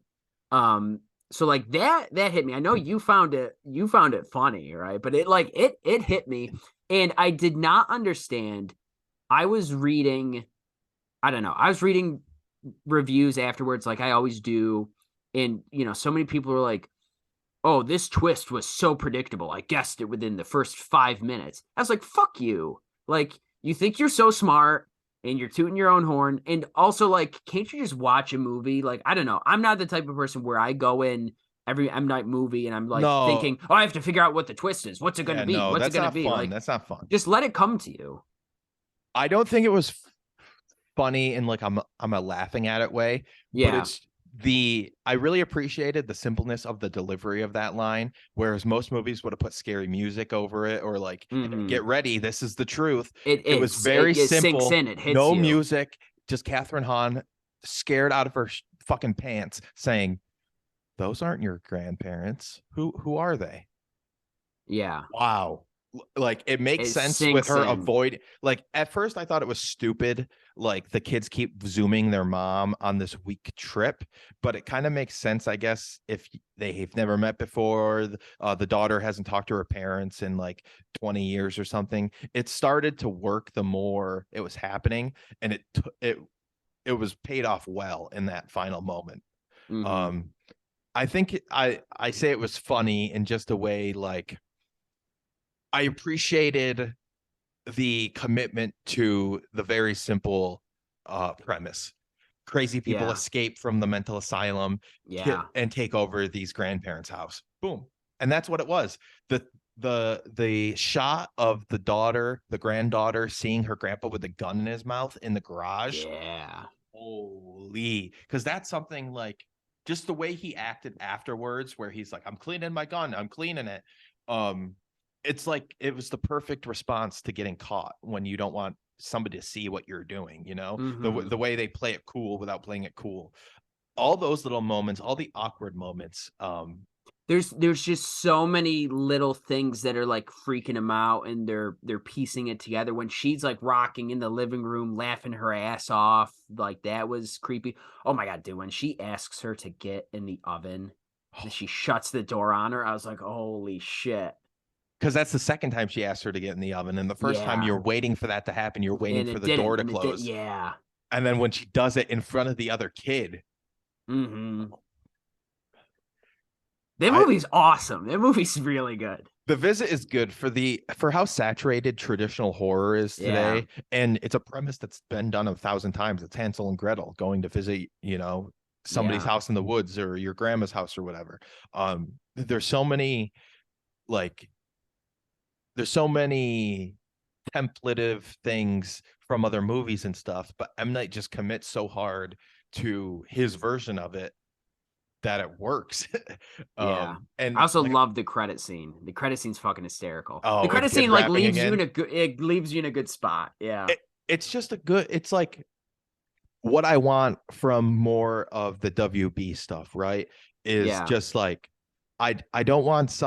[SPEAKER 3] So like that hit me. I know you found it funny, right? But it hit me, and I did not understand. I was reading reviews afterwards, like I always do, and so many people are like, "Oh, this twist was so predictable. I guessed it within the first 5 minutes." I was like, "Fuck you!" Like, you think you're so smart and you're tooting your own horn, and also like, can't you just watch a movie? Like, I don't know. I'm not the type of person where I go in every M Night movie and I'm like
[SPEAKER 2] No,
[SPEAKER 3] thinking, "Oh, I have to figure out what the twist is. What's it going to
[SPEAKER 2] yeah,
[SPEAKER 3] be?
[SPEAKER 2] no,
[SPEAKER 3] What's it
[SPEAKER 2] that's
[SPEAKER 3] going to
[SPEAKER 2] not
[SPEAKER 3] be?"
[SPEAKER 2] fun.
[SPEAKER 3] Like,
[SPEAKER 2] That's not fun.
[SPEAKER 3] just let it come to you.
[SPEAKER 2] I don't think it was funny in like I'm a laughing at it way, but
[SPEAKER 3] Yeah.
[SPEAKER 2] I really appreciated the simpleness of the delivery of that line, whereas most movies would have put scary music over it or like, "Hey, get ready, this is the truth." It was very
[SPEAKER 3] It sinks
[SPEAKER 2] simple,
[SPEAKER 3] in. It hits
[SPEAKER 2] no
[SPEAKER 3] you.
[SPEAKER 2] music, just Catherine Hahn scared out of her fucking pants saying, "Those aren't your grandparents. Who are they?"
[SPEAKER 3] Yeah.
[SPEAKER 2] Wow. Like it makes
[SPEAKER 3] It
[SPEAKER 2] sense with
[SPEAKER 3] sinks
[SPEAKER 2] her
[SPEAKER 3] in.
[SPEAKER 2] like at first I thought it was stupid, like the kids keep zooming their mom on this week trip, but it kind of makes sense, I guess, if they've never met before. The daughter hasn't talked to her parents in like 20 years or something. It started to work the more it was happening, and it was paid off well in that final moment. Um, I think I say it was funny in just a way like I appreciated the commitment to the very simple premise. Crazy people
[SPEAKER 3] Yeah.
[SPEAKER 2] escape from the mental asylum
[SPEAKER 3] Yeah.
[SPEAKER 2] and take over these grandparents' house. Boom. And that's what it was. The shot of the granddaughter seeing her grandpa with a gun in his mouth in the garage.
[SPEAKER 3] Yeah.
[SPEAKER 2] Holy, because that's something like just the way he acted afterwards, where he's like, "I'm cleaning my gun, I'm cleaning it." Um, it's like it was the perfect response to getting caught when you don't want somebody to see what you're doing, the way they play it cool without playing it cool. All those little moments, all the awkward moments.
[SPEAKER 3] There's just so many little things that are like freaking him out, and they're piecing it together. When she's like rocking in the living room, laughing her ass off, like that was creepy. Oh my god, dude! When she asks her to get in the oven, and she shuts the door on her, I was like, holy shit!
[SPEAKER 2] Because that's the second time she asked her to get in the oven, and the first time
[SPEAKER 3] Yeah,
[SPEAKER 2] you're waiting for that to happen, you're waiting
[SPEAKER 3] and
[SPEAKER 2] for
[SPEAKER 3] it
[SPEAKER 2] the door
[SPEAKER 3] didn't,
[SPEAKER 2] to
[SPEAKER 3] and it did.
[SPEAKER 2] close,
[SPEAKER 3] Yeah.
[SPEAKER 2] and then when she does it in front of the other kid,
[SPEAKER 3] Mm-hmm. That
[SPEAKER 2] I
[SPEAKER 3] movie's awesome. That movie's really good.
[SPEAKER 2] The Visit is good for how saturated traditional horror is
[SPEAKER 3] Yeah.
[SPEAKER 2] today, and it's a premise that's been done 1,000 times. It's Hansel and Gretel going to visit, somebody's
[SPEAKER 3] Yeah.
[SPEAKER 2] house in the woods or your grandma's house or whatever. There's so many like there's so many templative things from other movies and stuff, but M. Night just commits so hard to his version of it that it works.
[SPEAKER 3] Yeah. I
[SPEAKER 2] And
[SPEAKER 3] also
[SPEAKER 2] like,
[SPEAKER 3] love the credit scene. The credit scene's fucking hysterical. The
[SPEAKER 2] oh, with
[SPEAKER 3] credit
[SPEAKER 2] the kids
[SPEAKER 3] scene like
[SPEAKER 2] rapping
[SPEAKER 3] leaves you in
[SPEAKER 2] again.
[SPEAKER 3] a good it leaves you in a good spot. Yeah.
[SPEAKER 2] It's just it's like what I want from more of the WB stuff, right? Is
[SPEAKER 3] Yeah.
[SPEAKER 2] just like I don't want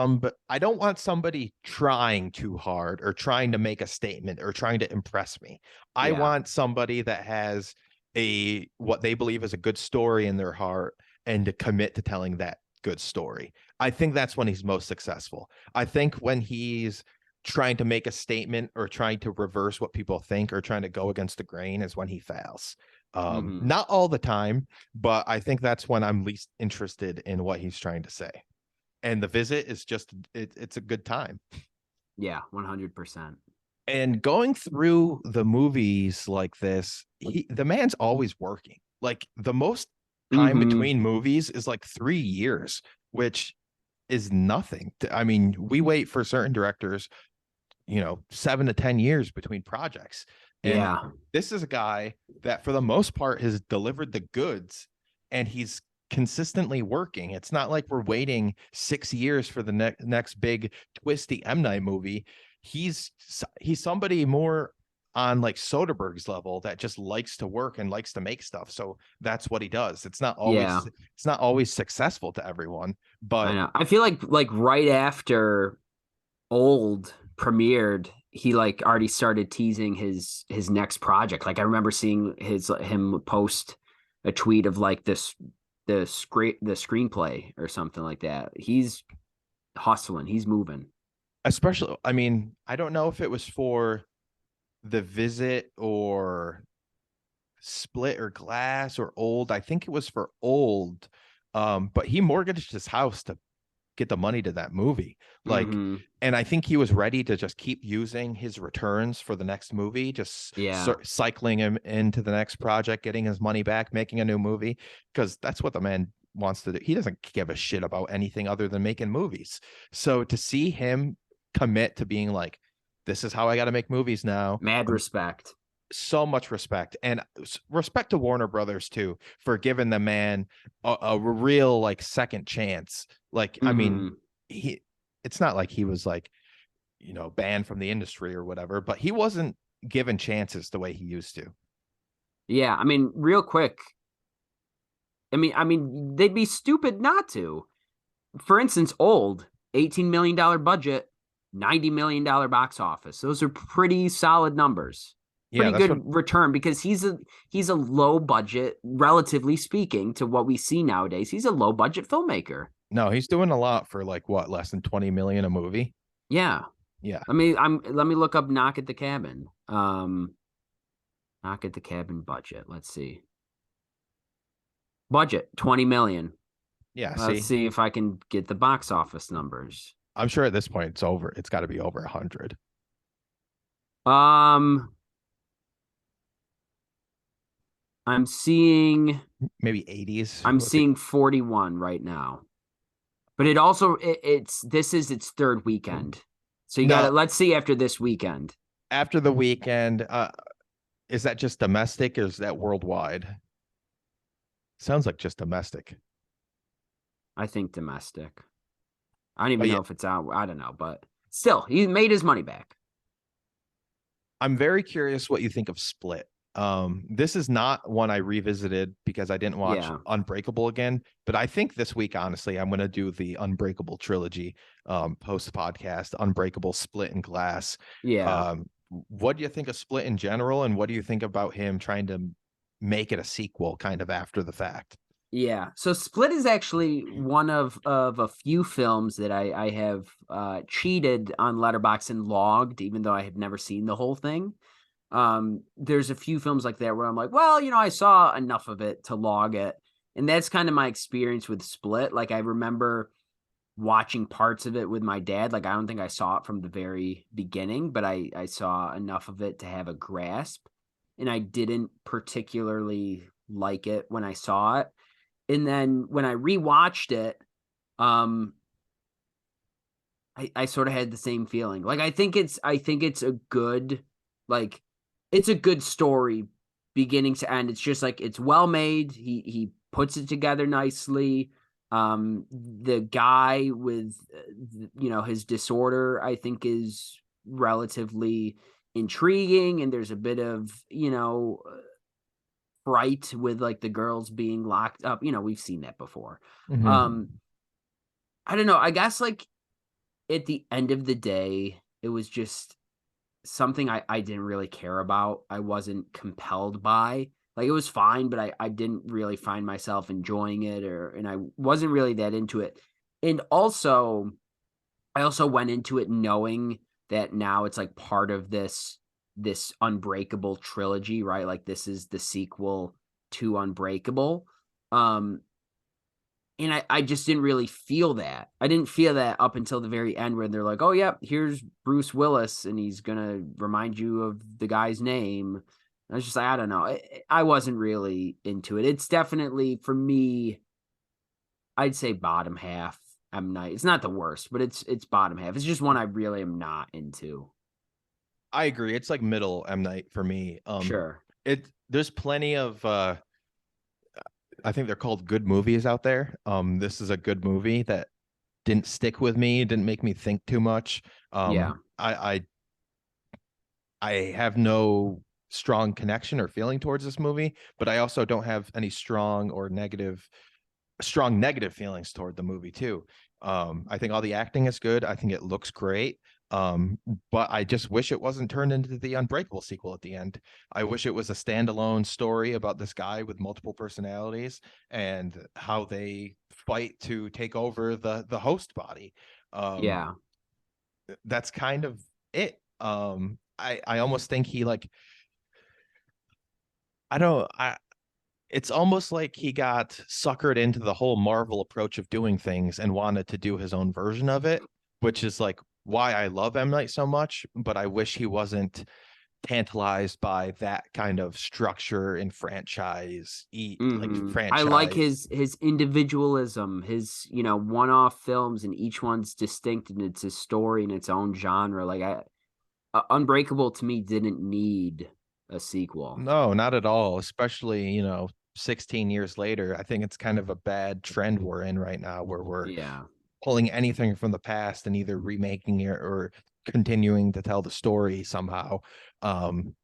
[SPEAKER 2] I don't want somebody trying too hard or trying to make a statement or trying to impress me. I
[SPEAKER 3] Yeah.
[SPEAKER 2] want somebody that has what they believe is a good story in their heart and to commit to telling that good story. I think that's when he's most successful. I think when he's trying to make a statement or trying to reverse what people think or trying to go against the grain is when he fails. Not all the time, but I think that's when I'm least interested in what he's trying to say. And The Visit is just it's a good time.
[SPEAKER 3] Yeah, 100%.
[SPEAKER 2] And going through the movies like this, the man's always working. Like the most time between movies is like 3 years, which is nothing. I mean, we wait for certain directors 7 to 10 years between projects. And
[SPEAKER 3] Yeah.
[SPEAKER 2] this is a guy that for the most part has delivered the goods, and he's consistently working. It's not like we're waiting 6 years for the next big twisty M. Night movie. He's somebody more on like Soderbergh's level that just likes to work and likes to make stuff. So that's what he does.
[SPEAKER 3] Yeah.
[SPEAKER 2] It's not always successful to everyone,
[SPEAKER 3] I
[SPEAKER 2] but
[SPEAKER 3] know. I feel like right after Old premiered, he like already started teasing his next project. Like I remember seeing him post a tweet of like the screenplay or something like that. He's hustling, he's moving.
[SPEAKER 2] especially, I mean, I don't know if it was for The Visit or Split or Glass or Old. I think it was for Old. But he mortgaged his house to get the money to that movie. Like, and I think he was ready to just keep using his returns for the next movie, just cycling him into the next project, getting his money back, making a new movie, because that's what the man wants to do. He doesn't give a shit about anything other than making movies. So to see him commit to being like, this is how I got to make movies now.
[SPEAKER 3] Mad respect.
[SPEAKER 2] So much respect, and respect to Warner Brothers too for giving the man a real like second chance. Like, I mean, it's not like he was like, you know, banned from the industry or whatever, but he wasn't given chances the way he used to.
[SPEAKER 3] Yeah, I mean, real quick. I mean, they'd be stupid not to. For instance, Old, $18 million budget, $90 million box office. Those are pretty solid numbers. Pretty good return, because he's a low budget, relatively speaking, to what we see nowadays. He's a low budget filmmaker.
[SPEAKER 2] No, he's doing a lot for like what, less than 20 million a movie.
[SPEAKER 3] Yeah. Let me look up Knock at the Cabin. Knock at the Cabin budget. Let's see. Budget 20 million.
[SPEAKER 2] Yeah.
[SPEAKER 3] Let's see if I can get the box office numbers.
[SPEAKER 2] I'm sure at this point it's got to be over 100.
[SPEAKER 3] I'm seeing
[SPEAKER 2] maybe 80s.
[SPEAKER 3] I'm seeing 41 right now. But it also this is its third weekend. So you got to, let's see after this weekend.
[SPEAKER 2] After the weekend, is that just domestic or is that worldwide? Sounds like just domestic.
[SPEAKER 3] I think domestic. I don't even know if it's out. I don't know, but still, he made his money back.
[SPEAKER 2] I'm very curious what you think of Split. This is not one I revisited because I didn't watch Unbreakable again, but I think this week, honestly, I'm going to do the Unbreakable trilogy, post podcast, Unbreakable, Split, and Glass.
[SPEAKER 3] Yeah.
[SPEAKER 2] What do you think of Split in general? And what do you think about him trying to make it a sequel kind of after the fact?
[SPEAKER 3] Yeah. So Split is actually one of a few films that I have cheated on Letterboxd and logged, even though I had never seen the whole thing. There's a few films like that where I'm like, well, you know, I saw enough of it to log it. And that's kind of my experience with Split. Like, I remember watching parts of it with my dad. Like, I don't think I saw it from the very beginning, but I saw enough of it to have a grasp. And I didn't particularly like it when I saw it. And then when I rewatched it, I sort of had the same feeling. Like, I think it's a good, like, it's a good story beginning to end. It's just like, it's well made. He puts it together nicely. The guy with, you know, his disorder, I think, is relatively intriguing. And there's a bit of, you know, fright with like the girls being locked up. You know, we've seen that before. I don't know. I guess, like, at the end of the day, it was just something I didn't really care about. I wasn't compelled by. Like, it was fine, but I didn't really find myself enjoying it, and I wasn't really that into it. And also, I also went into it knowing that now it's like part of this Unbreakable trilogy, right? Like, this is the sequel to Unbreakable. And I just didn't really feel that. I didn't feel that up until the very end, where they're like, oh, yeah, here's Bruce Willis, and he's going to remind you of the guy's name. I was just like, I don't know. I wasn't really into it. It's definitely, for me, I'd say bottom half M. Night. It's not the worst, but it's bottom half. It's just one I really am not into.
[SPEAKER 2] I agree. It's like middle M. Night for me.
[SPEAKER 3] Sure.
[SPEAKER 2] There's plenty of I think they're called good movies out there. This is a good movie that didn't stick with me, didn't make me think too much. I have no strong connection or feeling towards this movie, but I also don't have any strong negative feelings toward the movie too. I think all the acting is good. I think it looks great. But I just wish it wasn't turned into the Unbreakable sequel at the end. I wish it was a standalone story about this guy with multiple personalities and how they fight to take over the host body. That's kind of it. I almost think he, like, I don't I it's almost like he got suckered into the whole Marvel approach of doing things and wanted to do his own version of it, which is like why I love M. Night so much, but I wish he wasn't tantalized by that kind of structure and like
[SPEAKER 3] I like
[SPEAKER 2] franchise.
[SPEAKER 3] his individualism, his, you know, one-off films, and each one's distinct and it's a story in its own genre. Like Unbreakable to me didn't need a sequel.
[SPEAKER 2] No, not at all, especially, 16 years later. I think it's kind of a bad trend we're in right now where we're
[SPEAKER 3] Yeah.
[SPEAKER 2] pulling anything from the past and either remaking it or continuing to tell the story somehow. Um,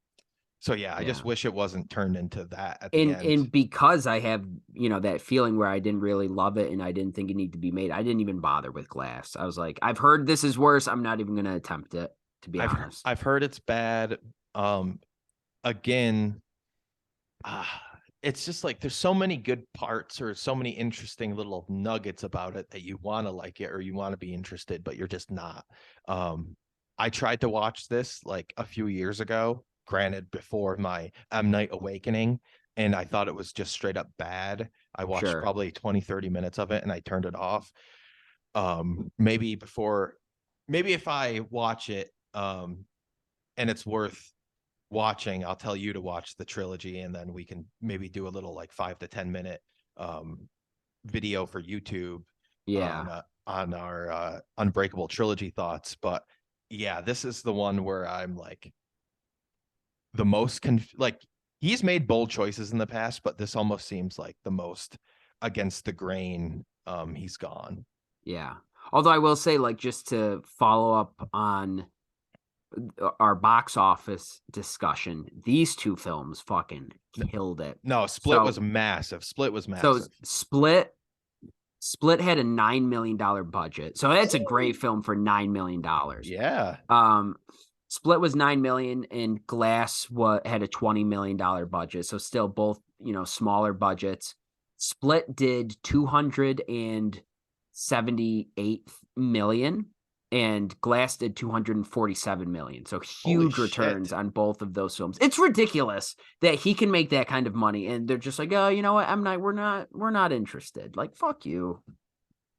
[SPEAKER 2] so yeah, I just
[SPEAKER 3] Yeah.
[SPEAKER 2] wish it wasn't turned into that at the end.
[SPEAKER 3] And because I have, you know, that feeling where I didn't really love it and I didn't think it needed to be made, I didn't even bother with Glass. I was like, I've heard this is worse. I'm not even going to attempt it, to be honest.
[SPEAKER 2] I've heard it's bad. Again, it's just like there's so many good parts or so many interesting little nuggets about it that you want to like it or you want to be interested, but you're just not. I tried to watch this like a few years ago, granted before my M. Night Awakening, and I thought it was just straight up bad. I watched
[SPEAKER 3] Sure.
[SPEAKER 2] probably 20-30 minutes of it and I turned it off. Maybe if I watch it and it's worth watching, I'll tell you to watch the trilogy, and then we can maybe do a little like 5 to 10 minute video for YouTube
[SPEAKER 3] Yeah.
[SPEAKER 2] on our Unbreakable trilogy thoughts. But yeah, this is the one where I'm like the most like he's made bold choices in the past, but this almost seems like the most against the grain he's gone.
[SPEAKER 3] Yeah. Although I will say, like, just to follow up on our box office discussion, these two films fucking killed it.
[SPEAKER 2] No, Split was massive. Split was massive.
[SPEAKER 3] So Split had a $9 million budget. So that's a great film for $9 million.
[SPEAKER 2] Yeah.
[SPEAKER 3] Split was $9 million and Glass had a $20 million budget. So still both, you know, smaller budgets. Split did 278 million and Glass did 247 million. So huge returns on both of those films. It's ridiculous that he can make that kind of money and they're just like, "Oh, you know what? M. Night, we're not interested." Like, fuck you.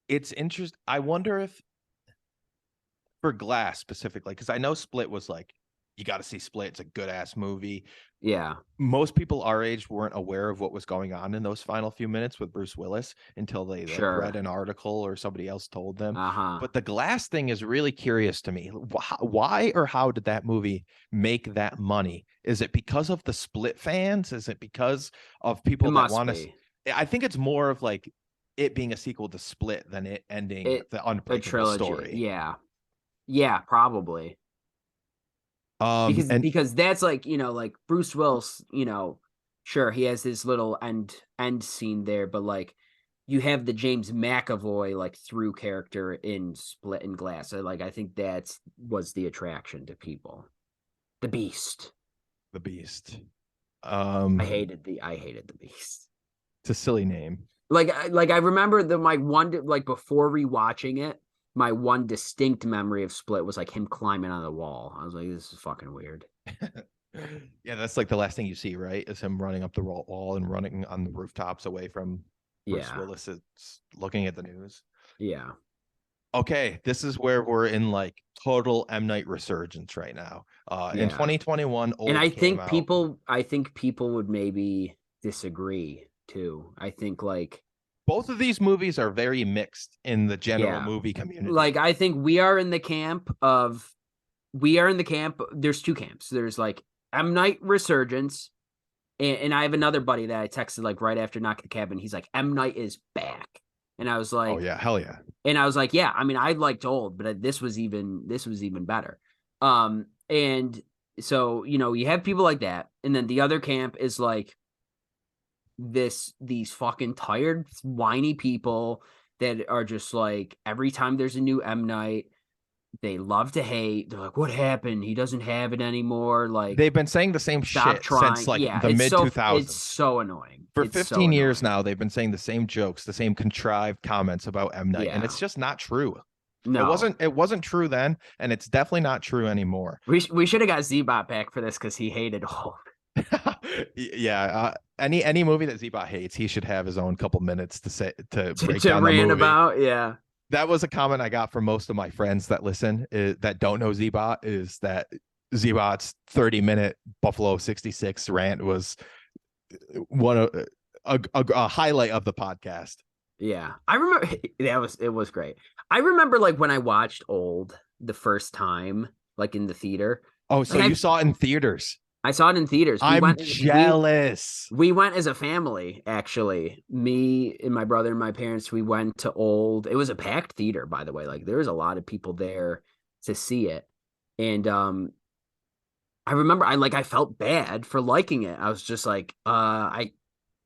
[SPEAKER 2] It's interesting. I wonder if for Glass specifically, because I know Split was like, you got to see Split. It's a good ass movie.
[SPEAKER 3] Yeah.
[SPEAKER 2] Most people our age weren't aware of what was going on in those final few minutes with Bruce Willis until they like, read an article or somebody else told them. But the Glass thing is really curious to me. Why or how did that movie make that money? Is it because of the Split fans? Is it because of people that want to? I think it's more of like it being a sequel to Split than it ending the Unbreakable story.
[SPEAKER 3] Yeah. Yeah, probably. Because that's like, you know, like Bruce Willis, you know, sure, he has his little end scene there, but like you have the James McAvoy like through character in Split and Glass. So, like I think was the attraction to people. The Beast. I hated the Beast.
[SPEAKER 2] It's a silly name.
[SPEAKER 3] Like I remember before rewatching it, my one distinct memory of Split was like him climbing on the wall. I was like, this is fucking weird.
[SPEAKER 2] Yeah, that's like the last thing you see, right? Is him running up the wall and running on the rooftops away from Bruce Willis is looking at the news.
[SPEAKER 3] Yeah.
[SPEAKER 2] Okay, this is where we're in like total M. Night resurgence right now. In 2021,
[SPEAKER 3] and I think people would maybe disagree too. I think like
[SPEAKER 2] both of these movies are very mixed in the general movie community.
[SPEAKER 3] Like I think we are in the camp. There's two camps. There's like M. Night resurgence, and I have another buddy that I texted like right after Knock at the Cabin. He's like, M. Night is back, and I was like,
[SPEAKER 2] oh yeah, hell yeah.
[SPEAKER 3] And I was like, yeah. I mean, I liked Old, but this was even better. And so you know, you have people like that, and then the other camp is like these fucking tired, whiny people that are just like every time there's a new M. Night, they love to hate. They're like, what happened? He doesn't have it anymore. Like
[SPEAKER 2] they've been saying the same shit since like the mid 2000s.
[SPEAKER 3] It's so annoying.
[SPEAKER 2] For 15 years now, they've been saying the same jokes, the same contrived comments about M. Night, and it's just not true. No, it wasn't true then, and it's definitely not true anymore.
[SPEAKER 3] We should have got Z-Bot back for this because he hated Old.
[SPEAKER 2] Yeah, any movie that Zebot hates, he should have his own couple minutes to break
[SPEAKER 3] to
[SPEAKER 2] down the
[SPEAKER 3] rant
[SPEAKER 2] movie.
[SPEAKER 3] about. Yeah.
[SPEAKER 2] That was a comment I got from most of my friends that listen that don't know Zebot, is that Zebot's 30-minute Buffalo 66 rant was one of a highlight of the podcast.
[SPEAKER 3] Yeah. I remember it was great. I remember like when I watched Old the first time, like in the theater.
[SPEAKER 2] Oh, so
[SPEAKER 3] Like
[SPEAKER 2] you saw it in theaters?
[SPEAKER 3] I saw it in theaters.
[SPEAKER 2] I'm jealous.
[SPEAKER 3] We went as a family, actually. Me and my brother and my parents, we went to Old. It was a packed theater, by the way. Like there was a lot of people there to see it. And I remember I felt bad for liking it. I was just like, I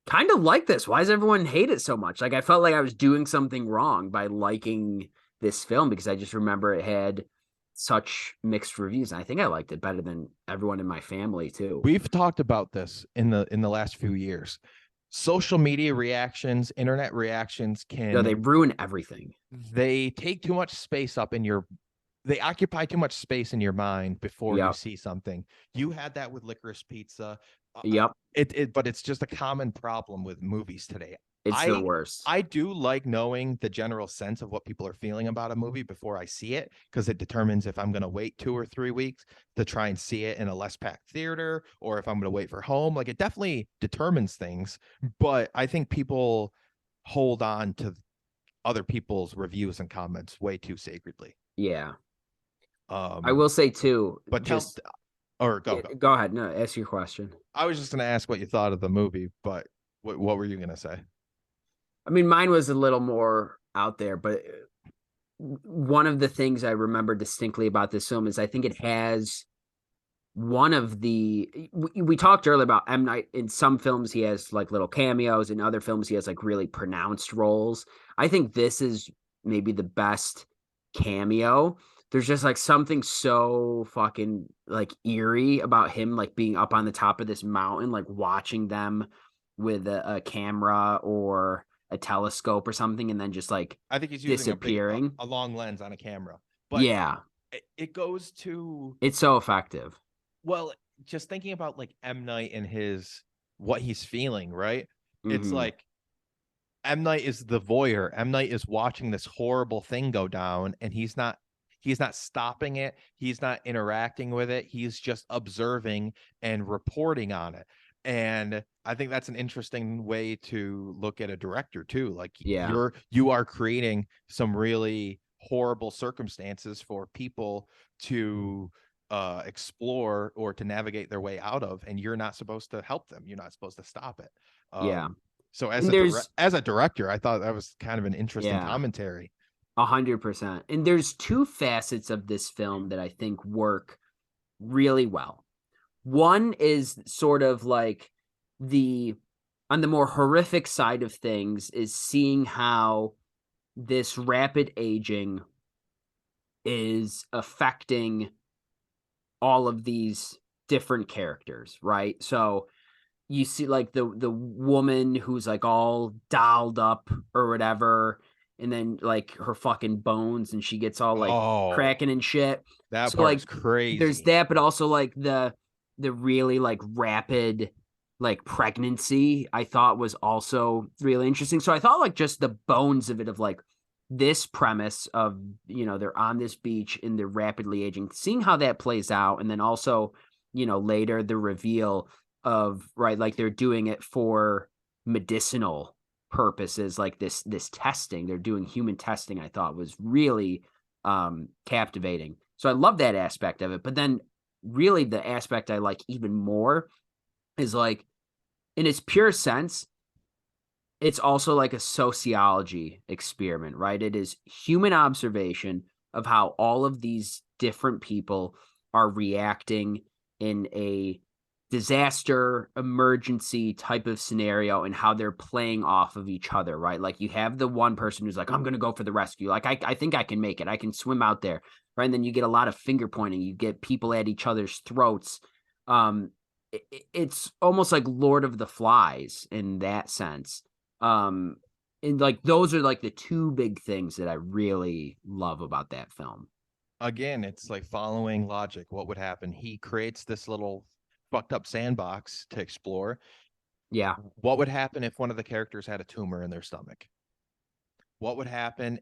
[SPEAKER 3] kind of like this. Why does everyone hate it so much? Like I felt like I was doing something wrong by liking this film, because I just remember it had such mixed reviews. And I think I liked it better than everyone in my family too.
[SPEAKER 2] We've talked about this in the last few years. Social media reactions, internet reactions
[SPEAKER 3] They ruin everything.
[SPEAKER 2] They take too much space up in your they occupy too much space in your mind before you see something. You had that with Licorice Pizza.
[SPEAKER 3] Yep.
[SPEAKER 2] But it's just a common problem with movies today.
[SPEAKER 3] It's the worst.
[SPEAKER 2] I do like knowing the general sense of what people are feeling about a movie before I see it, because it determines if I'm going to wait 2 or 3 weeks to try and see it in a less packed theater, or if I'm going to wait for home. Like, it definitely determines things, but I think people hold on to other people's reviews and comments way too sacredly.
[SPEAKER 3] Yeah. I will say too,
[SPEAKER 2] but go
[SPEAKER 3] ahead. No, ask your question.
[SPEAKER 2] I was just going to ask what you thought of the movie, but what were you going to say?
[SPEAKER 3] I mean, mine was a little more out there, but one of the things I remember distinctly about this film is I think it has one of we talked earlier about M. Night. In some films he has like little cameos, in other films he has like really pronounced roles. I think this is maybe the best cameo. There's just like something so fucking like eerie about him, like being up on the top of this mountain, like watching them with a camera or a telescope or something, and then just like
[SPEAKER 2] I think he's using
[SPEAKER 3] disappearing
[SPEAKER 2] a long lens on a camera. But
[SPEAKER 3] yeah,
[SPEAKER 2] it goes to,
[SPEAKER 3] it's so effective.
[SPEAKER 2] Well, just thinking about like M. Night and what he's feeling, right? It's like M. Night is the voyeur. M. Night is watching this horrible thing go down, and he's not stopping it. He's not interacting with it. He's just observing and reporting on it. And I think that's an interesting way to look at a director too. Like, you are creating some really horrible circumstances for people to explore or to navigate their way out of, and you're not supposed to help them. You're not supposed to stop it. So as a director, I thought that was kind of an interesting commentary.
[SPEAKER 3] 100%. And there's two facets of this film that I think work really well. One is sort of like on the more horrific side of things, is seeing how this rapid aging is affecting all of these different characters, right? So you see like the woman who's like all dolled up or whatever, and then like her fucking bones, and she gets all like cracking and shit.
[SPEAKER 2] That part's like crazy.
[SPEAKER 3] There's that, but also like the really like rapid like pregnancy, I thought was also really interesting. So I thought like just the bones of it, of like this premise of, they're on this beach and they're rapidly aging, seeing how that plays out. And then also, later the reveal of, right, like they're doing it for medicinal purposes, like this testing, they're doing human testing, I thought was really captivating. So I love that aspect of it. But then really the aspect I like even more is like, in its pure sense, it's also like a sociology experiment, right? It is human observation of how all of these different people are reacting in a disaster emergency type of scenario, and how they're playing off of each other, right? Like you have the one person who's like, I'm going to go for the rescue. Like, I think I can make it. I can swim out there. Right. And then you get a lot of finger pointing. You get people at each other's throats. It's almost like Lord of the Flies in that sense. And like those are like the two big things that I really love about that film.
[SPEAKER 2] Again, it's like following logic. What would happen? He creates this little fucked up sandbox to explore.
[SPEAKER 3] Yeah.
[SPEAKER 2] What would happen if one of the characters had a tumor in their stomach? What would happen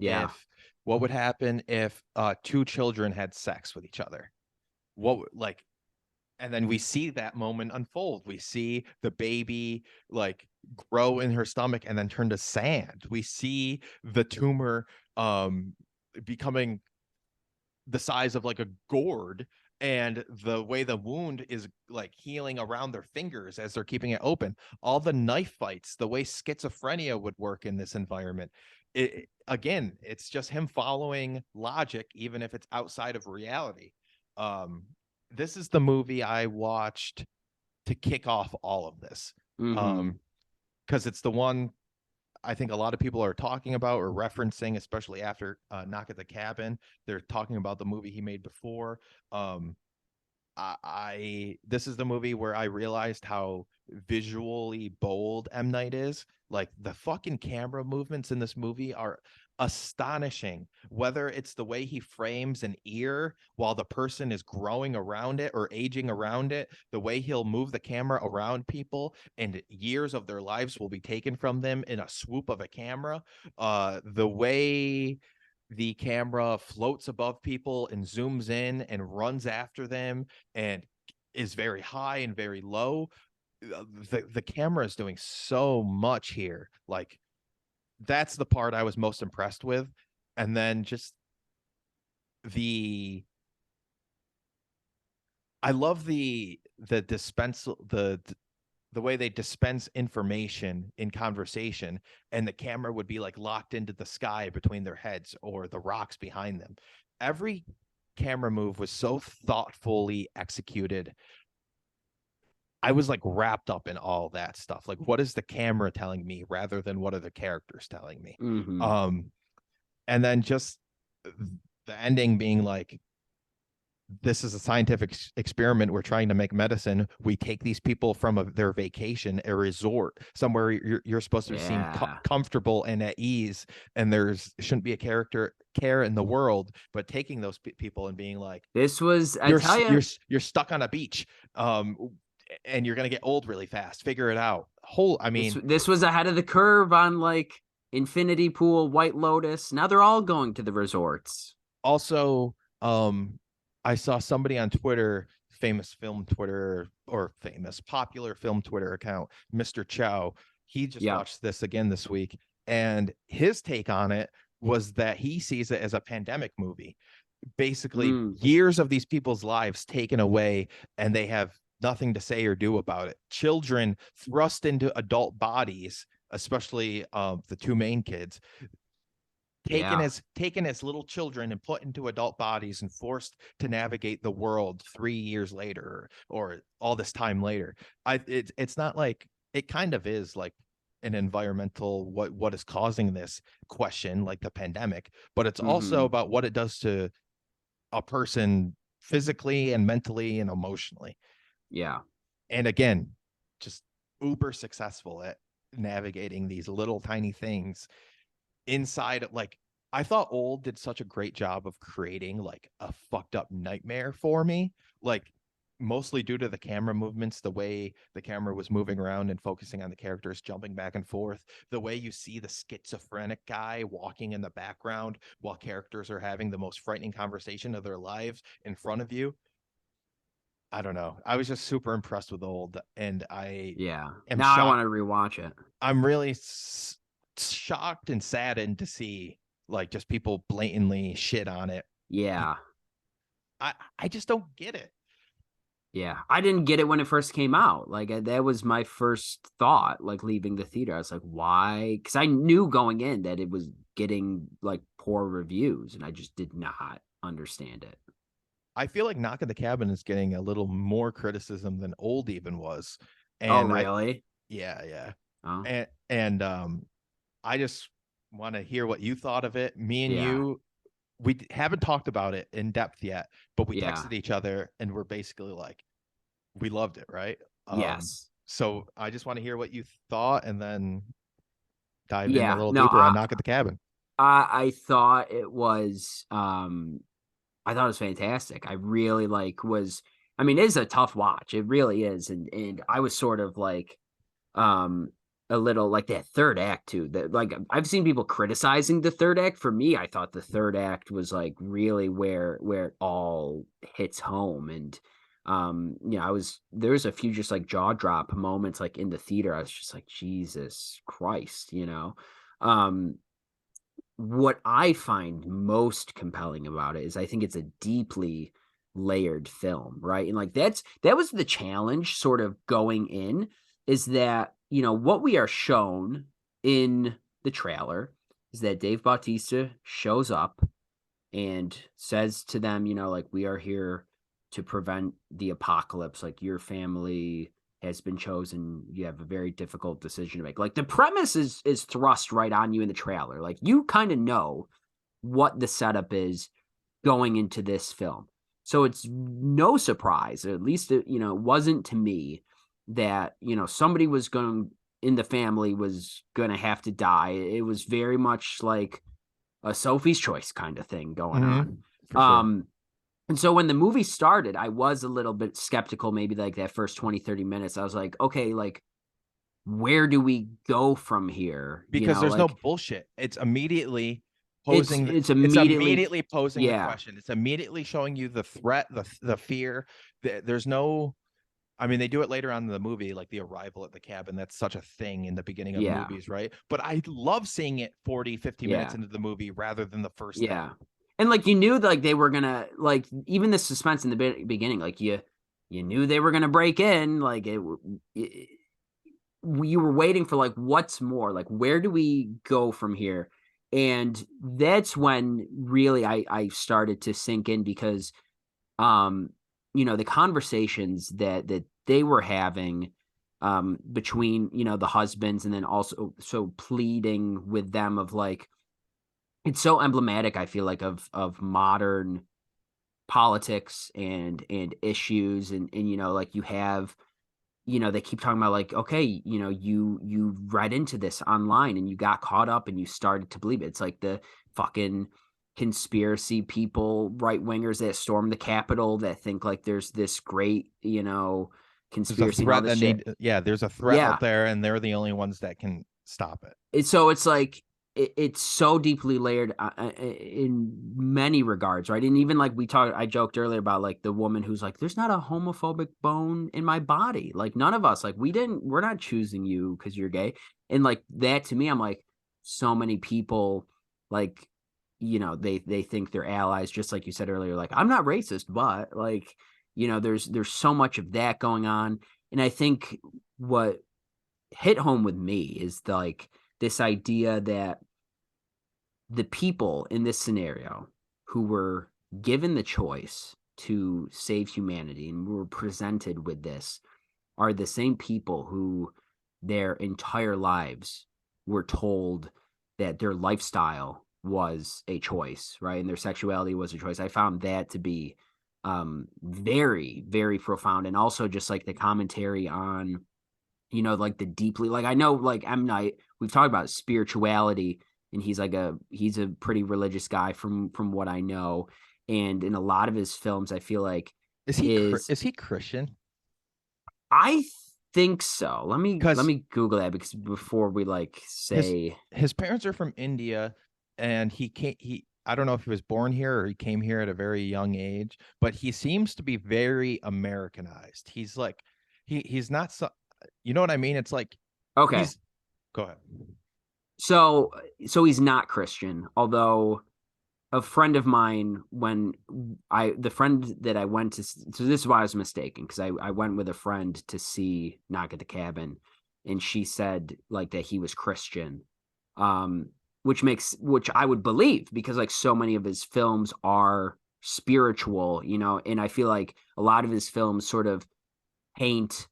[SPEAKER 2] if two children had sex with each other? And then we see that moment unfold. We see the baby like grow in her stomach and then turn to sand. We see the tumor becoming the size of like a gourd, and the way the wound is like healing around their fingers as they're keeping it open. All the knife fights, the way schizophrenia would work in this environment. Again, it's just him following logic, even if it's outside of reality. This is the movie I watched to kick off all of this. Because it's the one I think a lot of people are talking about or referencing, especially after Knock at the Cabin. They're talking about the movie he made before. This is the movie where I realized how visually bold M. Night is. Like, the fucking camera movements in this movie are astonishing, whether it's the way he frames an ear while the person is growing around it or aging around it, the way he'll move the camera around people and years of their lives will be taken from them in a swoop of a camera, the way the camera floats above people and zooms in and runs after them and is very high and very low. The camera is doing so much here. Like, that's the part I was most impressed with. And then just I love the way they dispense information in conversation, and the camera would be like locked into the sky between their heads or the rocks behind them. Every camera move was so thoughtfully executed. I was like wrapped up in all that stuff. Like, what is the camera telling me rather than what are the characters telling me? And then just the ending being like, this is a scientific experiment. We're trying to make medicine. We take these people from their vacation, a resort, somewhere you're supposed to seem comfortable and at ease, and shouldn't be a character care in the world, but taking those people and being like,
[SPEAKER 3] this was,
[SPEAKER 2] you're stuck on a beach, and you're gonna get old really fast. Figure it out.
[SPEAKER 3] This was ahead of the curve on like Infinity Pool, White Lotus. Now they're all going to the resorts.
[SPEAKER 2] Also, I saw somebody on Twitter, popular film Twitter account, Mr. Chow. He just watched this again this week, and his take on it was that he sees it as a pandemic movie. Basically, years of these people's lives taken away, and they have nothing to say or do about it. Children thrust into adult bodies, especially the two main kids, taken as little children and put into adult bodies and forced to navigate the world 3 years later or all this time later. It's not like, it kind of is like an environmental what is causing this question, like the pandemic, but it's also about what it does to a person physically and mentally and emotionally. And again, just uber successful at navigating these little tiny things inside. Like, I thought Old did such a great job of creating like a fucked up nightmare for me, like mostly due to the camera movements, the way the camera was moving around and focusing on the characters jumping back and forth, the way you see the schizophrenic guy walking in the background while characters are having the most frightening conversation of their lives in front of you. I don't know. I was just super impressed with Old, and I am
[SPEAKER 3] now
[SPEAKER 2] shocked.
[SPEAKER 3] I want to rewatch it.
[SPEAKER 2] I'm really shocked and saddened to see like just people blatantly shit on it. I just don't get it.
[SPEAKER 3] I didn't get it when it first came out. Like, that was my first thought, like leaving the theater. I was like, why? Because I knew going in that it was getting like poor reviews, and I just did not understand it.
[SPEAKER 2] I feel like Knock at the Cabin is getting a little more criticism than Old even was. And
[SPEAKER 3] oh, really?
[SPEAKER 2] Yeah.
[SPEAKER 3] Oh.
[SPEAKER 2] And I just want to hear what you thought of it. Me and you, we haven't talked about it in depth yet, but we texted each other and we're basically like, we loved it, right?
[SPEAKER 3] Yes.
[SPEAKER 2] So I just want to hear what you thought and then dive in a little deeper on Knock at the Cabin.
[SPEAKER 3] I thought it was fantastic. I really I mean, it is a tough watch. It really is. And I was sort of like, a little like that third act too. That like I've seen people criticizing the third act. For me, I thought the third act was like really where it all hits home. And there was a few just like jaw drop moments like in the theater. I was just like, Jesus Christ, what I find most compelling about it is I think it's a deeply layered film, right? And like that was the challenge sort of going in, is that, what we are shown in the trailer is that Dave Bautista shows up and says to them, like, we are here to prevent the apocalypse. Like, your family has been chosen. You have a very difficult decision to make. Like, the premise is thrust right on you in the trailer. Like, you kind of know what the setup is going into this film. So it's no surprise, or at least it wasn't to me, that somebody was going in the family was going to have to die. It was very much like a Sophie's Choice kind of thing going on.
[SPEAKER 2] For sure.
[SPEAKER 3] And so when the movie started, I was a little bit skeptical, maybe like that first 20, 30 minutes. I was like, okay, like, where do we go from here?
[SPEAKER 2] Because there's no
[SPEAKER 3] like,
[SPEAKER 2] bullshit. It's immediately posing.
[SPEAKER 3] it's
[SPEAKER 2] It's
[SPEAKER 3] immediately
[SPEAKER 2] immediately posing the
[SPEAKER 3] yeah.
[SPEAKER 2] question. It's immediately showing you the threat, the fear. There's no. I mean, they do it later on in the movie, like the arrival at the cabin. That's such a thing in the beginning of
[SPEAKER 3] Yeah.
[SPEAKER 2] movies, right? But I love seeing it 40, 50 minutes
[SPEAKER 3] Yeah.
[SPEAKER 2] into the movie rather than the first
[SPEAKER 3] Yeah.
[SPEAKER 2] hour.
[SPEAKER 3] And like you knew like they were gonna, like, even the suspense in the beginning, like you knew they were gonna break in, like you were waiting for like what's more, like where do we go from here? And that's when really I started to sink in, because the conversations that they were having between the husbands, and then also so pleading with them of like, it's so emblematic, I feel like, of modern politics and issues, and like you have, they keep talking about like, okay, you read into this online and you got caught up and you started to believe it. It's like the fucking conspiracy people, right wingers that storm the Capitol, that think like there's this great,
[SPEAKER 2] There's a
[SPEAKER 3] conspiracy and all
[SPEAKER 2] threat
[SPEAKER 3] this
[SPEAKER 2] that
[SPEAKER 3] shit.
[SPEAKER 2] there's a threat
[SPEAKER 3] Yeah.
[SPEAKER 2] out there, and they're the only ones that can stop it.
[SPEAKER 3] It's like it's so deeply layered in many regards, right? And even like I joked earlier about like the woman who's like, there's not a homophobic bone in my body. Like, none of us, like, we're not choosing you because you're gay. And like that, to me, I'm like, so many people, like, they think they're allies, just like you said earlier. Like, I'm not racist, but like, there's so much of that going on. And I think what hit home with me is like this idea that the people in this scenario who were given the choice to save humanity and were presented with this are the same people who their entire lives were told that their lifestyle was a choice, right? And their sexuality was a choice. I found that to be very, very profound. And also just like the commentary on, like the deeply, like, I know like M. Night, we've talked about spirituality, and he's a pretty religious guy from what I know. And in a lot of his films, I feel like
[SPEAKER 2] Is he Christian?
[SPEAKER 3] I think so. Let me
[SPEAKER 2] 'Cause
[SPEAKER 3] Google that, because before we like say
[SPEAKER 2] his parents are from India, and I don't know if he was born here or he came here at a very young age, but he seems to be very Americanized. He's like he's not so, you know what I mean? It's like
[SPEAKER 3] okay.
[SPEAKER 2] Go ahead.
[SPEAKER 3] So he's not Christian, although a friend of mine, the friend that I went to, so this is why I was mistaken, because I went with a friend to see Knock at the Cabin, and she said like that he was Christian, which I would believe, because like so many of his films are spiritual, and I feel like a lot of his films sort of paint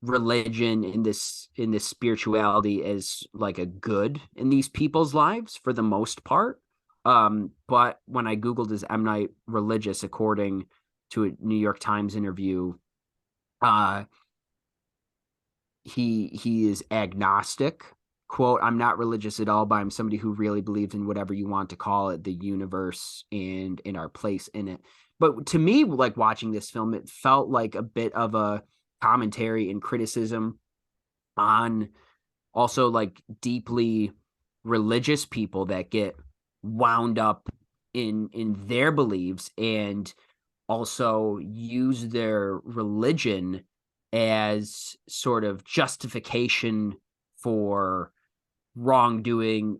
[SPEAKER 3] religion in this spirituality as like a good in these people's lives for the most part. But when I Googled his M. Night religious, according to a New York Times interview, he is agnostic. Quote, I'm not religious at all, but I'm somebody who really believes in whatever you want to call it, the universe and in our place in it. But to me, like watching this film, it felt like a bit of a commentary and criticism on also like deeply religious people that get wound up in their beliefs and also use their religion as sort of justification for wrongdoing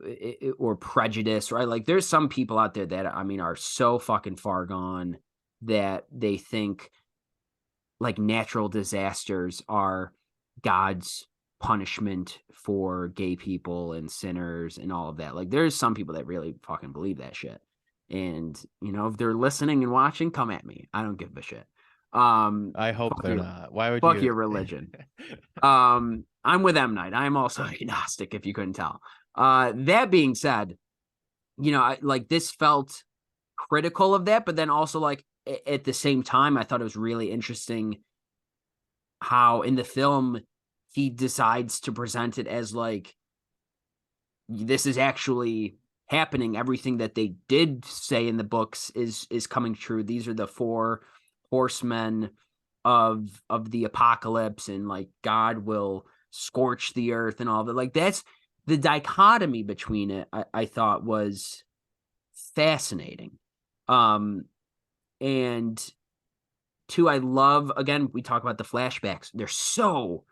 [SPEAKER 3] or prejudice, right? Like there's some people out there that I mean are so fucking far gone that they think like natural disasters are God's punishment for gay people and sinners and all of that. Like there's some people that really fucking believe that shit. And you know, if they're listening and watching, come at me. I don't give a shit.
[SPEAKER 2] I hope they're not. Why would
[SPEAKER 3] Fuck
[SPEAKER 2] you?
[SPEAKER 3] your religion. I'm with M. Night. I am also agnostic, if you couldn't tell. That being said, you know, like this felt critical of that, but then also like at the same time, I thought it was really interesting how in the film he decides to present it as like this is actually happening. Everything that they did say in the books is coming true. These are the four horsemen of the apocalypse, and like God will scorch the earth and all that. Like that's the dichotomy between it. I thought was fascinating. And two, I love, again, we talk about the flashbacks. They're so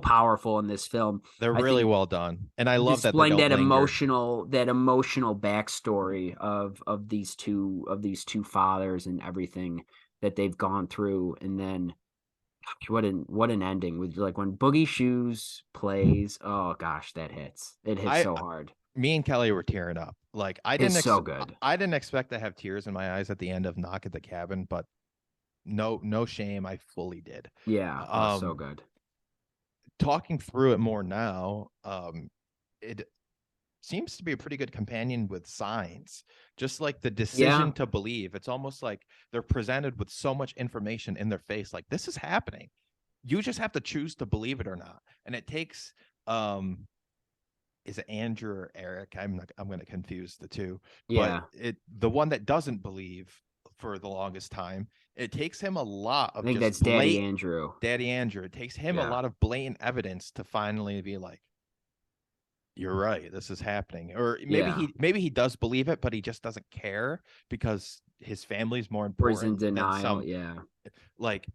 [SPEAKER 3] powerful in this film.
[SPEAKER 2] They're
[SPEAKER 3] I
[SPEAKER 2] really
[SPEAKER 3] think
[SPEAKER 2] well done, and I love that they
[SPEAKER 3] displaying
[SPEAKER 2] don't
[SPEAKER 3] that
[SPEAKER 2] linger.
[SPEAKER 3] emotional backstory of these two fathers and everything that they've gone through. And then gosh, what an ending with like when Boogie Shoes plays. Oh gosh, that hits. It hits so hard.
[SPEAKER 2] Me and Kelly were tearing up. Like
[SPEAKER 3] It's so good.
[SPEAKER 2] I didn't expect to have tears in my eyes at the end of Knock at the Cabin, but no shame, I fully did.
[SPEAKER 3] Yeah, so good.
[SPEAKER 2] Talking through it more now, it seems to be a pretty good companion with Signs. Just like the decision to believe. It's almost like they're presented with so much information in their face, like this is happening. You just have to choose to believe it or not. And it takes is it Andrew or Eric? I'm going to confuse the two.
[SPEAKER 3] Yeah.
[SPEAKER 2] But the one that doesn't believe for the longest time, it takes him a lot of
[SPEAKER 3] I think
[SPEAKER 2] just
[SPEAKER 3] that's Daddy Andrew.
[SPEAKER 2] Daddy Andrew. It takes him a lot of blatant evidence to finally be like, you're right, this is happening. Or maybe he does believe it, but he just doesn't care because his family's more important.
[SPEAKER 3] Or is in denial.
[SPEAKER 2] Like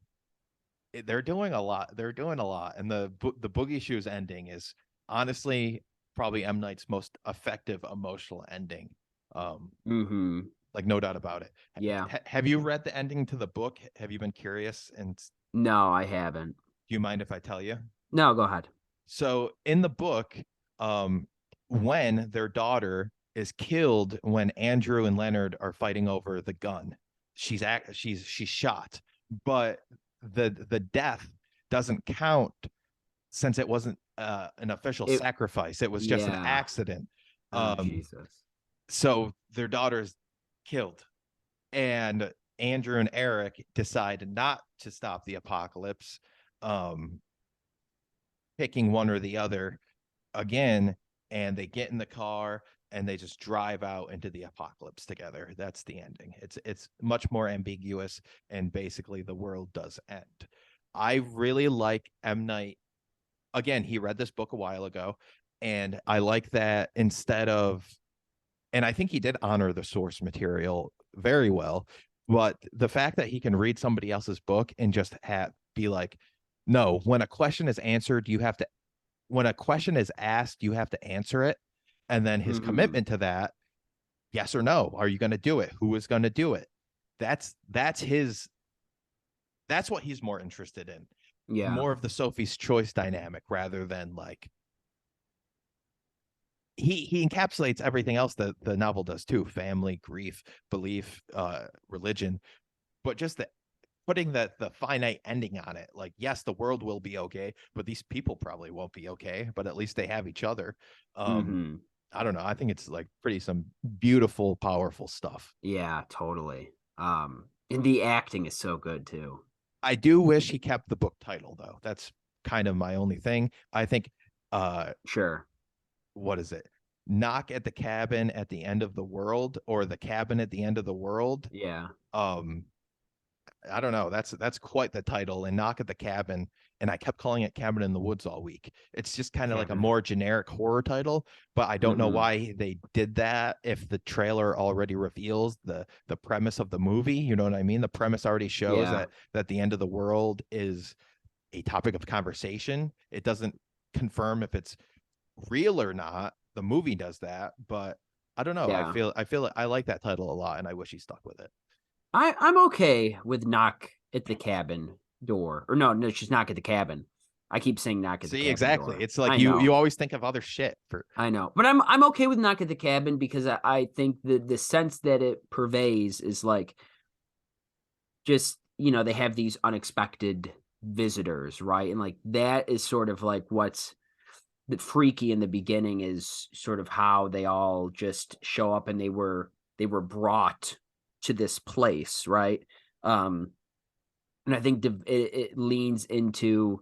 [SPEAKER 2] they're doing a lot. They're doing a lot. And the Boogie Shoes ending is honestly probably M. Night's most effective emotional ending. Like no doubt about it.
[SPEAKER 3] Yeah.
[SPEAKER 2] Have you read the ending to the book? Have you been curious? And
[SPEAKER 3] no, I haven't.
[SPEAKER 2] Do you mind if I tell you?
[SPEAKER 3] No, go ahead.
[SPEAKER 2] So in the book, when their daughter is killed, when Andrew and Leonard are fighting over the gun, she's shot, but the death doesn't count since it wasn't an official sacrifice. It was just an accident.
[SPEAKER 3] Jesus.
[SPEAKER 2] So their daughter's killed, and Andrew and Eric decide not to stop the apocalypse, picking one or the other again, and they get in the car and they just drive out into the apocalypse together. That's the ending. It's much more ambiguous, and basically the world does end. I really like M. Night. Again, he read this book a while ago, and I like that instead of, and I think he did honor the source material very well, but the fact that he can read somebody else's book and just be like, no, when a question is answered, when a question is asked, you have to answer it. And then his commitment to that, yes or no, are you going to do it? Who is going to do it? That's what he's more interested in.
[SPEAKER 3] Yeah.
[SPEAKER 2] More of the Sophie's Choice dynamic rather than like, he encapsulates everything else that the novel does too: family, grief, belief, religion, but just putting the finite ending on it. Like, yes, the world will be okay, but these people probably won't be okay, but at least they have each other. I don't know. I think it's like some beautiful, powerful stuff.
[SPEAKER 3] Yeah, totally. And the acting is so good too.
[SPEAKER 2] I do wish he kept the book title though. That's kind of my only thing. I think
[SPEAKER 3] sure.
[SPEAKER 2] What is it? Knock at the Cabin at the End of the World, or The Cabin at the End of the World.
[SPEAKER 3] Yeah.
[SPEAKER 2] I don't know. That's quite the title. And Knock at the Cabin, and I kept calling it Cabin in the Woods all week. It's just kind of like a more generic horror title, but I don't know why they did that. If the trailer already reveals the premise of the movie, you know what I mean? The premise already shows that the end of the world is a topic of conversation. It doesn't confirm if it's real or not. The movie does that, but I don't know.
[SPEAKER 3] Yeah.
[SPEAKER 2] I feel I like that title a lot, and I wish he stuck with it.
[SPEAKER 3] I'm okay with Knock at the Cabin Door. Or no, it's just Knock at the Cabin. I keep saying Knock at the Cabin
[SPEAKER 2] exactly.
[SPEAKER 3] Door.
[SPEAKER 2] It's like you always think of other shit for.
[SPEAKER 3] I know, but I'm okay with Knock at the Cabin because I think the sense that it purveys is like just, you know, they have these unexpected visitors, right? And like that is sort of like what's the freaky in the beginning is sort of how they all just show up and they were brought to this place, right? And I think it leans into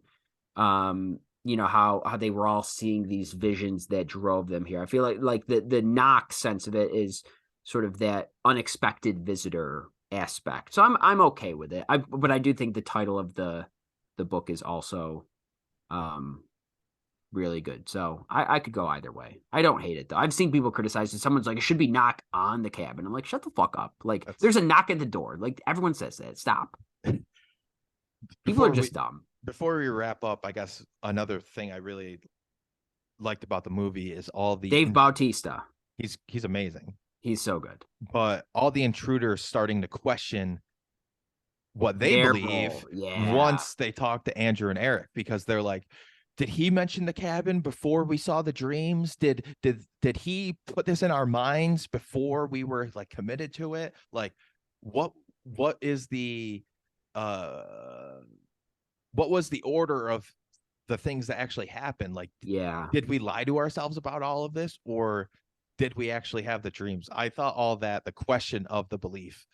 [SPEAKER 3] you know, how they were all seeing these visions that drove them here. I feel like the Knock sense of it is sort of that unexpected visitor aspect. So I'm okay with it. But I do think the title of the book is also really good. So I could go either way. I don't hate it though. I've seen people criticize it. Someone's like, it should be Knock on the Cabin. I'm like, shut the fuck up. Like there's a knock at the door. Like everyone says that. Stop. People are just dumb.
[SPEAKER 2] Before we wrap up, I guess another thing I really liked about the movie is all the
[SPEAKER 3] Dave Bautista.
[SPEAKER 2] He's amazing.
[SPEAKER 3] He's so good.
[SPEAKER 2] But all the intruders starting to question what they believe once they talk to Andrew and Eric, because they're like, did he mention the cabin before we saw the dreams? Did he put this in our minds before we were like committed to it? Like what is the what was the order of the things that actually happened? Like, did we lie to ourselves about all of this, or did we actually have the dreams? I thought all that, the question of the belief,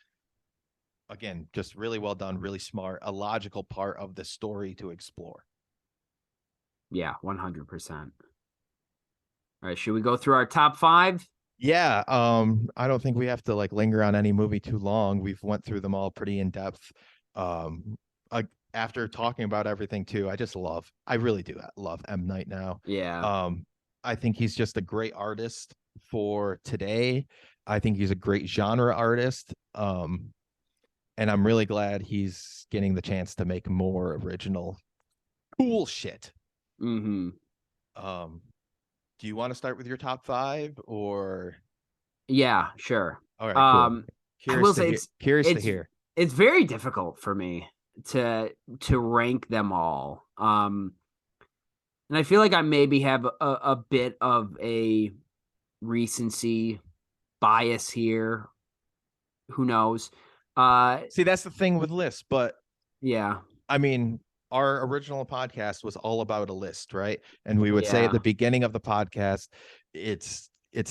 [SPEAKER 2] again, just really well done, really smart, a logical part of the story to explore.
[SPEAKER 3] Yeah, 100%. All right, should we go through our top 5?
[SPEAKER 2] Yeah, I don't think we have to like linger on any movie too long. We've went through them all pretty in depth. After talking about everything too, I really do love M. Night now.
[SPEAKER 3] Yeah.
[SPEAKER 2] I think he's just a great artist for today. I think he's a great genre artist. And I'm really glad he's getting the chance to make more original, cool shit.
[SPEAKER 3] Mm-hmm.
[SPEAKER 2] Do you want to start with your top 5 or?
[SPEAKER 3] Yeah, sure.
[SPEAKER 2] All right, cool. Curious to hear.
[SPEAKER 3] It's very difficult for me to rank them all. And I feel like I maybe have a bit of a recency bias here. Who knows?
[SPEAKER 2] See, that's the thing with lists, but
[SPEAKER 3] yeah.
[SPEAKER 2] I mean, our original podcast was all about a list, right? And we would say at the beginning of the podcast, it's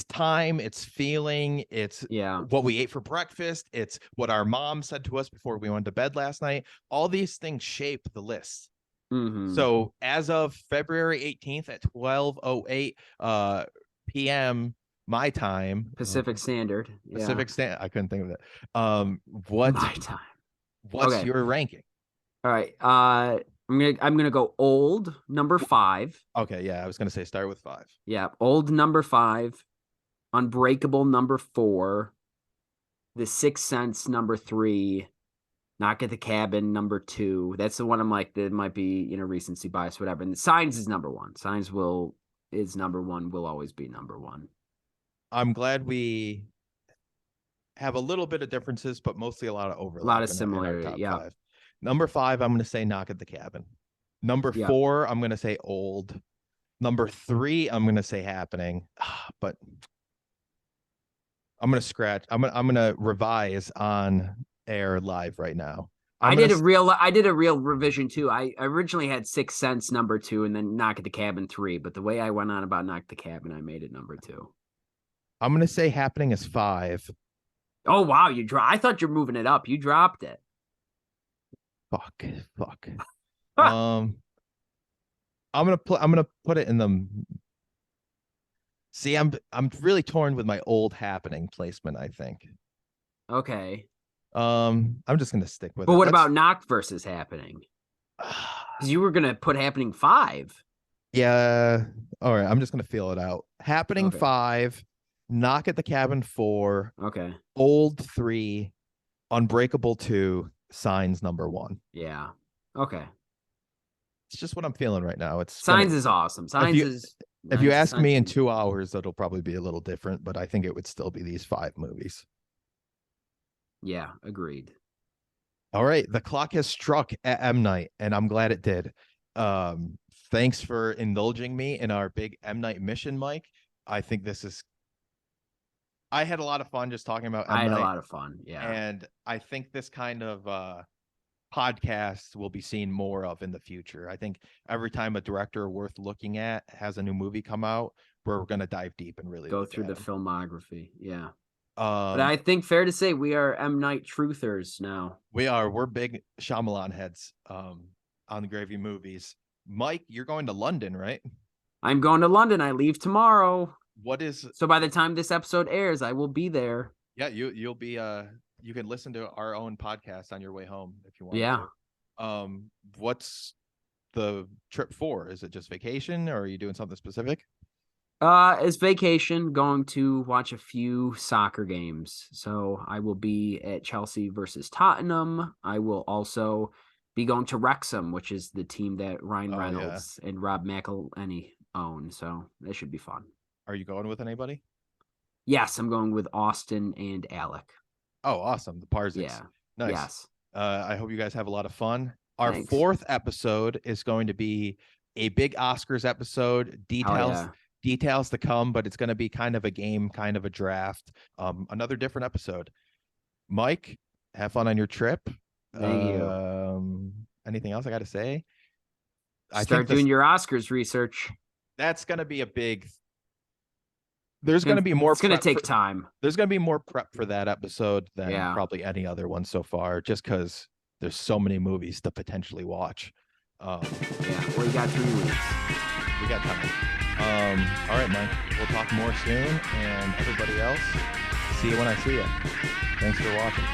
[SPEAKER 2] time, it's feeling, it's what we ate for breakfast, it's what our mom said to us before we went to bed last night. All these things shape the list.
[SPEAKER 3] Mm-hmm.
[SPEAKER 2] So as of February 18th at 12:08 p.m. my time,
[SPEAKER 3] Pacific Standard.
[SPEAKER 2] Standard. I couldn't think of it. What
[SPEAKER 3] my time?
[SPEAKER 2] What's your ranking?
[SPEAKER 3] All right. I'm gonna go Old number 5.
[SPEAKER 2] Okay, yeah, I was gonna say start with 5.
[SPEAKER 3] Yeah, Old number 5, Unbreakable number 4, The Sixth Sense number 3, Knock at the Cabin number 2. That's the one I'm like, that might be, you know, recency bias, whatever. And Signs is number 1. Signs is number 1, will always be number 1.
[SPEAKER 2] I'm glad we have a little bit of differences, but mostly a lot of overlap.
[SPEAKER 3] A lot of similarity. Yeah.
[SPEAKER 2] 5. Number 5, I'm going to say Knock at the Cabin. Number 4, I'm going to say Old. Number 3, I'm going to say Happening. But I'm going to scratch. I'm going to revise on air live right now.
[SPEAKER 3] I did a real revision too. I originally had Sixth Sense number 2 and then Knock at the Cabin 3. But the way I went on about Knock at the Cabin, I made it number 2. I'm
[SPEAKER 2] going to say Happening is 5.
[SPEAKER 3] Oh, wow. I thought you're moving it up. You dropped it.
[SPEAKER 2] Fuck. I'm gonna put it in the. See, I'm really torn with my Old Happening placement, I think.
[SPEAKER 3] Okay.
[SPEAKER 2] I'm just gonna stick with
[SPEAKER 3] But
[SPEAKER 2] it.
[SPEAKER 3] what about Knock versus Happening? Because you were gonna put Happening 5.
[SPEAKER 2] Yeah. All right. I'm just gonna feel it out. Happening
[SPEAKER 3] Okay.
[SPEAKER 2] 5, Knock at the Cabin 4,
[SPEAKER 3] Okay.
[SPEAKER 2] Old 3, Unbreakable 2, Signs number 1.
[SPEAKER 3] Yeah. Okay.
[SPEAKER 2] It's just what I'm feeling right now.
[SPEAKER 3] Signs is awesome. Signs
[SPEAKER 2] you-
[SPEAKER 3] is.
[SPEAKER 2] If you ask me in
[SPEAKER 3] Signs-
[SPEAKER 2] 2 hours, it'll probably be a little different, but I think it would still be these 5 movies.
[SPEAKER 3] Yeah. Agreed.
[SPEAKER 2] All right. The clock has struck at M. Night, and I'm glad it did. Thanks for indulging me in our big M. Night mission, Mike. I think I had a lot of fun just talking about M.
[SPEAKER 3] I had
[SPEAKER 2] Night,
[SPEAKER 3] a lot of fun. Yeah.
[SPEAKER 2] and I think this kind of podcast will be seen more of in the future. I think every time a director worth looking at has a new movie come out, we're going to dive deep and really
[SPEAKER 3] Go through the filmography. Yeah. But I think fair to say we are M. Night truthers now.
[SPEAKER 2] We're big Shyamalan heads on the Gravy Movies. Mike, you're going to London, right?
[SPEAKER 3] I'm going to London. I leave tomorrow.
[SPEAKER 2] So
[SPEAKER 3] by the time this episode airs, I will be there.
[SPEAKER 2] Yeah, you'll be you can listen to our own podcast on your way home if you want.
[SPEAKER 3] Yeah.
[SPEAKER 2] To. What's the trip for? Is it just vacation, or are you doing something specific?
[SPEAKER 3] It's vacation, going to watch a few soccer games. So I will be at Chelsea versus Tottenham. I will also be going to Wrexham, which is the team that Ryan Reynolds and Rob McElhenney own. So that should be fun.
[SPEAKER 2] Are you going with anybody?
[SPEAKER 3] Yes, I'm going with Austin and Alec.
[SPEAKER 2] Oh, awesome. The Parzics.
[SPEAKER 3] Yeah.
[SPEAKER 2] Nice.
[SPEAKER 3] Yes.
[SPEAKER 2] I hope you guys have a lot of fun. Our
[SPEAKER 3] Thanks.
[SPEAKER 2] 4th episode is going to be a big Oscars episode. Details to come, but it's going to be kind of a game, kind of a draft. Another different episode. Mike, have fun on your trip.
[SPEAKER 3] Thank you.
[SPEAKER 2] Anything else I got to say?
[SPEAKER 3] Start doing your Oscars research.
[SPEAKER 2] That's going to be a big. There's going to be more.
[SPEAKER 3] It's going to take time.
[SPEAKER 2] There's going to be more prep for that episode than probably any other one so far, just because there's so many movies to potentially watch.
[SPEAKER 3] Well, you got 3 weeks.
[SPEAKER 2] We got time. All right, Mike. We'll talk more soon, and everybody else, see you when I see you. Thanks for watching.